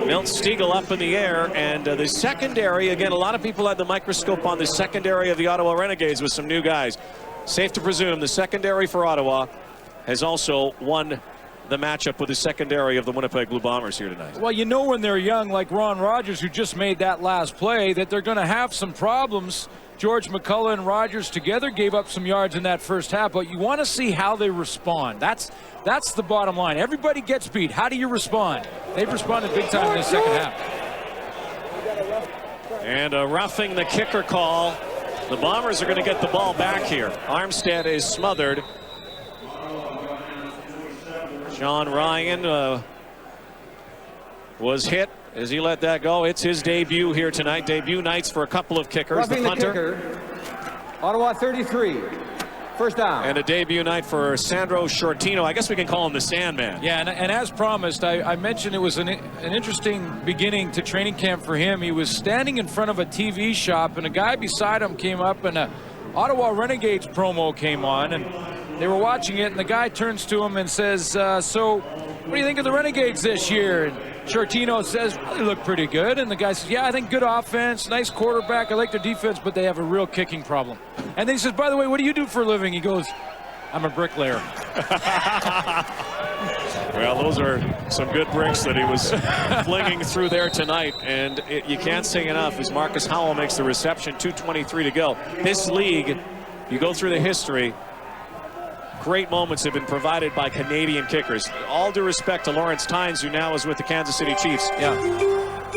A: Milt Stiegel up in the air, and the secondary, again, a lot of people had the microscope on the secondary of the Ottawa Renegades with some new guys. Safe to presume the secondary for Ottawa has also won the matchup with the secondary of the Winnipeg Blue Bombers here tonight.
B: Well, you know when they're young, like Ron Rogers, who just made that last play, that they're going to have some problems. George McCullough and Rogers together gave up some yards in that first half, but you want to see how they respond. That's the bottom line. Everybody gets beat. How do you respond? They've responded big time in the second half.
A: And roughing the kicker call. The Bombers are going to get the ball back here. Armstead is smothered. John Ryan was hit as he let that go. It's his debut here tonight. Debut nights for a couple of kickers.
D: Roughing the kicker. Ottawa 33. First down.
A: And a debut night for Sandro Shortino. I guess we can call him the Sandman.
B: Yeah, and as promised, I mentioned it was an interesting beginning to training camp for him. He was standing in front of a TV shop, and a guy beside him came up, and a Ottawa Renegades promo came on, and they were watching it, and the guy turns to him and says, so what do you think of the Renegades this year? And Shortino says, well, they look pretty good. And the guy says, yeah, I think good offense, nice quarterback. I like their defense, but they have a real kicking problem. And then he says, by the way, what do you do for a living? He goes, I'm a bricklayer.
A: Well, those are some good bricks that he was flinging through there tonight. And you can't say enough as Marcus Howell makes the reception, 2:23 to go. This league, you go through the history, great moments have been provided by Canadian kickers. All due respect to Lawrence Tynes, who now is with the Kansas City Chiefs.
B: Yeah.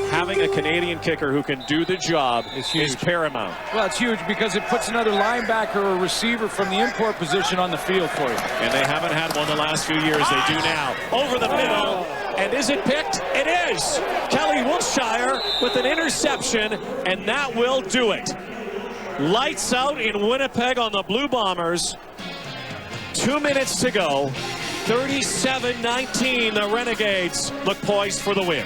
A: having a Canadian kicker who can do the job is paramount.
B: Well, it's huge because it puts another linebacker or receiver from the import position on the field for you.
A: And they haven't had one the last few years. They do now. Over the middle. And is it picked? It is. Kelly Wilshire with an interception, and that will do it. Lights out in Winnipeg on the Blue Bombers. 2 minutes to go. 37-19, the Renegades look poised for the win.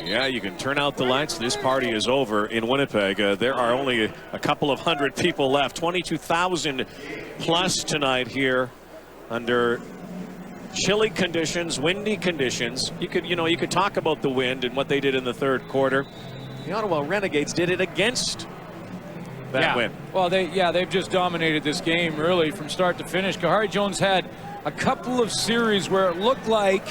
A: Yeah, you can turn out the lights. This party is over in Winnipeg. There are only a couple of hundred people left. 22,000 plus tonight here under chilly conditions, windy conditions. You could talk about the wind and what they did in the third quarter. The Ottawa Renegades did it against that win.
B: Well, they've just dominated this game really from start to finish. Kahari Jones had a couple of series where it looked like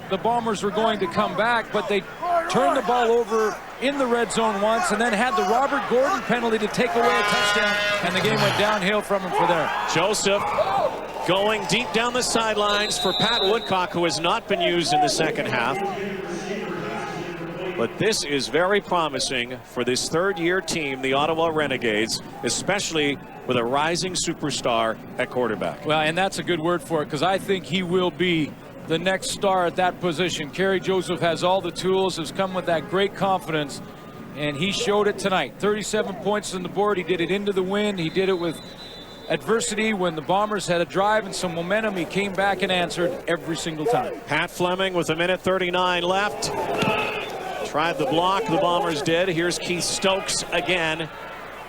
B: the Bombers were going to come back, but they turned the ball over in the red zone once and then had the Robert Gordon penalty to take away a touchdown, and the game went downhill from him for there.
A: Joseph going deep down the sidelines for Pat Woodcock, who has not been used in the second half. But this is very promising for this third-year team, the Ottawa Renegades, especially with a rising superstar at quarterback.
B: Well, and that's a good word for it, because I think he will be the next star at that position. Kerry Joseph has all the tools, has come with that great confidence, and he showed it tonight. 37 points on the board. He did it into the wind. He did it with adversity. When the Bombers had a drive and some momentum, he came back and answered every single time.
A: Pat Fleming with 1:39 left. Tried the block, the Bombers did. Here's Keith Stokes again.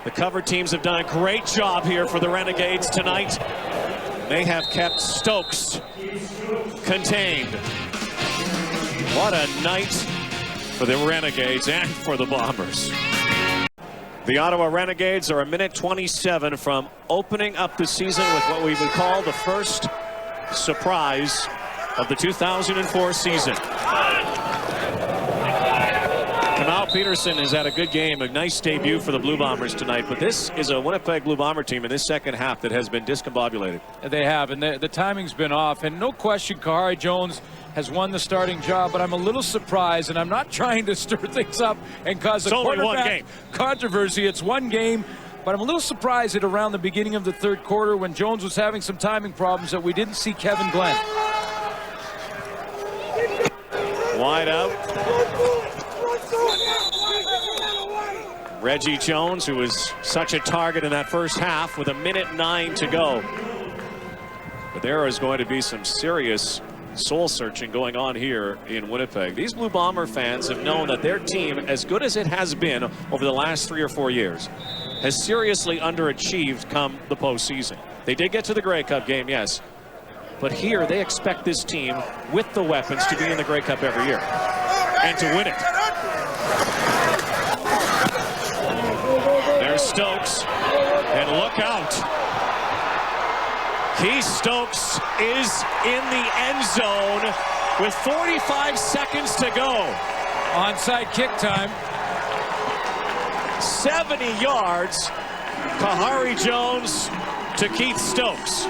A: The cover teams have done a great job here for the Renegades tonight. They have kept Stokes contained. What a night for the Renegades and for the Bombers. The Ottawa Renegades are 1:27 from opening up the season with what we would call the first surprise of the 2004 season. Kamau Peterson has had a good game, a nice debut for the Blue Bombers tonight, but this is a Winnipeg Blue Bomber team in this second half that has been discombobulated.
B: They have, and the timing's been off, and no question Kahari Jones has won the starting job, but I'm a little surprised, and I'm not trying to stir things up and cause a quarterback controversy. It's one game, but I'm a little surprised at around the beginning of the third quarter when Jones was having some timing problems that we didn't see Kevin Glenn.
A: Wide out. Reggie Jones, who was such a target in that first half, with 1:09 to go. But there is going to be some serious soul searching going on here in Winnipeg. These Blue Bomber fans have known that their team, as good as it has been over the last 3 or 4 years, has seriously underachieved come the postseason. They did get to the Grey Cup game, yes, but here they expect this team with the weapons to be in the Grey Cup every year and to win it. There's Stokes, and look out. Keith Stokes is in the end zone with 45 seconds to go.
B: Onside kick time.
A: 70 yards. Kahari Jones to Keith Stokes.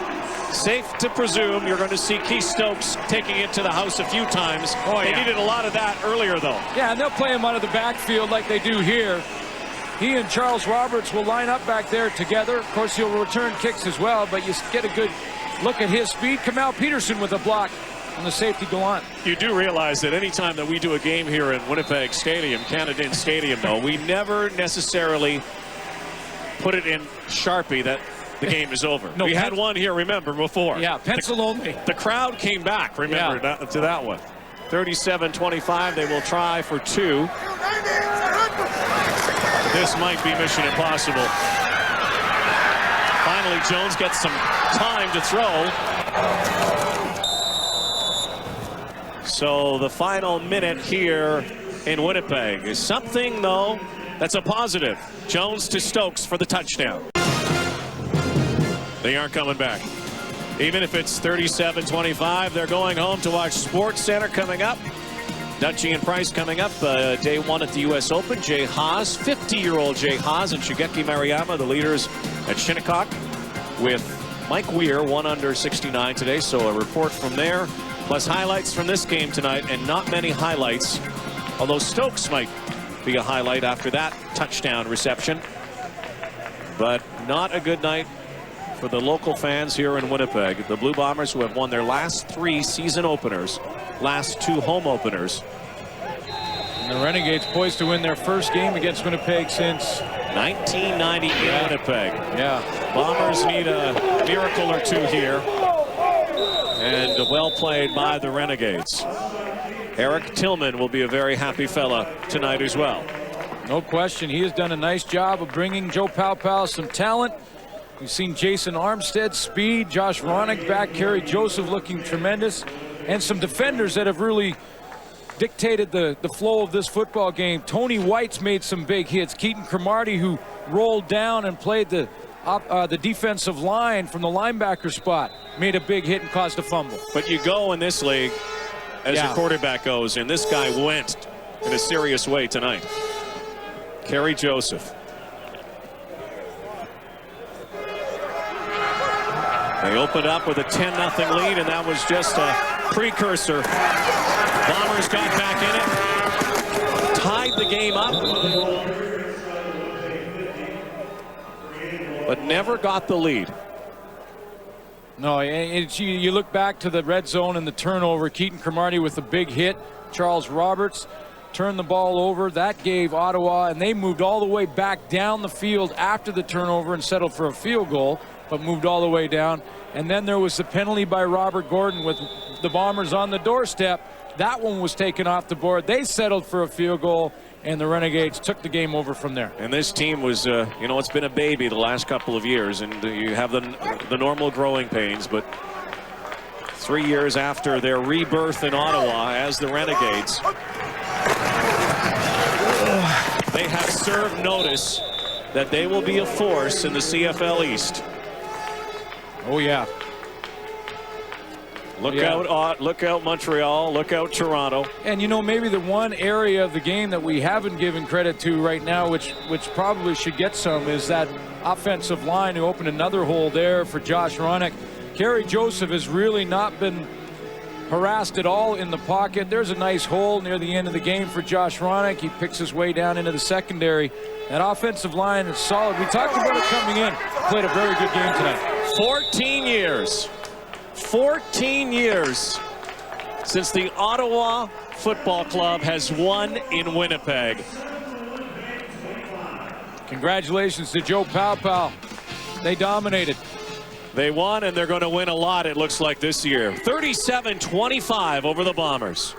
A: Safe to presume you're going to see Keith Stokes taking it to the house a few times. They needed a lot of that earlier, though.
B: Yeah, and they'll play him out of the backfield like they do here. He and Charles Roberts will line up back there together. Of course, he'll return kicks as well, but you get a good look at his speed. Kamau Peterson with a block on the safety Gallant.
A: You do realize that anytime that we do a game here in Winnipeg Stadium, Canad Inns Stadium, though, we never necessarily put it in Sharpie that the game is over.
B: No,
A: we had one here, remember, before.
B: Yeah, pencil only.
A: The crowd came back, remember, to that one. 37-25, they will try for 2. This might be mission impossible. Finally, Jones gets some time to throw. So the final minute here in Winnipeg is something, though, that's a positive. Jones to Stokes for the touchdown. They aren't coming back. Even if it's 37-25, they're going home to watch Sports Center coming up. Dutchie and Price coming up, day 1 at the U.S. Open. Jay Haas, 50-year-old Jay Haas, and Shigeki Maruyama, the leaders at Shinnecock, with Mike Weir, 1 under 69 today. So a report from there. Plus highlights from this game tonight, and not many highlights, although Stokes might be a highlight after that touchdown reception. But not a good night for the local fans here in Winnipeg. The Blue Bombers, who have won their last 3 season openers, last 2 home openers.
B: And the Renegades poised to win their first game against Winnipeg since
A: 1990 in Winnipeg.
B: Yeah.
A: Bombers need a miracle or 2 here. And well played by the Renegades. Eric Tillman will be a very happy fella tonight as well.
B: No question. He has done a nice job of bringing Joe Paopao some talent. We've seen Jason Armstead, speed, Josh Ronick back, Kerry Joseph looking tremendous, and some defenders that have really dictated the flow of this football game. Tony White's made some big hits. Keaton Cromartie, who rolled down and played the defensive line from the linebacker spot, made a big hit and caused a fumble.
A: But you go in this league as your quarterback goes, and this guy went in a serious way tonight. Kerry Joseph. They opened up with a 10-0 lead, and that was just a precursor. Bombers got back in it, tied the game up, but never got the lead.
B: No, you look back to the red zone and the turnover. Keaton Cromartie with a big hit. Charles Roberts turned the ball over. That gave Ottawa, and they moved all the way back down the field after the turnover and settled for a field goal, but moved all the way down. And then there was the penalty by Robert Gordon with the Bombers on the doorstep. That one was taken off the board. They settled for a field goal, and the Renegades took the game over from there.
A: And this team was, you know, it's been a baby the last couple of years, and you have the normal growing pains, but 3 years after their rebirth in Ottawa as the Renegades, they have served notice that they will be a force in the CFL East.
B: Oh, yeah.
A: Look out Montreal, look out Toronto.
B: And you know, maybe the one area of the game that we haven't given credit to right now, which probably should get some, is that offensive line who opened another hole there for Josh Ronick. Kerry Joseph has really not been harassed at all in the pocket. There's a nice hole near the end of the game for Josh Ronick. He picks his way down into the secondary. That offensive line is solid. We talked about it coming in. Played a very good game tonight.
A: 14 years. 14 years since the Ottawa Football Club has won in Winnipeg.
B: Congratulations to Joe Paopao. They dominated.
A: They won, and they're going to win a lot, it looks like, this year. 37-25 over the Bombers.